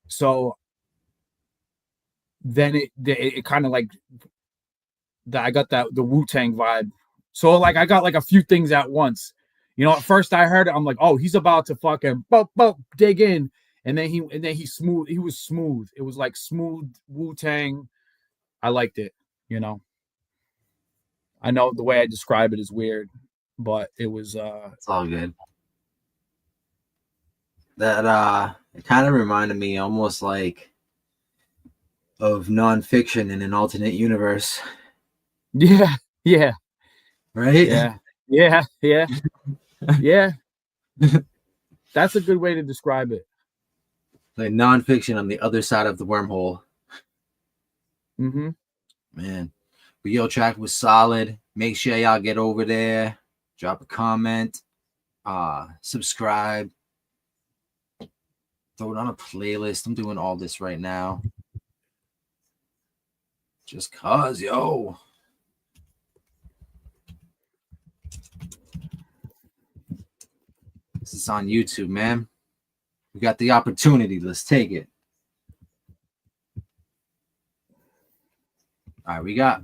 so then it kind of like that. I got the Wu-Tang vibe. So like I got like a few things at once. You know, at first I heard it, I'm like, oh, he's about to fucking dig in. And then he was smooth. It was like smooth Wu-Tang. I liked it, you know. I know the way I describe it is weird, but it was it's all good. That it kind of reminded me almost like of nonfiction in an alternate universe. Yeah. Right? Yeah. That's a good way to describe it. Like nonfiction on the other side of the wormhole. Mm-hmm. Man. But yo, track was solid. Make sure y'all get over there. Drop a comment. Subscribe. Throw it on a playlist. I'm doing all this right now. Just cause, yo. This is on YouTube, man. We got the opportunity. Let's take it. All right, we got a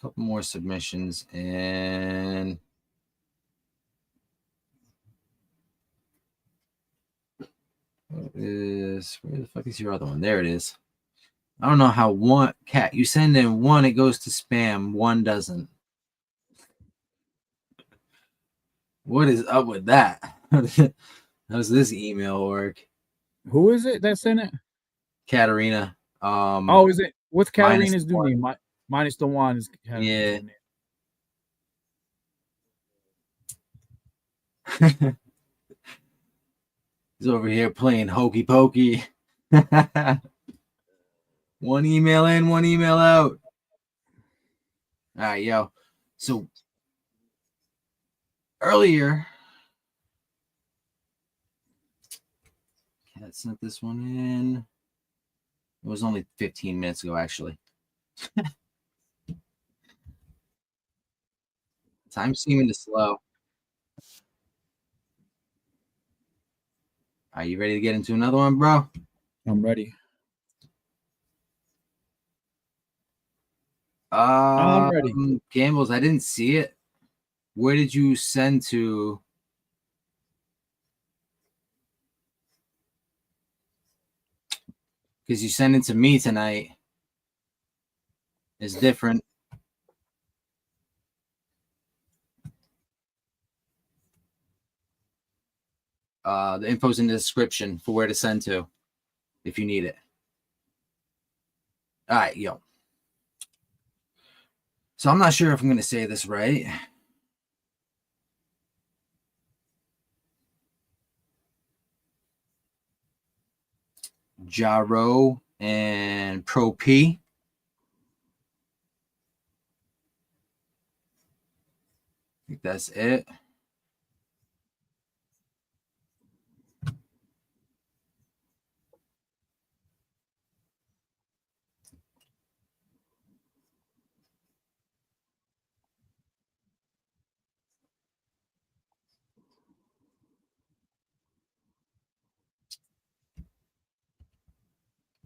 couple more submissions, and where the fuck is your other one? There it is. I don't know how one cat you send in one, it goes to spam, one doesn't. What is up with that? How does this email work? Who is it that sent it? Katarina. Oh, is it? What's Katarina's new name? Minus the one is yeah. He's over here playing hokey pokey. One email in, one email out. All right, yo. So earlier, Cat sent this one in. It was only 15 minutes ago, actually. Time's seeming to slow. Are you ready to get into another one, bro? I'm ready. I'm ready. Gambles, I didn't see it. Where did you send to? Because you sent it to me tonight. It's different. The info's in the description for where to send to if you need it. All right, yo. So I'm not sure if I'm going to say this right. Jaro and Pro P. I think that's it.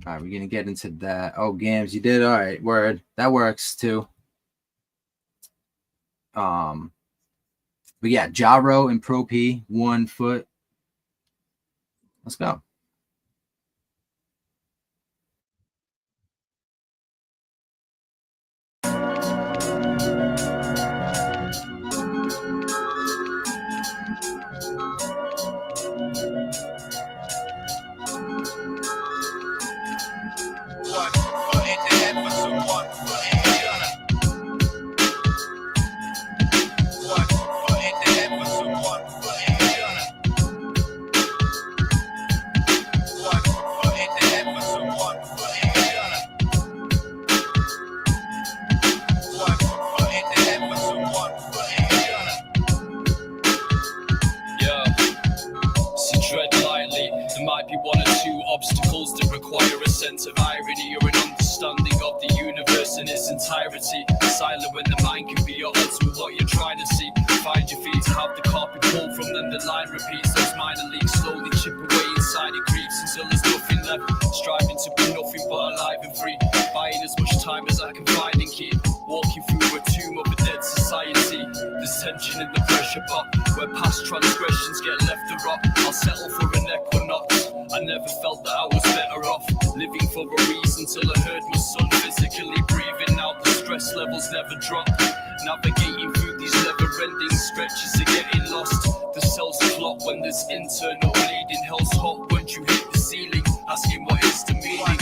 All right, we're gonna get into that. Oh, Gams, you did all right. Word, that works too. But yeah, Jaro and Pro P, 1 foot. Let's go. might be one or two obstacles that require a sense of irony or an understanding of the universe in its entirety. Silent when the mind can be at odds with what you're trying to see. Find your feet to have the carpet pulled from them, the line repeats. Those minor leaks slowly chip away inside, it creeps until there's nothing left. Striving to be nothing but alive and free, buying as much time as I can find and keep. Walking through a tomb of a dead society. There's tension in the pressure pot, where past transgressions get left to rot. I'll settle for an equinox. I never felt that I was better off living for a reason till I heard my son physically breathing out. The stress levels never drop. Navigating through these never-ending stretches of getting lost. The cells clot when there's internal bleeding. Hell's hot when you hit the ceiling, asking what is the meaning.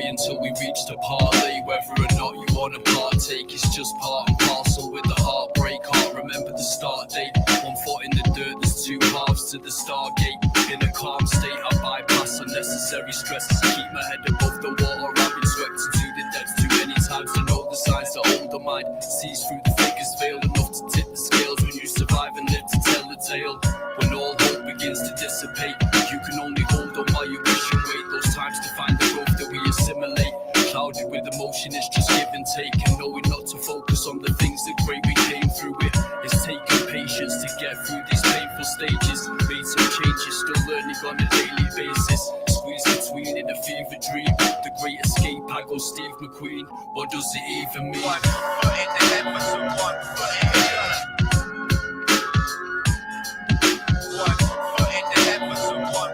Until we reach the parlay, whether or not you want to partake, it's just part and parcel with the heartbreak. Can't remember the start date. One foot in the dirt, there's two halves to the stargate. In a calm state, I bypass unnecessary stress. Keep my head above the water. I've been swept into the depths too many times to know the signs. The older mind sees through the thickest veil, enough to tip the scales when you survive and live to tell the tale. When all hope begins to dissipate, you can only hold on while you wish and wait. Those times to find the growth that we assimilate. Clouded with emotion, it's just give and take, and knowing not to focus on the things that great we came through it. It's taking patience to get through these painful stages. Made some changes, still learning on a daily basis. Squeeze between in a fever dream. The great escape, I go Steve McQueen. What does it even mean? One foot in the head for someone. One foot in the head for someone.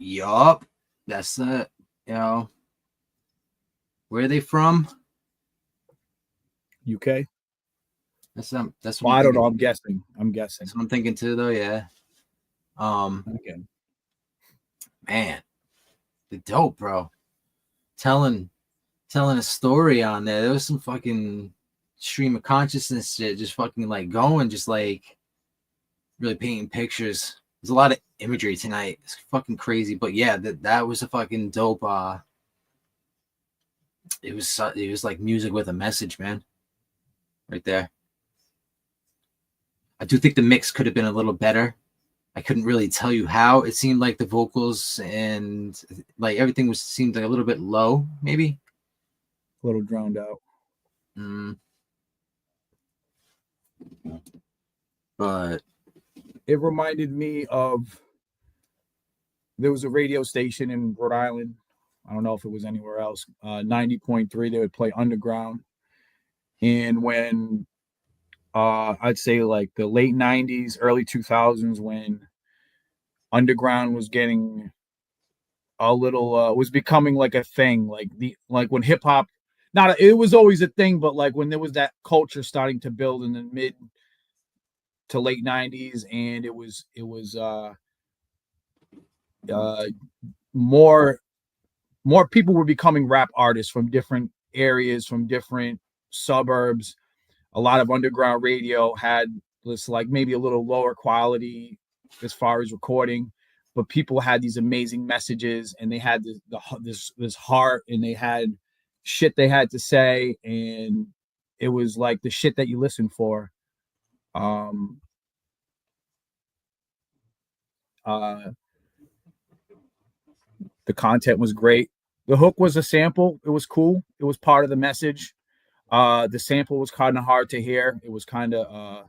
Yup, that's it. You know, where are they from? UK. That's what Well, I'm I don't thinking. know. I'm guessing. That's what I'm thinking too, though. Yeah. Okay. Man, the dope, bro. Telling a story on there. There was some fucking stream of consciousness shit, just fucking like going, just like really painting pictures. There's a lot of imagery tonight. It's fucking crazy, but yeah, that was a fucking dope. It was like music with a message, man. Right there. I do think the mix could have been a little better. I couldn't really tell you how. It seemed like the vocals and like everything seemed like a little bit low, maybe a little drowned out. But it reminded me of, there was a radio station in Rhode Island. I don't know if it was anywhere else. 90.3. They would play underground, and when I'd say like the late 90s, early 2000s, when underground was getting a little was becoming like a thing, like when hip hop, it was always a thing, but like when there was that culture starting to build in the mid to late 90s, and it was more people were becoming rap artists from different areas, from different suburbs. A lot of underground radio had this like maybe a little lower quality as far as recording, but people had these amazing messages, and they had this heart, and they had shit they had to say, and it was like the shit that you listen for. The content was great. The hook was a sample. It was cool. It was part of the message. The sample was kind of hard to hear. It was kind of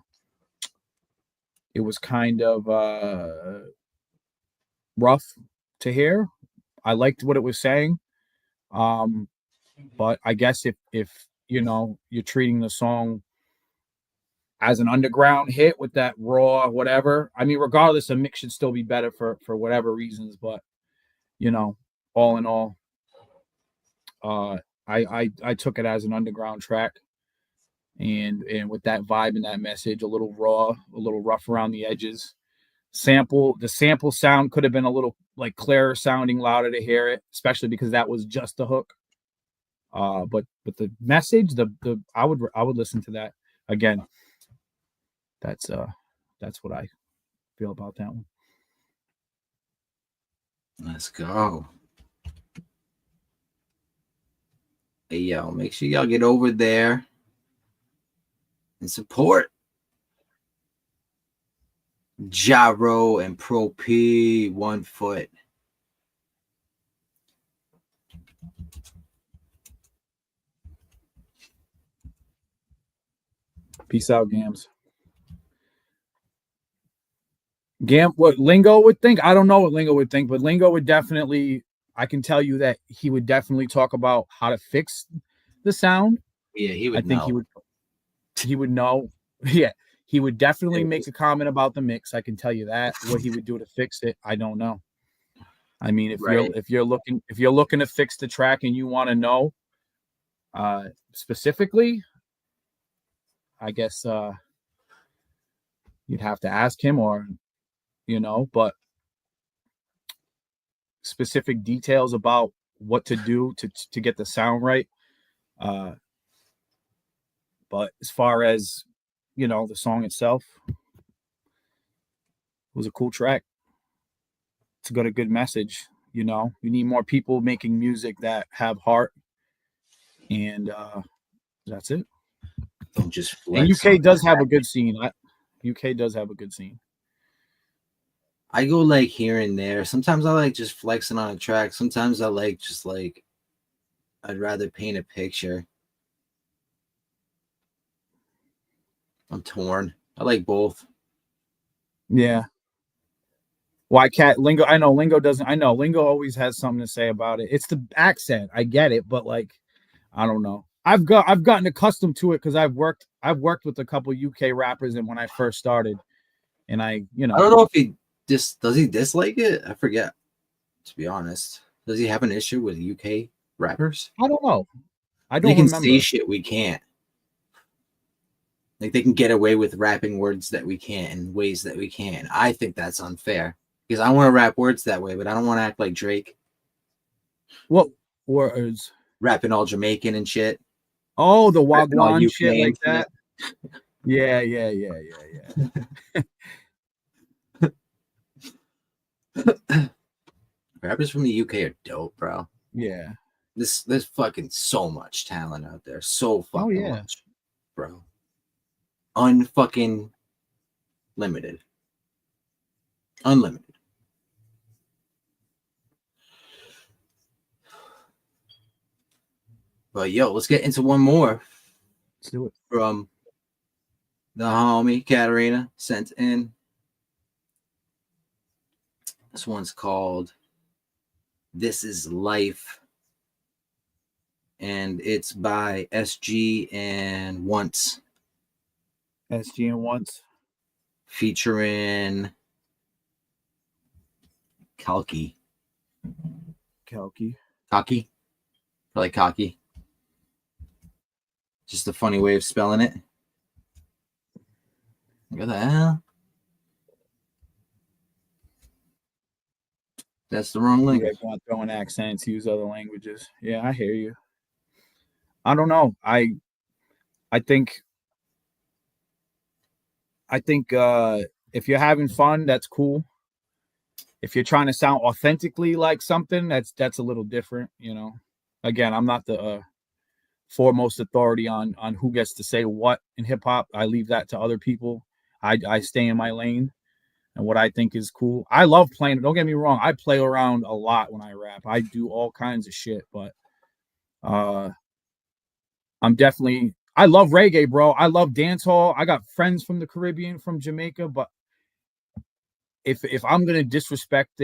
rough to hear. I liked what it was saying. But I guess if you're treating the song as an underground hit with that raw whatever, I mean, regardless, a mix should still be better for whatever reasons. But all in all, I took it as an underground track, and with that vibe and that message, a little raw, a little rough around the edges. The sample sound could have been a little like clearer sounding, louder to hear it, especially because that was just the hook. But the message, I would listen to that again. That's what I feel about that one. Let's go. Hey, yo, make sure y'all get over there and support Gyro and Pro P 1 Foot. Peace out, Gams. What Lingo would think, I don't know what Lingo would think, but Lingo would definitely, I can tell you that he would definitely talk about how to fix the sound. Yeah, he would I think know. he would know. Yeah, he would definitely make a comment about the mix. I can tell you that. What he would do to fix it, I don't know. I mean, if you're looking to fix the track and you want to know specifically, I guess you'd have to ask him, or but specific details about what to do to get the sound right. But as far as the song itself, it was a cool track. It's got a good message. You need more people making music that have heart, and that's it. Don't just flex. And UK does have a good scene. UK does have a good scene. I go like here and there. Sometimes I like just flexing on a track. Sometimes I like just like I'd rather paint a picture. I'm torn. I like both. Yeah. Why Lingo? I know Lingo doesn't. I know Lingo always has something to say about it. It's the accent. I get it, but like, I don't know. I've gotten accustomed to it because I've worked with a couple UK rappers, and when I first started, and I don't know if he does he dislike it? I forget. To be honest, does he have an issue with UK rappers? I don't know. I don't. They can remember. say shit we can't. Like they can get away with rapping words that we can't in ways that we can't. I think that's unfair because I want to rap words that way, but I don't want to act like Drake. What words? Rapping all Jamaican and shit. Oh, the Wagwan shit like that. Yeah. Rappers from the UK are dope, bro. Yeah. There's fucking so much talent out there. So fucking much, bro. Unfucking limited. Unlimited. But yo, let's get into one more. Let's do it. From the homie Katarina sent in. This one's called This Is Life. And it's by SG and Once. SG and Once. Featuring Kalki. Kalki. Cocky. Probably cocky. Just a funny way of spelling it. What the hell? That's the wrong language. You guys want throwing accents, use other languages. Yeah, I hear you. I don't know. I think if you're having fun, that's cool. If you're trying to sound authentically like something, that's a little different, Again, I'm not the foremost authority on who gets to say what in hip hop. I leave that to other people. I stay in my lane and what I think is cool. I love playing. Don't get me wrong. I play around a lot when I rap. I do all kinds of shit, but I love reggae, bro. I love dancehall. I got friends from the Caribbean, from Jamaica, but if I'm gonna disrespect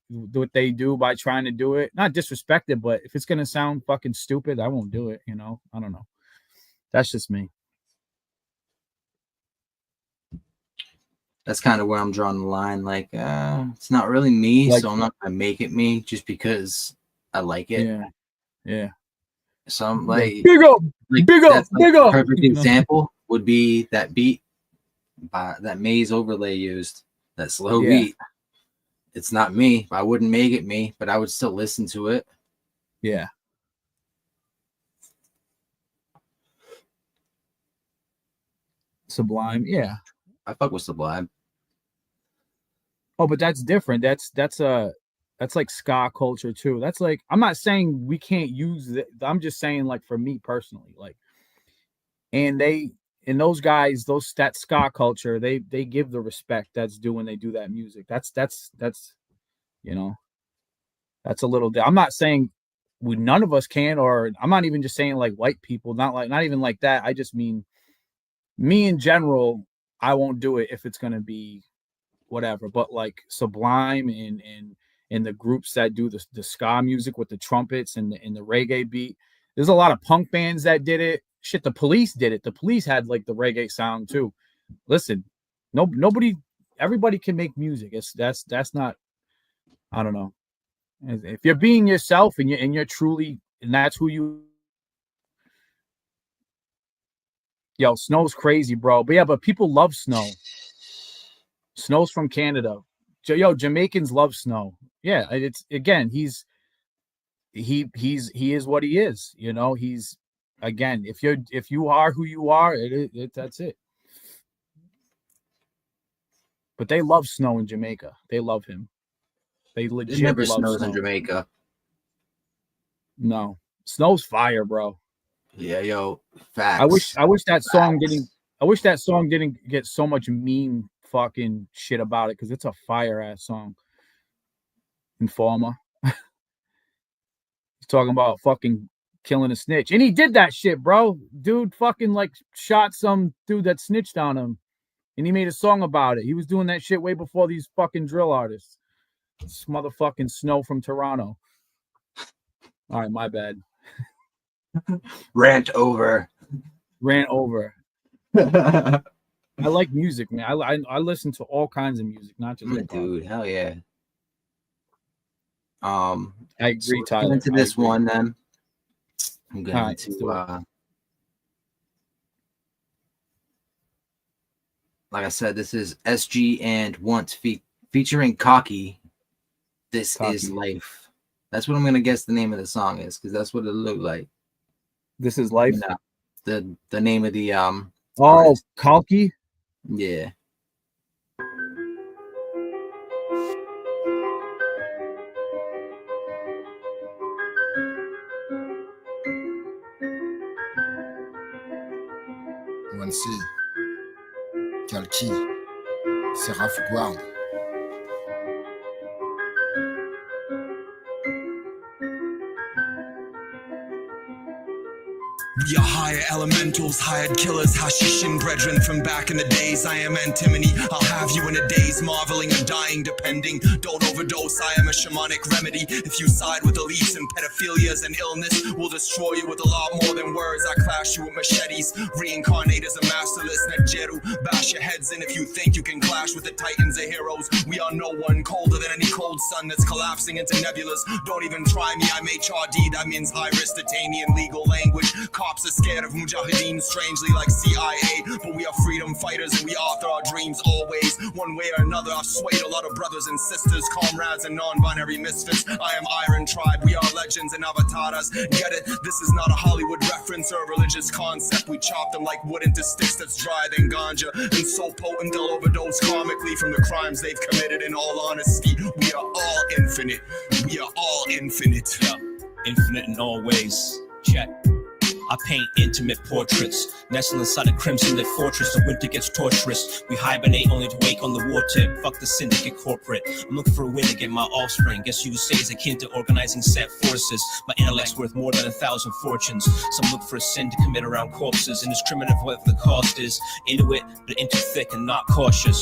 what they do by trying to do it, not disrespect it, but if it's gonna sound fucking stupid, I won't do it. I don't know. That's just me. That's kind of where I'm drawing the line. Like, it's not really me, so I'm not gonna make it me just because I like it. Yeah. So I'm like, big up. Perfect example would be that beat that Maze Overlay used. That slow beat. It's not me. I wouldn't make it me, but I would still listen to it. Yeah. Sublime, yeah. I fuck with Sublime. Oh, but that's different. That's like ska culture too. That's like, I'm not saying we can't use it. I'm just saying, like, for me personally, like, and those guys, that ska culture, they give the respect that's due when they do that music. That's that's a little. I'm not saying none of us can, or I'm not even just saying like white people, not even like that. I just mean me in general. I won't do it if it's gonna be whatever. But like Sublime and the groups that do the ska music with the trumpets and the reggae beat. There's a lot of punk bands that did it. Shit, the Police did it. The Police had like the reggae sound too. Listen, everybody can make music. That's not, I don't know. If you're being yourself and you're truly, and that's who you. Yo, Snow's crazy, bro. But people love Snow. Snow's from Canada. Yo, Jamaicans love Snow. Yeah, it's, again, he is what he is. He's, again, if you are who you are, that's it. But they love Snow in Jamaica. They love him. They legit It never love snows Snow. in Jamaica. Snow's fire, bro. Yeah, yo, facts. I wish that song didn't get so much mean fucking shit about it, because it's a fire ass song. Informer. He's talking about fucking killing a snitch, and he did that shit, bro. Dude fucking like shot some dude that snitched on him, and he made a song about it. He was doing that shit way before these fucking drill artists. This motherfucking Snow from Toronto. All right, my bad. Rant over. I like music, man. I listen to all kinds of music, not just hip-hop. Dude, hell yeah. I agree, Tyler. Get into this one then. I'm going right, to like I said, this is SG and Want featuring Cocky. This is Life. That's what I'm gonna guess the name of the song is, because that's what it looked like. This is Life. No, the name of the artist. Cocky. Yeah. Wansi, Kalki, Seraph Guard. We are higher elementals, hired killers, hashishin brethren from back in the days. I am antimony, I'll have you in a daze, marveling and dying depending. Don't overdose, I am a shamanic remedy. If you side with elites and pedophilias and illness, we'll destroy you with a lot more than words. I clash you with machetes, reincarnate as a masterless Najeru. Bash your heads in if you think you can clash with the titans of heroes. We are no one colder than any cold sun that's collapsing into nebulas. Don't even try me, I'm HRD, that means high risk detaining in legal language. Cops are scared of Mujahideen, strangely like CIA, but we are freedom fighters and we author our dreams always. One way or another, I've swayed a lot of brothers and sisters, comrades and non-binary misfits. I am Iron Tribe, we are legends and avatars. Get it? This is not a Hollywood reference or a religious concept. We chop them like wood into sticks that's drier than ganja, and so potent they'll overdose karmically from the crimes they've committed. In all honesty, we are all infinite. We are all infinite. Yeah, infinite in all ways. Check. I paint intimate portraits, nestle inside a crimson-lit fortress. The winter gets torturous. We hibernate only to wake on the war tip. Fuck the syndicate corporate. I'm looking for a win to get my offspring. Guess you would say is akin to organizing set forces. My intellect's worth more than 1,000 fortunes. Some look for a sin to commit around corpses. Indiscriminate of what the cost is. Into it, but in too thick and not cautious.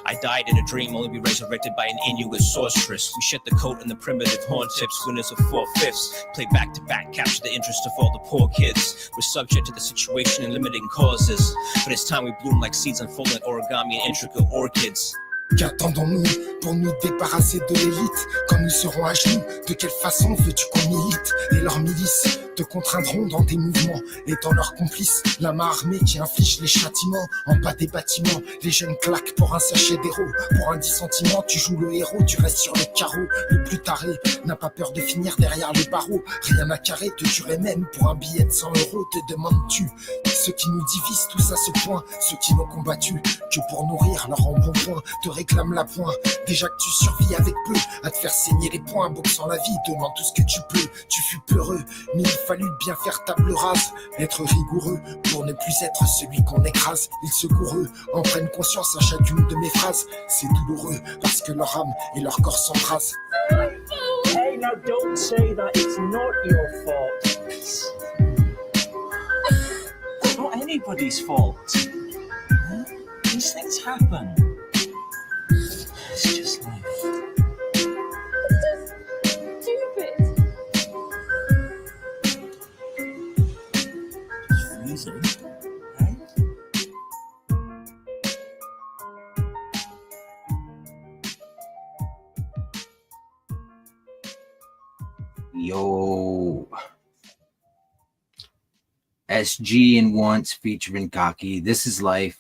I died in a dream, only be resurrected by an Inuit sorceress. We shed the coat and the primitive horn tips. Winners of 4/5. Play back to back, capture the interest of all the poor kids. We're subject to the situation and limiting causes. But it's time we bloom like seeds unfolding like origami and intricate orchids. Qu'attendons-nous pour nous débarrasser de l'élite? Quand nous serons à genoux, de quelle façon veux-tu qu'on milite? Et leurs milices te contraindront dans tes mouvements. Étant leurs complices, la main armée qui inflige les châtiments. En bas des bâtiments, les jeunes claquent pour un sachet d'héros. Pour un dissentiment, tu joues le héros, tu restes sur le carreau. Le plus taré n'a pas peur de finir derrière les barreaux. Rien à carrer, te tuerait même pour un billet de 100 €. Te demandes-tu, ceux qui nous divisent tous à ce point, ceux qui n'ont combattu que pour nourrir leur embonpoint, te réclament la pointe. Déjà que tu survis avec peu, à te faire saigner les poings, boxant la vie, demande tout ce que tu peux. Tu fus peureux, mais il fallut bien faire table rase, être rigoureux pour ne plus être celui qu'on écrase. Ils secoureux en prennent conscience à chacune de mes phrases. C'est douloureux parce que leur âme et leur corps s'embrasent. Hey, now don't say that it's not your fault. It's not anybody's fault. These things happen. It's just life. Stupid. Freezing. Yo. SG and Once featuring Cocky. This is life.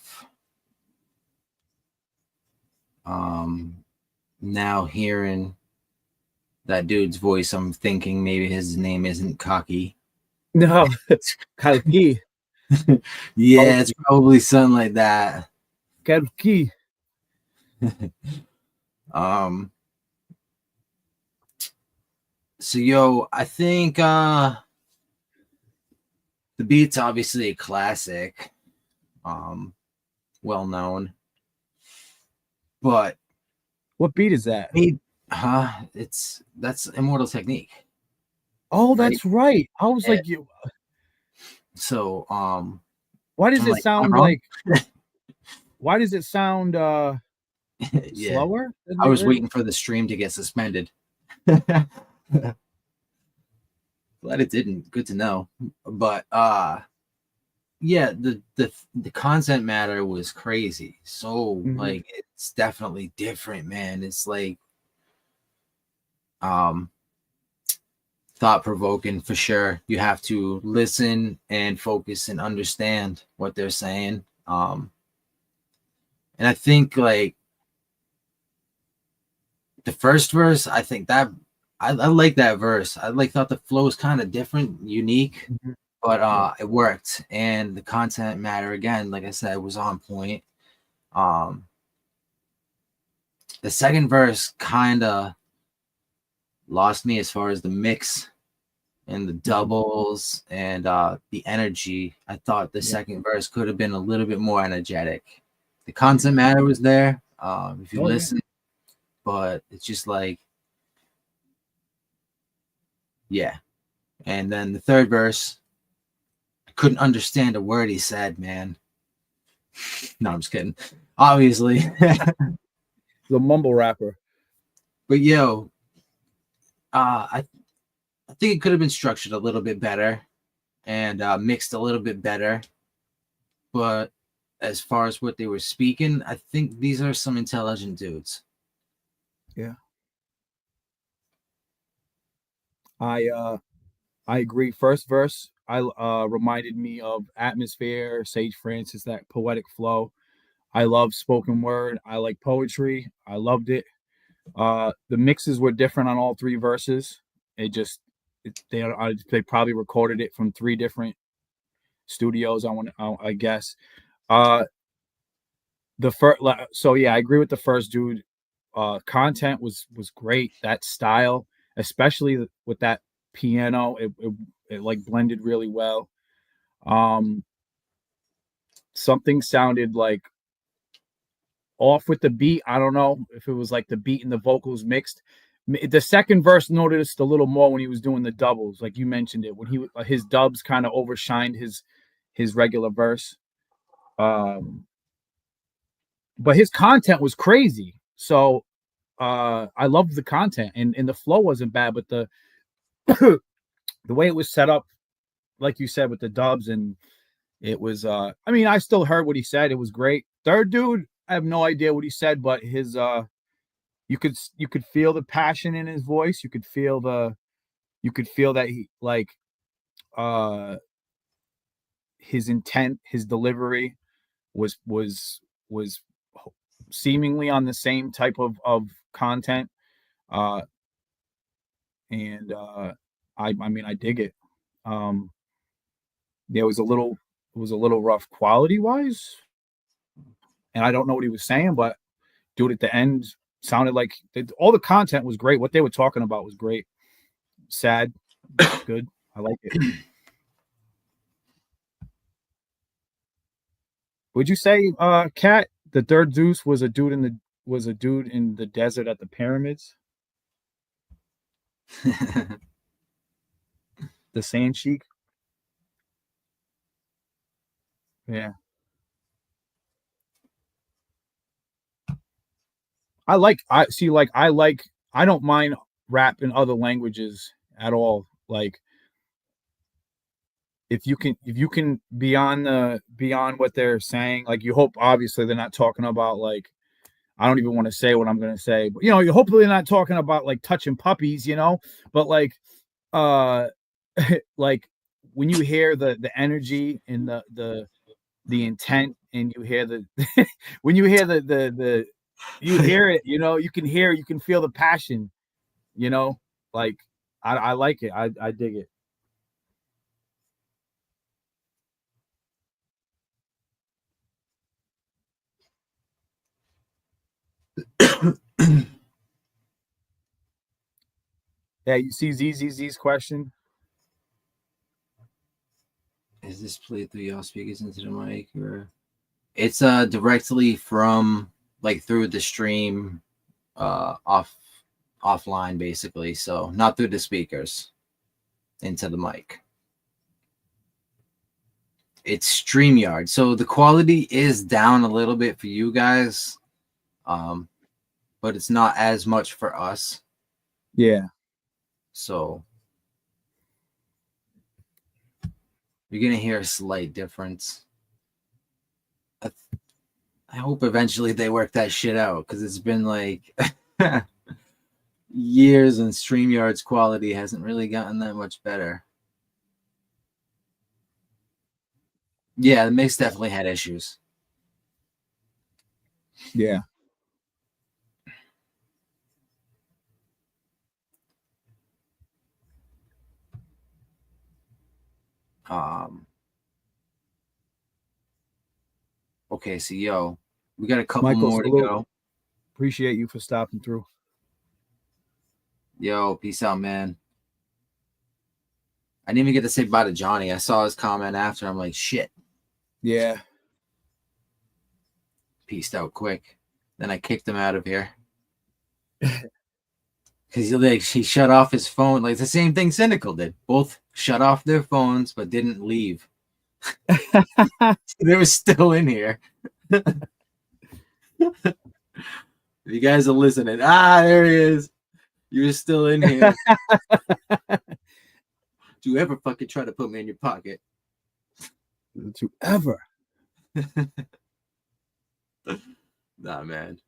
Now hearing that dude's voice, I'm thinking maybe his name isn't Cocky. No, it's Kalki. Yeah, it's probably something like that. Kalki. So yo, I think the beat's obviously a classic, well known. But what beat is that? That's Immortal Technique. Oh, that's right. I was like, you. So, why does I'm it like, sound I'm wrong? like? Why does it sound Yeah. slower? I was waiting for the stream to get suspended. Glad it didn't. Good to know. But yeah, the content matter was crazy. So like it's definitely different, man. It's like thought-provoking for sure. You have to listen and focus and understand what they're saying. And I think like the first verse, I think that I like that verse. I thought the flow was kind of different, unique, but it worked. And the content matter, again, like I said, was on point. The second verse kind of lost me as far as the mix and the doubles and the energy. I thought the second verse could have been a little bit more energetic. The content matter was there, if you listen, but it's just like, yeah. And then the third verse, I couldn't understand a word he said, man. No, I'm just kidding. Obviously. The mumble rapper. But yo, I think it could have been structured a little bit better and mixed a little bit better. But as far as what they were speaking, I think these are some intelligent dudes. Yeah. I agree. First verse, reminded me of Atmosphere, Sage Francis, that poetic flow. I love spoken word. I like poetry. I loved it. The mixes were different on all three verses. They probably recorded it from three different studios. I guess. The first, so yeah, I agree with the first dude. Content was great. That style, especially with that piano, it like blended really well. Something sounded like off with the beat. I don't know if it was like the beat and the vocals mixed. The second verse noticed a little more when he was doing the doubles, like you mentioned it, when his dubs kind of overshined his regular verse. But his content was crazy. So I loved the content, and the flow wasn't bad, but the the way it was set up, like you said, with the dubs, and it was I mean, I still heard what he said. It was great. Third dude, I have no idea what he said, but his you could feel the passion in his voice. You could feel that he like his intent, his delivery was seemingly on the same type of content. And I mean, I dig it. Yeah, it was a little rough quality wise, and I don't know what he was saying, but dude, at the end sounded like all the content was great. What they were talking about was great. Sad, good. I like it. Would you say, Kat, the third Zeus was a dude in the desert at the pyramids? The Sand Sheik? Yeah. I don't mind rap in other languages at all. Like if you can beyond what they're saying, like you hope obviously they're not talking about like I don't even want to say what I'm gonna say, but you hopefully not talking about like touching puppies, but like like when you hear the energy and the intent, and you hear the when you hear the you hear it, you can feel the passion, like I like it. I dig it. Yeah, you see ZZZ's question. Is this played through y'all speakers into the mic, or it's directly from like through the stream offline basically, so not through the speakers into the mic. It's StreamYard, so the quality is down a little bit for you guys, but it's not as much for us. Yeah. So you're gonna hear a slight difference. I hope eventually they work that shit out, because it's been like years and StreamYard's quality hasn't really gotten that much better. Yeah, the mix definitely had issues. Yeah. Okay, so yo, we got a couple Michael, more to salute. go. Appreciate you for stopping through. Yo, peace out, man. I didn't even get to say bye to Johnny. I saw his comment after. I'm like, shit. Yeah. Peaced out quick. Then I kicked him out of here. Because he shut off his phone. Like, it's the same thing Cynical did. Both shut off their phones, but didn't leave. They were still in here. If you guys are listening, there he is. You're still in here. Do you ever fucking try to put me in your pocket? Do you ever? Nah, man.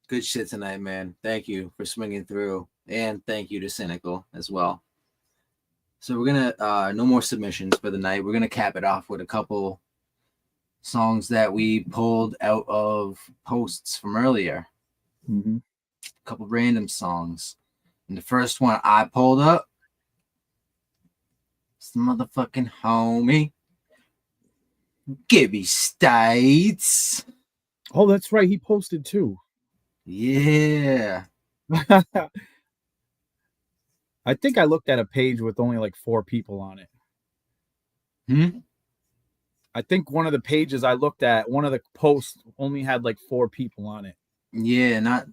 Good shit tonight, man. Thank you for swinging through, and thank you to Cynical as well. So we're gonna no more submissions for the night. We're gonna cap it off with a couple songs that we pulled out of posts from earlier. Mm-hmm. A couple random songs, and the first one I pulled up, it's the motherfucking homie Gibby States. Oh, that's right. He posted too. Yeah. I think I looked at a page with only like 4 people on it. I think one of the pages I looked at, one of the posts only had like 4 people on it. Yeah, not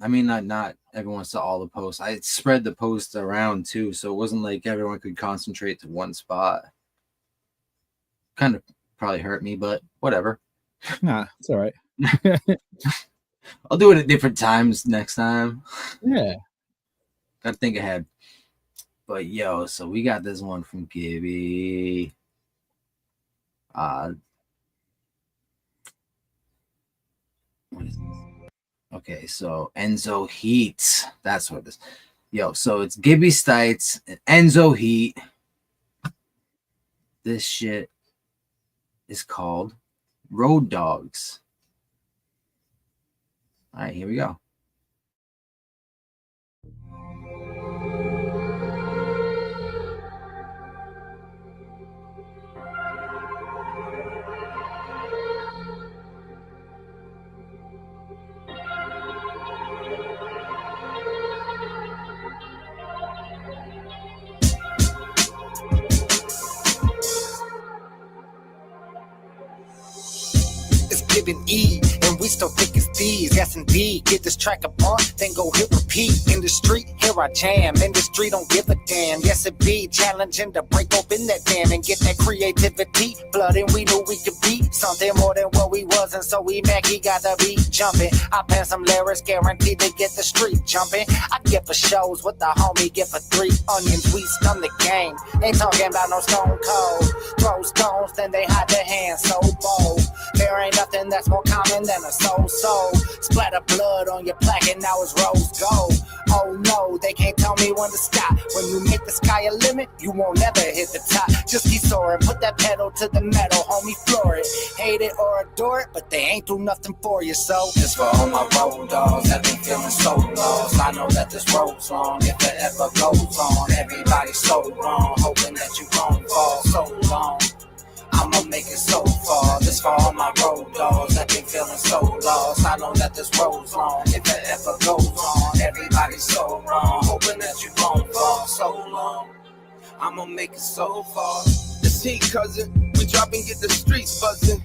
everyone saw all the posts. I spread the posts around too, so it wasn't like everyone could concentrate to one spot. Kind of probably hurt me, but whatever. Nah, it's all right. I'll do it at different times next time. Yeah. Gotta think ahead. But yo, so we got this one from Gibby. Okay, so Enzo Heat. That's what this. Yo, so it's Gibby Stites and Enzo Heat. This shit is called Road Dogs. All right, here we go. It's giving E, and we still think it's D's. Yes, indeed. Get this track apart, then go hit repeat. In the street, here I jam. Industry don't give a damn. Yes, it be challenging to break open that dam and get that creativity. Blood, and we knew we could be something more than what we was, and so we Mackie got the beat jumping. I pen some lyrics, guaranteed to get the street jumping. I get for shows what the homie get for 3 onions. We stun the game. Ain't talking about no stone cold. Throw stones, then they hide their hands so bold. There ain't nothing that's more common than a soul. Splatter blood on your plaque and now it's rose gold. Oh no, they can't tell me when to stop. When you make the sky a limit, you won't ever hit the top. Just keep soaring, put that pedal to the metal, homie, floor it. Hate it or adore it, but they ain't do nothing for you. So this for all my road dogs that been feeling so lost. I know that this road's long if it ever goes on. Everybody's so wrong, hoping that you gon' fall so long. I'ma make it so far. This for all my road dogs that been feeling so lost. I know that this road's long if it ever goes on. Everybody's so wrong, hoping that you gon' fall so long. I'ma make it so far. It's heat, cousin. We drop and get the streets buzzing.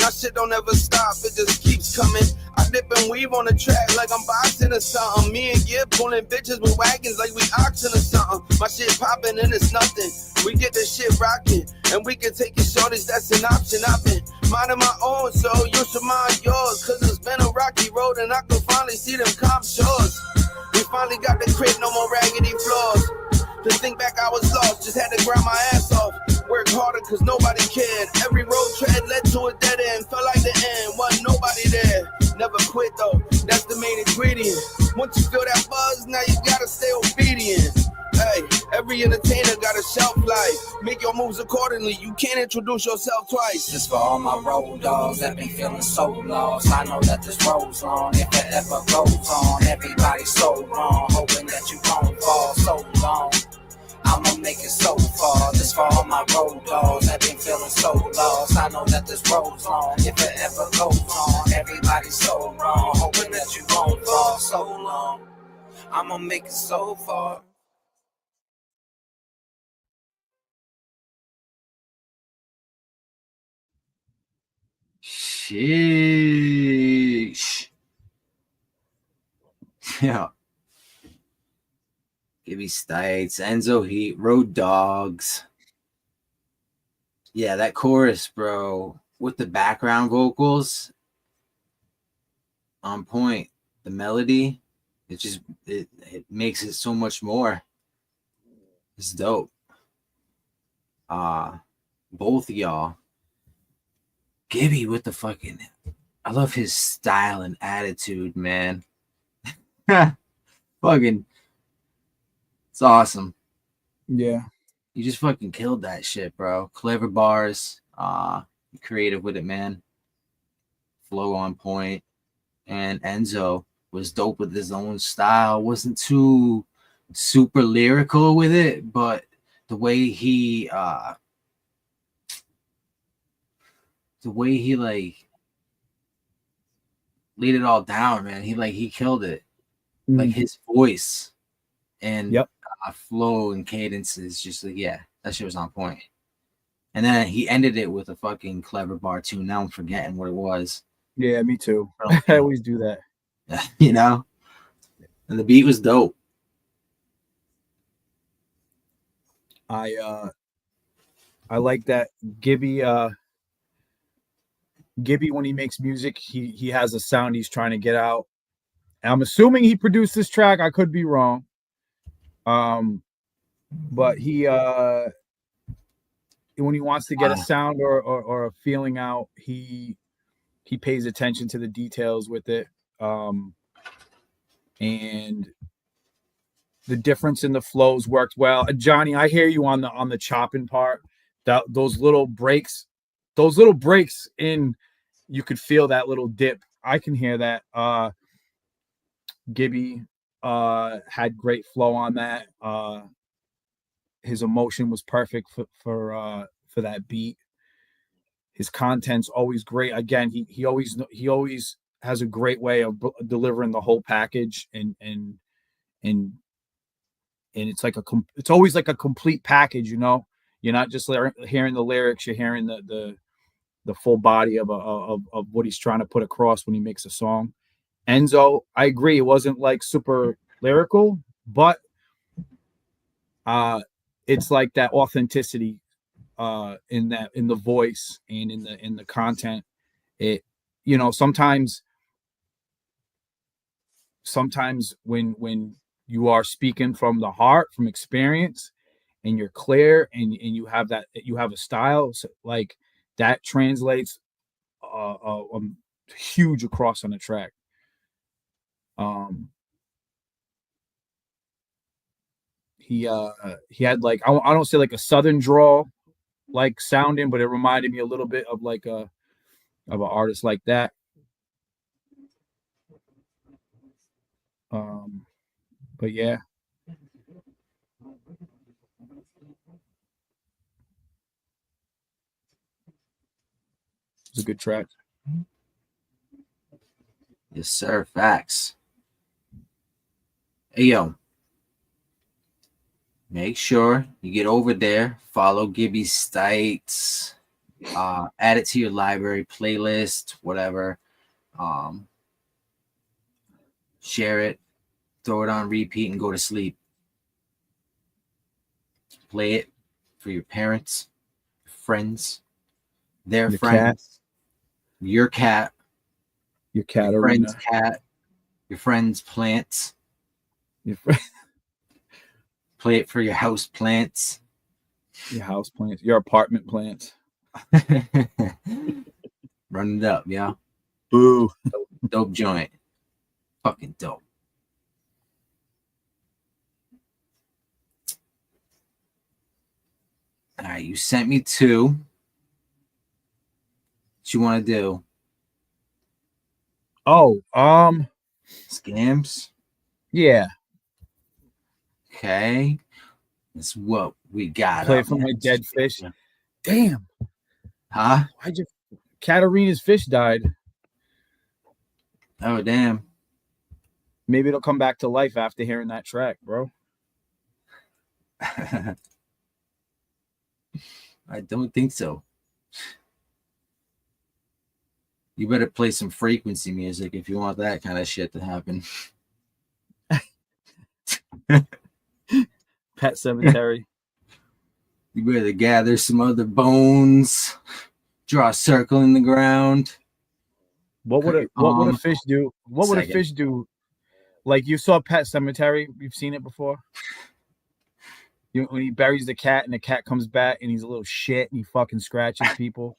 Now shit don't ever stop, it just keeps coming. I dip and weave on the track like I'm boxing or something. Me and Gib pulling bitches with wagons like we oxen or something. My shit popping and it's nothing. We get this shit rocking, and we can take it shorties, that's an option. I've been minding my own, so you should mind yours. Cause it's been a rocky road and I can finally see them comp shores. We finally got the crib, no more raggedy floors. To think back I was lost, just had to grind my ass off. Work harder cause nobody cared. Every road tread led to a dead end. Felt like the end, wasn't nobody there. Never quit though, that's the main ingredient. Once you feel that buzz, now you gotta stay obedient. Hey, every entertainer got a shelf life. Make your moves accordingly, you can't introduce yourself twice. This for all my road dogs that been feeling so lost. I know that this road's long if it ever goes on. Everybody's so wrong, hoping that you gon' fall so long. I'ma make it so far. This for all my road dogs that been feeling so lost. I know that this road's long if it ever goes on. Everybody's so wrong, hoping that you gon' fall so long. I'ma make it so far. Sheesh. Yeah. Gibby Stites, Enzo Heat, Road Dogs. Yeah, that chorus, bro, with the background vocals on point. The melody, it makes it so much more. It's dope. Both of y'all. Gibby with the fucking, I love his style and attitude, man. Fucking, it's awesome. Yeah. You just fucking killed that shit, bro. Clever bars. Creative with it, man. Flow on point. And Enzo was dope with his own style. Wasn't too super lyrical with it, but the way he like laid it all down, man. He killed it. Like his voice and flow and cadence is just like, yeah, that shit was on point. And then he ended it with a fucking clever bar tune. Now I'm forgetting what it was. Yeah, me too. I always do that. You know? And the beat was dope. I like that Gibby when he makes music, he has a sound he's trying to get out. And I'm assuming he produced this track. I could be wrong. But he when he wants to get a sound or a feeling out, he pays attention to the details with it. And the difference in the flows worked well. Johnny, I hear you on the chopping part. Those little breaks in, you could feel that little dip. I can hear that. Gibby had great flow on that. His emotion was perfect for that beat. His content's always great. Again, he always has a great way of delivering the whole package, and it's like it's always like a complete package. You know, you're not just hearing the lyrics; you're hearing the full body of what he's trying to put across when he makes a song. Enzo, I agree, it wasn't like super lyrical, but it's like that authenticity in the voice and in the content. It, you know, sometimes when you are speaking from the heart, from experience, and you're clear and you have a style, so like that translates huge across on the track. He had like, I don't say like a southern drawl like sounding, but it reminded me a little bit of like of an artist like that. But yeah. It's a good track. Yes, sir. Facts. Hey, yo. Make sure you get over there, follow Gibby Stites, add it to your library, playlist, whatever. Share it, throw it on repeat, and go to sleep. Play it for your parents, friends, their Your friends, your cat, your cat, your Arena. friend's cat, your friend's plants. Play it for your house plants. Your house plants, your apartment plants. Run it up, yeah. Boo. Dope joint. Fucking dope. All right, you sent me two. What you want to do? Oh, scams. Yeah. Okay. That's what we got. Play from my dead fish. Damn. Huh? Katarina's fish died. Oh, damn. Maybe it'll come back to life after hearing that track, bro. I don't think so. You better play some frequency music if you want that kind of shit to happen. Pet Cemetery. You better gather some other bones, draw a circle in the ground. What would a fish do? What would a fish do? Like, you saw Pet Cemetery, you've seen it before. When he buries the cat and the cat comes back and he's a little shit and he fucking scratches people.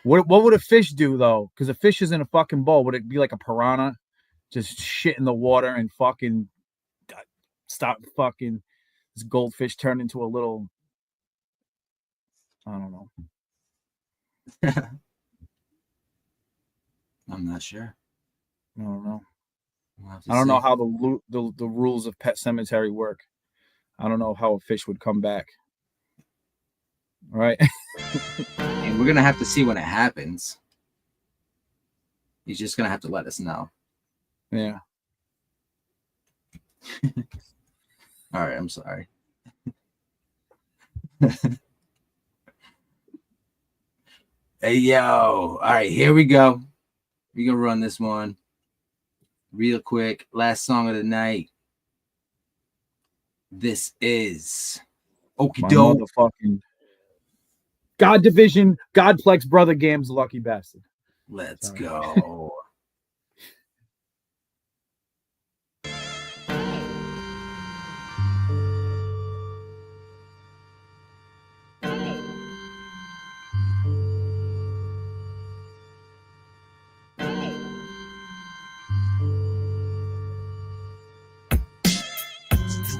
What would a fish do though? Because a fish is in a fucking bowl. Would it be like a piranha, just shit in the water and fucking stop fucking this goldfish turned into a little, I don't know. I'm not sure. I don't know. I don't know how the rules of Pet Cemetery work. I don't know how a fish would come back. All right. And we're gonna have to see when it happens. He's just gonna have to let us know. Yeah. All right, I'm sorry. Hey, yo. All right, here we go. We're going to run this one real quick. Last song of the night. This is Okie My Doke. motherfucking God Division, Godplex brother Gams, lucky bastard. Let's go.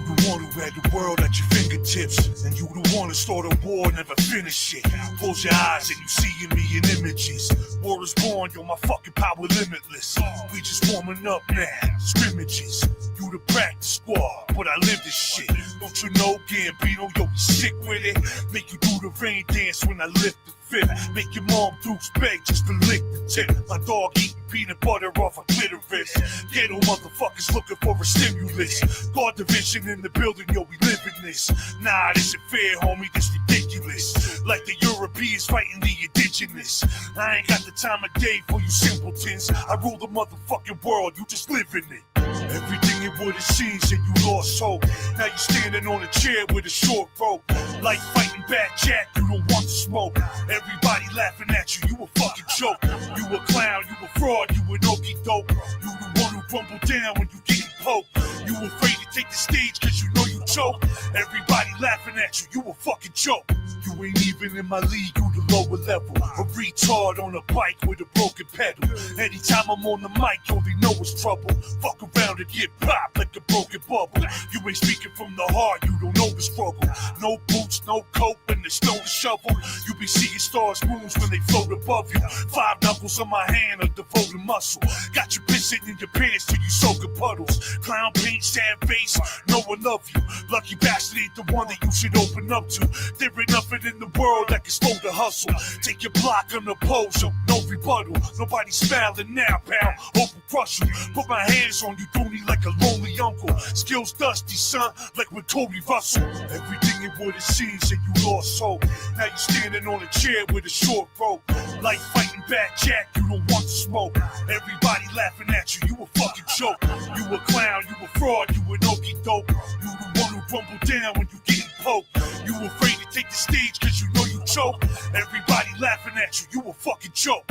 The one who had the world at your fingertips, and you the one to start a war, never finish it. Close your eyes and you see me in images. War is born, yo, my fucking power limitless. We just warming up now, scrimmages. You the practice squad, but I live this shit. Don't you know, Gambino, yo, we sick with it. Make you do the rain dance when I lift the fifth. Make your mom Duke's beg just to lick the tip. My dog eating peanut butter off a clitoris. Ghetto motherfuckers looking for a stimulus. God Division in the building, yo, we live in this. Nah, this ain't fair, homie, this ridiculous. Like the Europeans fighting the indigenous. I ain't got the time of day for you simpletons. I rule the motherfucking world, you just live in it. Everything it would have seems and you lost hope. Now you standing on a chair with a short rope. Like fighting Bad Jack, you don't want to smoke. Everybody laughing at you, you a fucking joke. You a clown, you a fraud, you an okie doke. You the one who rumble down when you getting poked. You afraid to take the stage cause you know you choke. Everybody laughing at you, you a fucking joke. You ain't even in my league, you the lower level. A retard on a bike with a broken pedal. Anytime I'm on the mic, you already know it's trouble. Fuck around and get popped like a broken bubble. You ain't speaking from the heart, you don't know the struggle. No boots, no coat, when there's snow to shovel. You be seeing stars, moons when they float above you. 5 knuckles on my hand, a devoted muscle. Got you pissing in your pants till you soak in puddles. Clown paint, sad face, no one love you. Lucky bastard ain't the one that you should open up to. There ain't nothing in the world that can slow the hustle. Take your block on the pose, yo, no rebuttal. Nobody smiling now, pal. Hope will crush you. Put my hands on you, do me like a lonely uncle. Skills dusty, son, like with Cody Russell. Everything it would have seems and you lost hope. Now you standing on a chair with a short rope. Like fighting Bad Jack, you don't want to smoke. Everybody laughing at you, you a fucking joke. You a clown, you a fraud, you an okie doke. You the one who rumble down when you getting poked. You afraid to take the stage cause you know you choke. Everybody laughing at you, you a fucking joke.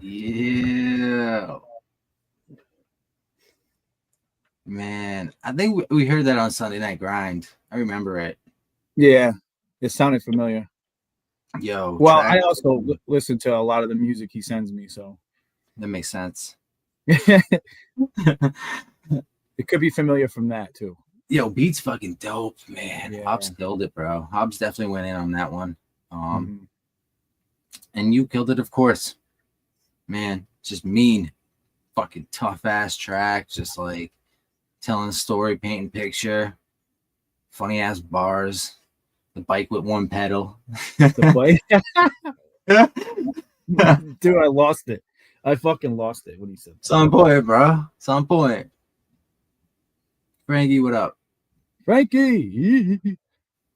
Yeah. Man, I think we heard that on Sunday Night Grind. I remember it. Yeah, it sounded familiar. Yo, well, I also listen to a lot of the music he sends me, so that makes sense. It could be familiar from that too. Yo, beat's fucking dope, man. Yeah. Hobbs killed it, bro. Hobbs definitely went in on that one. And you killed it, of course. Man, just mean, fucking tough ass track, just like telling a story, painting picture, funny ass bars, the bike with one pedal. The bike. Dude, I lost it. I fucking lost it when he said that. It's on point, bro. It's on point. Frankie, what up? Frankie,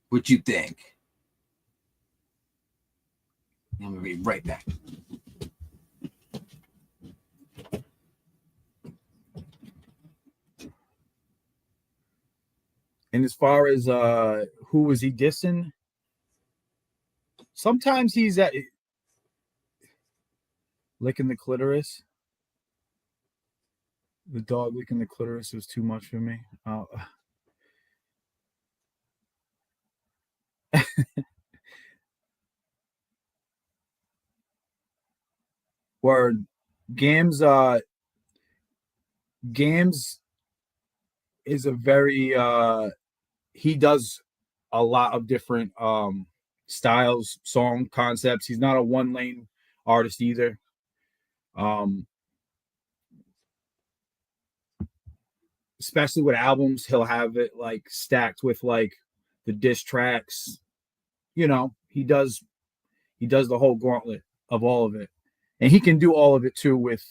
what you think? I'm gonna be right back. And as far as who was he dissing? Sometimes he's at licking the clitoris. The dog licking the clitoris was too much for me. Word. Gams is a very he does a lot of different styles, song concepts. He's not a one lane artist either. especially with albums, he'll have it like stacked with like the diss tracks. You know, he does the whole gauntlet of all of it. And he can do all of it too with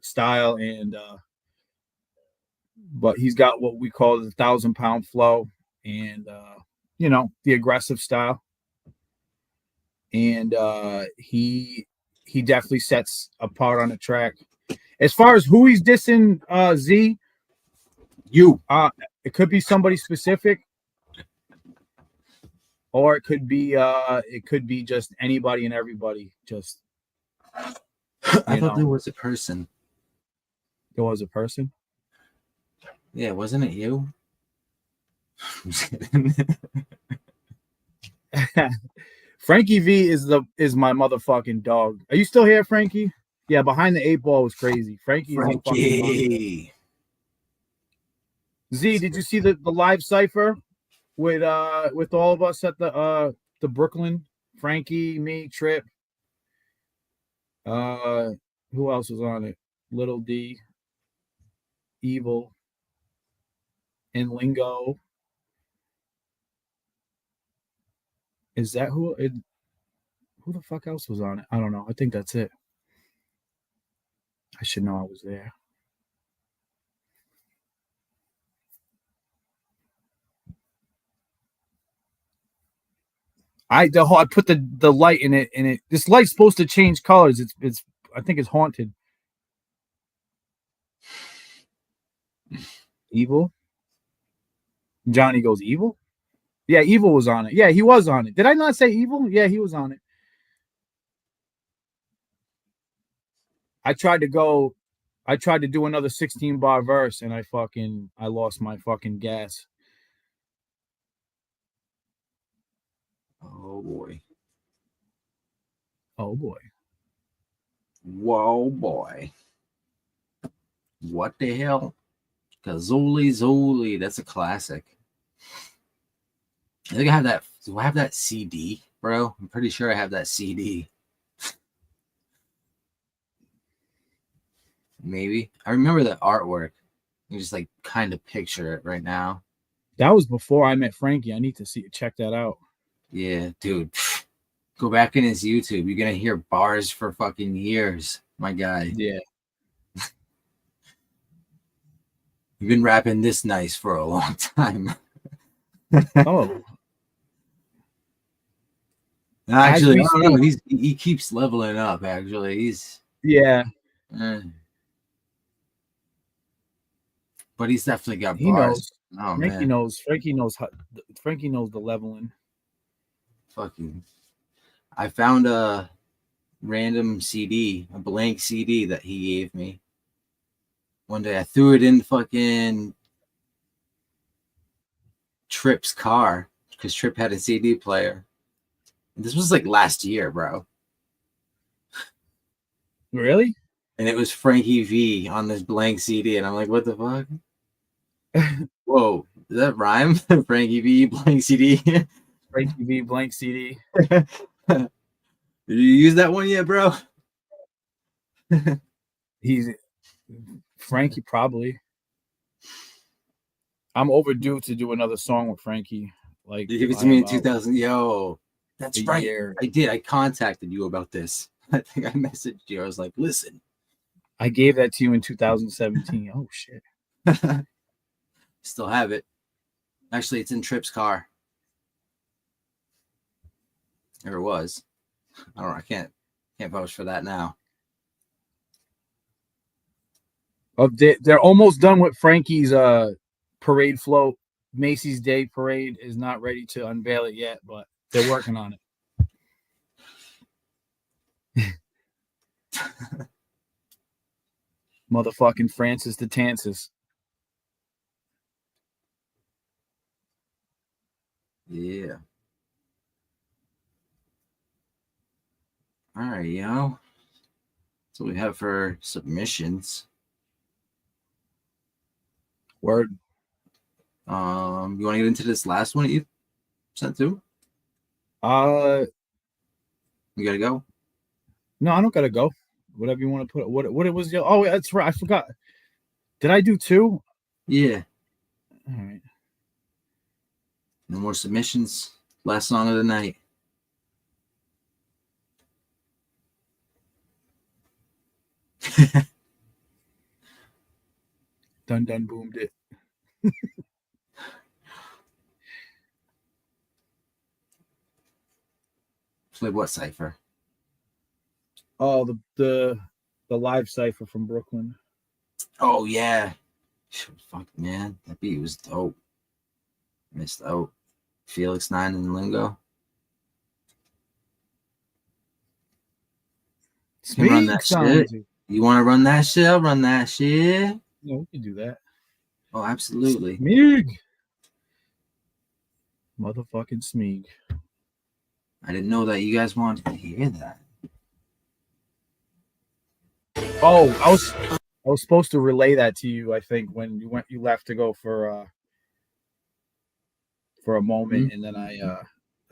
style and but he's got what we call the 1,000-pound flow and you know, the aggressive style. And he definitely sets apart on the track. As far as who he's dissing, Z, it could be somebody specific, or it could be just anybody and everybody. Just I thought there was a person. There was a person. Yeah, wasn't it you? Frankie V is my motherfucking dog. Are you still here, Frankie? Yeah, behind the 8 ball was crazy. Frankie. Z, did you see the live cipher with all of us at the Brooklyn? Frankie, me, Trip. Who else was on it? Little D, Evil, and Lingo. Is that who the fuck else was on it? I don't know. I think that's it. I should know I was there. I put the light in it, and this light's supposed to change colors. It's I think it's haunted. Evil. Johnny goes evil. Yeah, Evil was on it. Yeah, he was on it. Did I not say Evil? Yeah, he was on it. I tried to do another 16-bar verse, and I lost my fucking gas. Oh boy. Oh boy. Whoa boy. What the hell? Kazuli Zoli. That's a classic. I think I have that. Do I have that CD, bro? I'm pretty sure I have that CD. Maybe. I remember the artwork. You just like kind of picture it right now. That was before I met Frankie. I need to check that out. Yeah, dude. Go back in his YouTube. You're gonna hear bars for fucking years, my guy. Yeah. You've been rapping this nice for a long time. Oh. Actually, I don't know. He keeps leveling up. Actually, he's but he's definitely got bars. Oh, Frankie knows. Frankie knows the leveling. Fucking. I found a random CD, a blank CD that he gave me. One day I threw it in fucking Trip's car because Trip had a CD player. This was like last year, bro. Really? And it was Frankie V on this blank CD, and I'm like, what the fuck? Whoa, does that rhyme? Frankie V blank CD. Frankie V blank CD. Did you use that one yet, bro? He's Frankie probably. I'm overdue to do another song with Frankie. Like you give it to me in 2000. Yo, that's right. Year. I did. I contacted you about this. I think I messaged you. I was like, listen. I gave that to you in 2017. Oh shit. Still have it. Actually, it's in Trip's car. There it was. I don't know. I can't vouch for that now. Oh, they're almost done with Frankie's parade float. Macy's Day Parade is not ready to unveil it yet, but they're working on it. Motherfucking Francis the Tansis. Yeah. All right, yo. That's what we have for submissions. Word. You want to get into this last one that you sent to? You gotta go. No, I don't gotta go. Whatever you want to put. What it was? Oh, that's right. I forgot. Did I do two? Yeah. All right. No more submissions. Last song of the night. Dun boomed it. Play what cipher? Oh, the live cipher from Brooklyn. Oh yeah. Fuck man, that beat was dope. Missed out. Felix 9 and Lingo. Speak, Run that shit. You want to run that shit? I'll run that shit. Yeah, we can do that. Oh, absolutely. Smeeg. Motherfucking Smeeg. I didn't know that you guys wanted to hear that. Oh, I was supposed to relay that to you, I think, when you left to go for a moment, and then I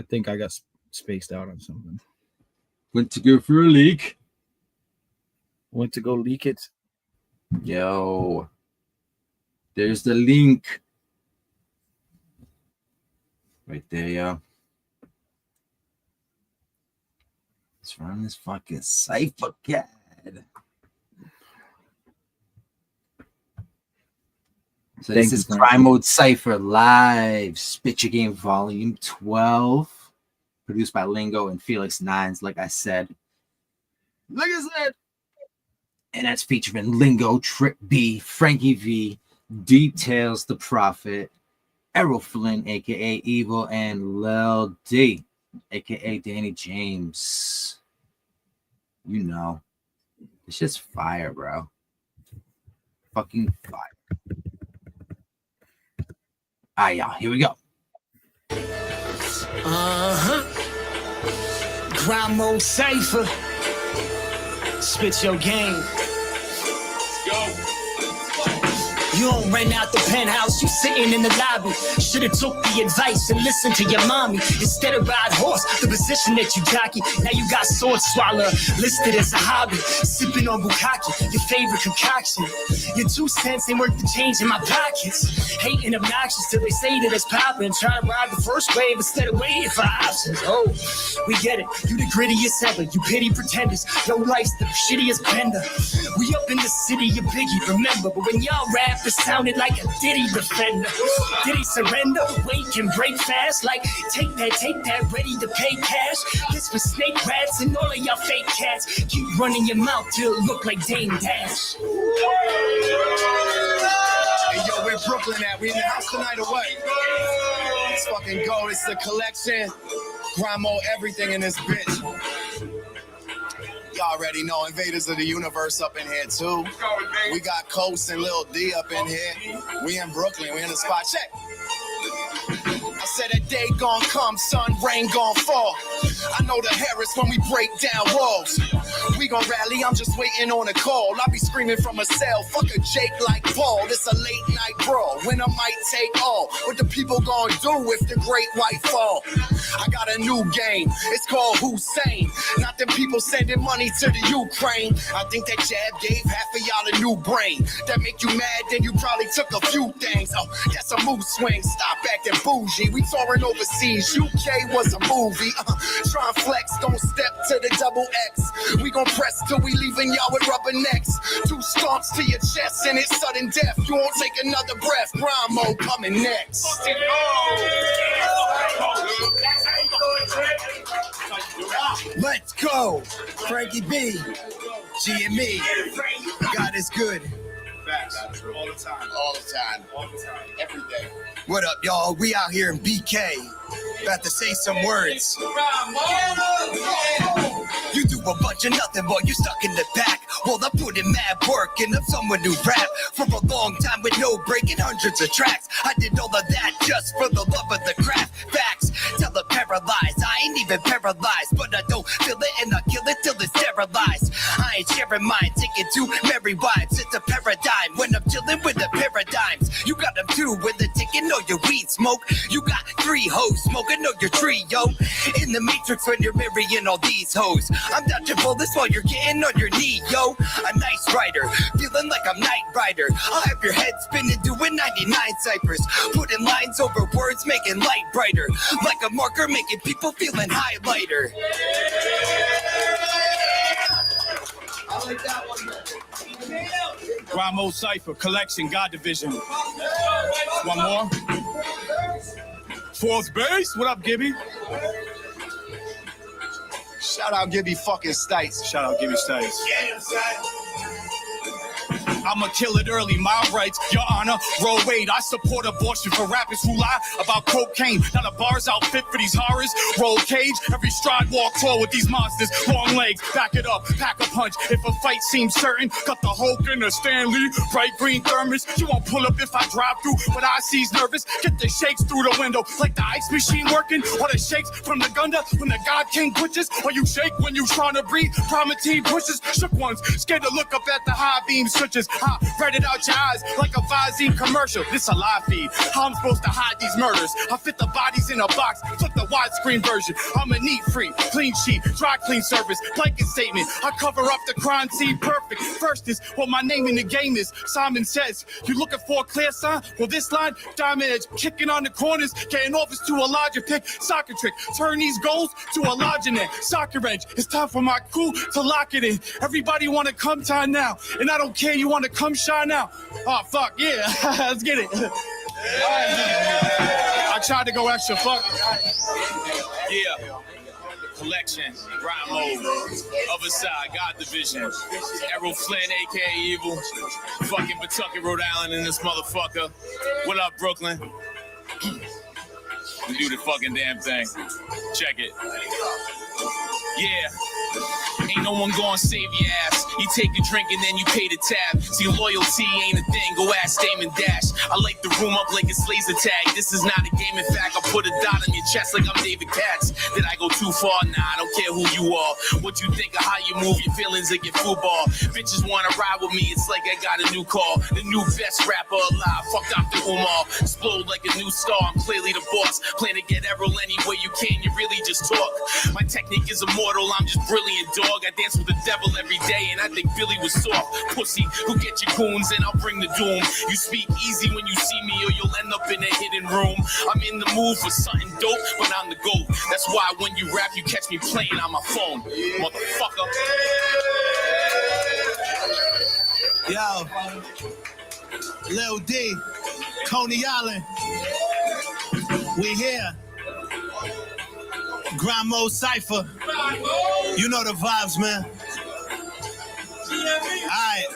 think I got spaced out on something. Went to go for a leak. Went to go leak it. Yo. There's the link. Right there, yo. Let's run this fucking cipher, cat. So this is Crime Mode Cypher Live, Spit Your Game Volume 12, produced by Lingo and Felix 9s, like I said. And that's featuring Lingo, Trip B, Frankie V, Dtaylz the Prophet, Errol Flynn, aka Evil, and Lil D, aka Danny James. You know. It's just fire, bro. Fucking fire. All right, y'all. Here we go. Crime Mode Cypher. Spit your game. Let's go. You don't rent out the penthouse, you sitting in the lobby. Should've took the advice and listened to your mommy. Instead of ride horse, the position that you jockey. Now you got sword swallow, listed as a hobby. Sipping on bukkake, your favorite concoction. Your 2 cents ain't worth the change in my pockets. Hating obnoxious till they say that it's popping. Trying to ride the first wave instead of waiting for options. Oh, we get it, you the grittiest ever. You pity pretenders, your life's the shittiest bender. We up in the city of Biggie, remember. But when y'all rap, it sounded like a Diddy defender. Did he surrender? Wake and break fast. Like, take that, ready to pay cash. This for snake rats and all of y'all fake cats. Keep running your mouth till it look like Dame Dash. Hey, yo, we're Brooklyn at. We in the house tonight or what? Let's fucking go. It's the collection. Grimo, everything in this bitch. Y'all already know Invaders of the Universe up in here too. We got Coast and Lil D up in here. We in Brooklyn, we in the spot. Check. I said a day gon' come, sun, rain gon' fall. I know the Harris when we break down walls. We gon' rally, I'm just waiting on a call. I be screaming from a cell, fuck a Jake like Paul. This a late night brawl, winner might take all. What the people gon' do if the great white fall? I got a new game, it's called Hussein. Not them people sending money to the Ukraine. I think that jab gave half of y'all a new brain. That make you mad, then you probably took a few things. Oh, that's a mood swing, stop acting bougie. We touring overseas, UK was a movie. Try and flex, don't step to the double X. We gon' press till we leaving y'all with rubber necks. 2 stomps to your chest and it's sudden death. You won't take another breath. Grimo coming next. Let's go. Frankie B, G and me. God is good. Facts. All the time. All the time. All the time. Every day. What up, y'all? We out here in BK. About to say some words. You do a bunch of nothing, boy. You stuck in the back. Well, I put in mad work and I'm someone who rap for a long time with no breaking hundreds of tracks. I did all of that just for the love of the craft. Facts. Tell the paralyzed. I ain't even paralyzed, but I don't feel it and I kill it till it's sterilized. I ain't sharing mine. Take it to Mary Wives. It's a paradigm when I'm chilling with the paradigms. You got them too with the ticket, know you your weed smoke. You got 3 hoes smoking, know your trio. In the matrix when you're marrying all these hoes. I'm dodging bullets while you're getting on your knee, yo. A nice rider, feeling like I'm Night Rider. I'll have your head spinning doing 99 ciphers. Putting lines over words, making light brighter. Like a marker, making people feeling highlighter. I like that one. Ramo Cypher, Collection, God Division. One more. Fourth base, what up, Gibby? Shout out Gibby fucking Stites. Shout out Gibby Stites. I'ma kill it early, my rights, your honor. Roll weight, I support abortion for rappers who lie about cocaine. Not a bar's outfit for these horrors. Roll cage, every stride walk tall with these monsters. Long legs, back it up, pack a punch. If a fight seems certain, cut the Hulk in a Stanley. Bright green thermos, you won't pull up if I drive through. But I see's nervous, get the shakes through the window. Like the ice machine working, or the shakes from the Gunda when the God King butches. Or you shake when you trying to breathe, Primatine pushes. Shook ones, scared to look up at the high beam switches. I read it out your eyes like a Visine commercial. This a live feed. How I'm supposed to hide these murders? I fit the bodies in a box, flip the widescreen version. I'm a neat free, clean sheet, dry clean service, blanket statement. I cover up the crime scene perfect. First is what my name in the game is. Simon Says, you looking for a clear sign? Well, this line, diamond edge, kicking on the corners, getting offers to a larger pick. Soccer trick, turn these goals to a larger net. Soccer edge, it's time for my crew to lock it in. Everybody want to come time now, and I don't care, you want to come shine now. Oh, fuck, yeah, let's get it. I tried to go extra, fuck. Yeah. Collection, rhyme mode, other side, God Division, Errol Flynn, aka Evil, fucking Pawtucket, Rhode Island in this motherfucker. What up, Brooklyn? We do the fucking damn thing. Check it. Yeah. Ain't no one gonna save your ass. You take a drink and then you pay the tab. See, loyalty ain't a thing. Go ask Damon Dash. I light the room up like it's laser tag. This is not a game. In fact, I'll put a dot on your chest like I'm David Katz. Did I go too far? Nah, I don't care who you are. What you think of how you move, your feelings like your football. Bitches wanna ride with me. It's like I got a new car. The new best rapper alive. Fuck Dr. Umar. Explode like a new star. I'm clearly the boss. Plan to get Errol any way you can. You really just talk. My technique is immortal. I'm just brilliant, dog. I dance with the devil every day, and I think Billy was soft. Pussy, who get your goons, and I'll bring the doom. You speak easy when you see me, or you'll end up in a hidden room. I'm in the mood for something dope, but I'm the GOAT. That's why when you rap, you catch me playing on my phone, motherfucker. Yo, Lil D, Coney Island, we here. Grind Mode Cypher. You know the vibes, man. Alright.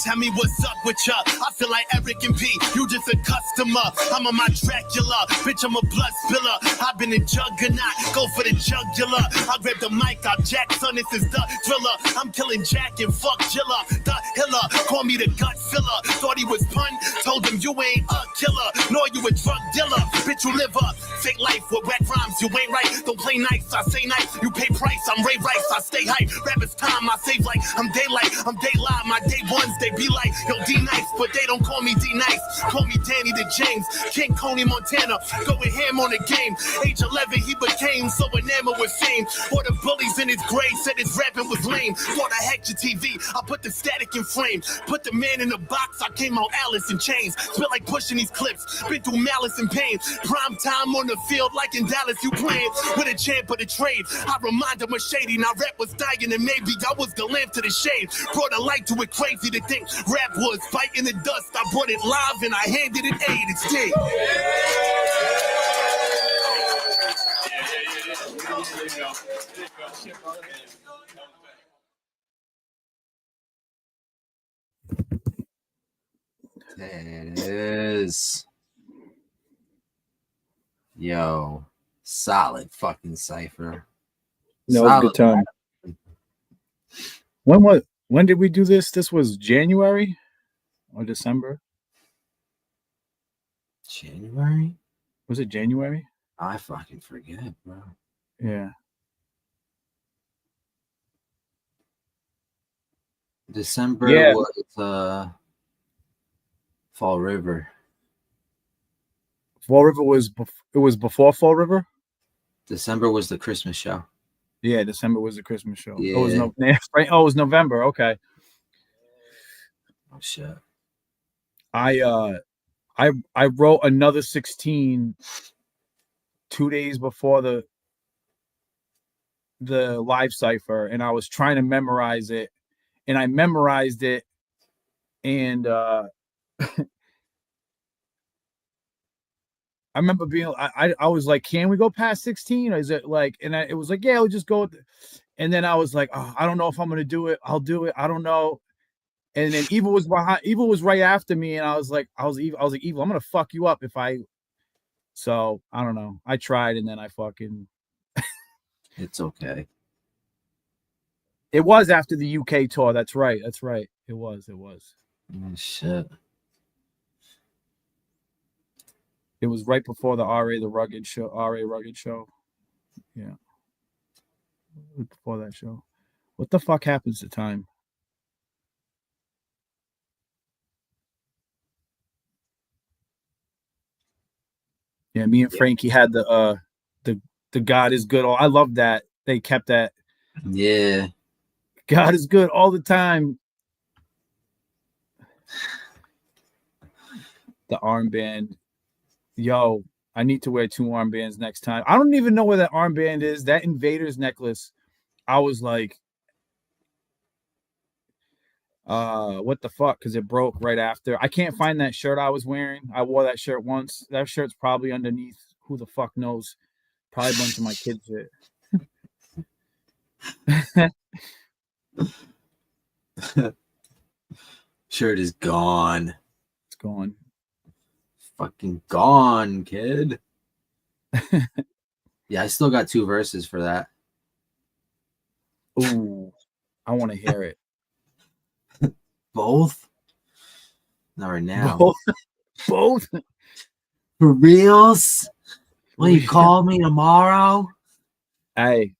Tell me what's up with ya. I feel like Eric and P. You just a customer. I'm on my Dracula. Bitch, I'm a blood spiller. I've been a juggernaut. Go for the jugular. I grab the mic out. Jackson, this is the thriller. I'm killing Jack and fuck Jilla. The Hiller. Call me the gut filler. Thought he was pun. Told him you ain't a killer. Nor you a drug dealer. Bitch, you live a fake life with wet rhymes. You ain't right. Don't play nice. I say nice. You pay price. I'm Ray Rice. I stay hype. Rappers time. I save like I'm daylight. I'm daylight. My day ones. They be like, yo, D-Nice, but they don't call me D-Nice. Call me Danny the James, King Coney Montana, going ham on the game. Age 11, he became so enamored with fame. Or the bullies in his grave said his rapping was lame. Thought I hacked your TV, I put the static in frame. Put the man in the box, I came out Alice in chains. Feel like pushing these clips, been through malice and pain. Prime time on the field like in Dallas, you playing with a champ of the trade. I remind him of Shady, now rap was dying and maybe I was the lamp to the shade. Brought a light to it, crazy to think rap was biting the dust. I brought it live and I handed it aid. It's D. It is. Yo, solid fucking cipher. No, it was a good time. When did we do this? This was January or December? January? Was it January? I fucking forget, bro. Yeah. December Yeah. was Fall River. Fall River was it was before Fall River. December was the Christmas show. Yeah, December was the Christmas show. Yeah. It was right. Oh, it was November. Okay. Oh shit. I wrote another 16 2 days before the live cipher, and I was trying to memorize it, and I memorized it, and I remember being, I was like, can we go past 16? Or is it like, and it was like, yeah, we'll just go. And then I was like, oh, I don't know if I'm going to do it. I'll do it. I don't know. And then Evil was behind, Evil was right after me. And I was like, Evil, I'm going to fuck you up so I don't know. I tried. And then I fucking, it's okay. It was after the UK tour. That's right. It was. Oh, shit. It was right before the RA Rugged show. Yeah. Before that show. What the fuck happens to time? Yeah, me and Frankie had the God is good. I love that. They kept that. Yeah. God is good all the time. The armband. Yo, I need to wear 2 armbands next time. I don't even know where that armband is. That Invaders necklace. I was like, what the fuck? Because it broke right after. I can't find that shirt I was wearing. I wore that shirt once. That shirt's probably underneath. Who the fuck knows? Probably a bunch of my kids' shit. Shirt is gone. It's gone. Fucking gone, kid. Yeah, I still got 2 verses for that. Ooh, I want to hear it. Both? Not right now. Both? For reals? Will you call me tomorrow? Hey,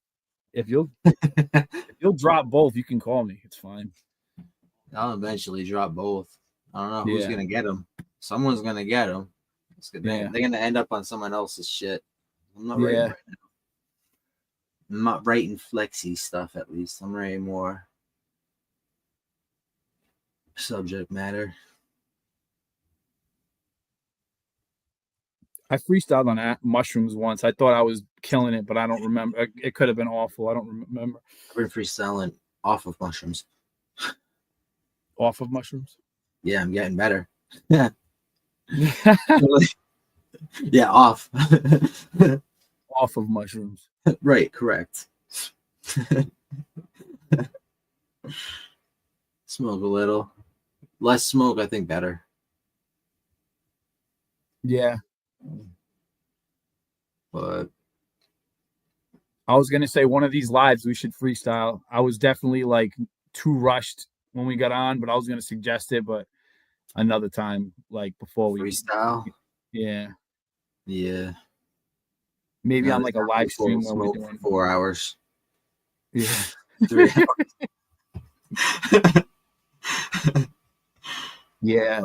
if you'll drop both, you can call me. It's fine. I'll eventually drop both. I don't know who's gonna get them. Someone's gonna get them. They're gonna end up on someone else's shit. I'm not writing right now. I'm not writing flexy stuff. At least I'm writing more subject matter. I freestyled on mushrooms once. I thought I was killing it, but I don't remember. It could have been awful. I don't remember. I've been freestyling off of mushrooms. Off of mushrooms? Yeah, I'm getting better. Yeah. Yeah, off. Off of mushrooms. Right, correct. Smoke a little. Less smoke, I think better. Yeah. But I was gonna say one of these lives we should freestyle. I was definitely like too rushed when we got on, but I was gonna suggest it, but another time, like before we freestyle. Yeah. Yeah. Maybe on like a live stream where we're doing 4 hours. Yeah. 3 hours. Yeah.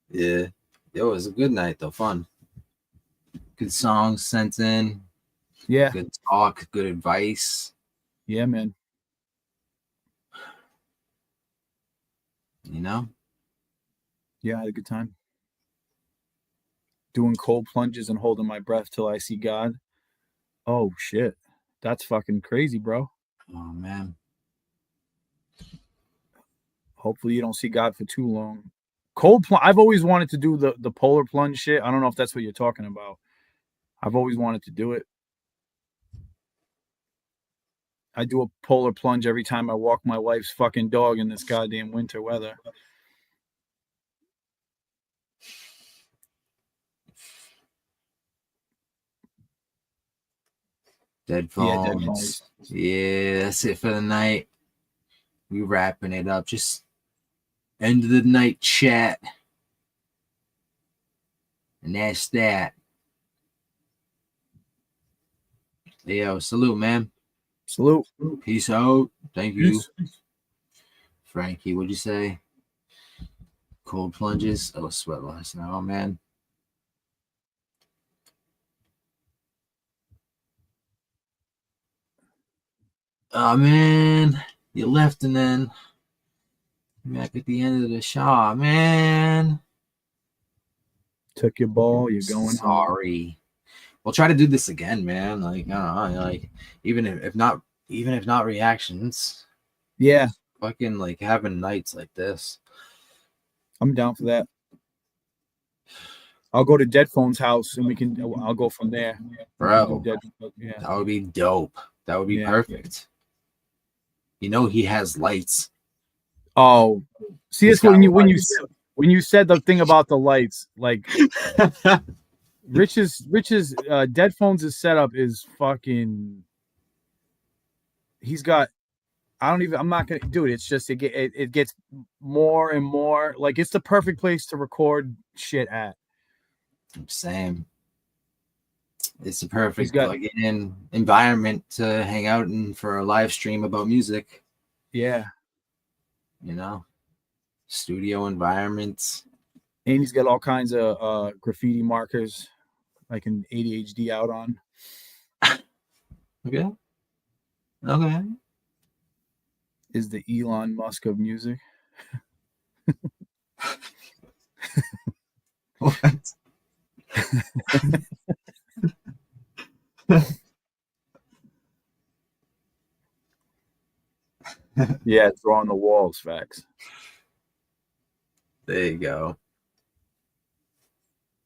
Yeah. It was a good night though. Fun. Good songs sent in. Yeah. Good talk. Good advice. Yeah, man. You know? Yeah, I had a good time. Doing cold plunges and holding my breath till I see God. Oh shit. That's fucking crazy, bro. Oh man. Hopefully you don't see God for too long. Cold plunge. I've always wanted to do the polar plunge shit. I don't know if that's what you're talking about. I've always wanted to do it. I do a polar plunge every time I walk my wife's fucking dog in this goddamn winter weather. Dead Yeah, dead phones. phones. Yeah, that's it for the night. We wrapping it up. Just end of the night chat. And that's that. Hey, yo, salute, man. Salute. Peace out. Thank you. Peace. Frankie, what'd you say? Cold plunges. Oh, sweat loss. No, man. Oh, man. You left and then back at the end of the show, man. Took your ball. You're going home. Sorry. We'll try to do this again, man. Like, I don't know, like even if not reactions. Yeah. Fucking like having nights like this. I'm down for that. I'll go to Deadphone's house and I'll go from there. Bro, yeah. that would be dope. That would be perfect. You know he has lights. Oh, see, it's when you said the thing about the lights, like Rich's Deadphones' setup is fucking. He's got. I'm not gonna do it. It's just it gets more and more like it's the perfect place to record shit at. Same. It's the perfect plug-in environment to hang out in for a live stream about music. Yeah. You know, studio environments. And he's got all kinds of graffiti markers I can ADHD out on. Okay. Is the Elon Musk of music. What? Yeah, drawing the walls, facts. There you go.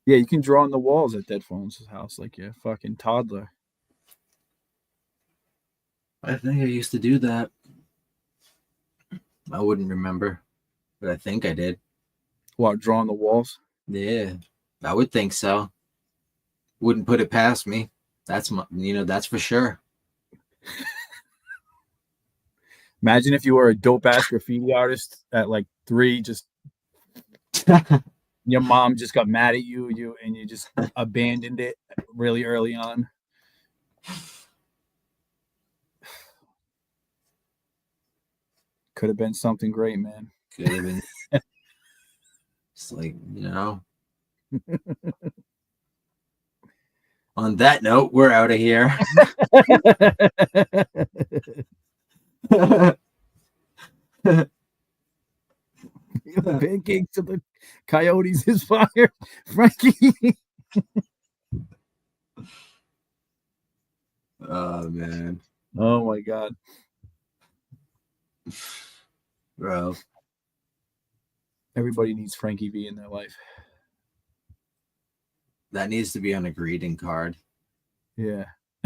Yeah, you can draw on the walls at Deadphone's house like you're a fucking toddler. I think I used to do that. I wouldn't remember, but I think I did. What, drawing the walls? Yeah, I would think so. Wouldn't put it past me. That's that's for sure. Imagine if you were a dope ass graffiti artist at like 3, just your mom just got mad at you and you just abandoned it really early on. Could have been something great, man. Could have been. It's like, On that note, we're out of here. Pancakes to the coyotes is fire, Frankie. Oh man. Oh my god. Bro. Everybody needs Frankie V in their life. That needs to be on a greeting card. Yeah. On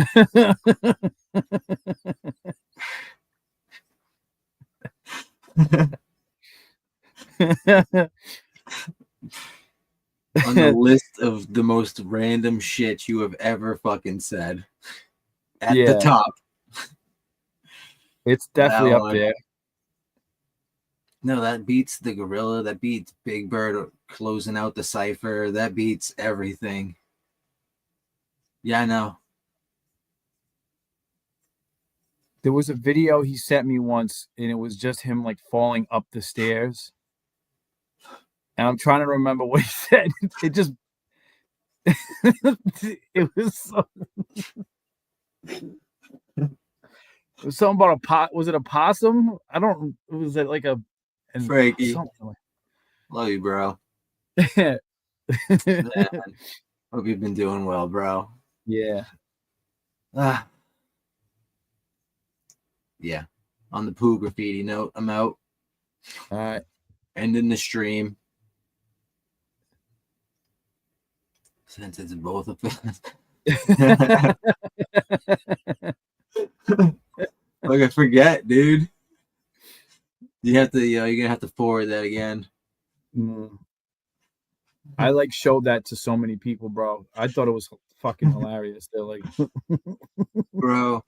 the list of the most random shit you have ever fucking said. At the top. It's definitely up there. No, that beats the gorilla. That beats Big Bird closing out the cipher. That beats everything. Yeah, I know. There was a video he sent me once, and it was just him like falling up the stairs. And I'm trying to remember what he said. It just, it was so. It was something about a pot. Was it a possum? I don't. Was it like a? Frankie, love you, bro. Man, hope you've been doing well, bro. Yeah. Yeah. On the poo graffiti note, I'm out. All right. Ending the stream. Since it's both of us. Like I forget, dude. You have to, you're gonna have to forward that again. I like showed that to so many people, bro. I thought it was fucking hilarious. They're like, bro,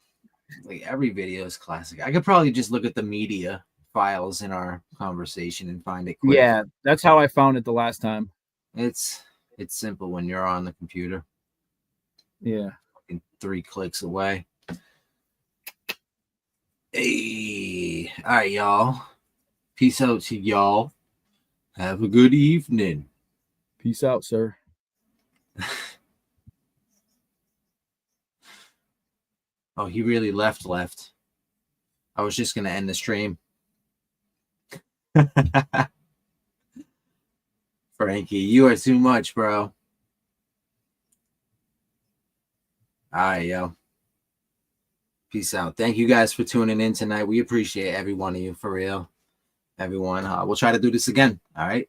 like every video is classic. I could probably just look at the media files in our conversation and find it quick. Yeah, that's how I found it the last time. It's simple when you're on the computer. Yeah. 3 clicks away. Hey, all right, y'all. Peace out to y'all. Have a good evening. Peace out, sir. Oh, he really left. I was just going to end the stream. Frankie, you are too much, bro. All right, yo. Peace out. Thank you guys for tuning in tonight. We appreciate every one of you, for real. Everyone. We'll try to do this again. All right.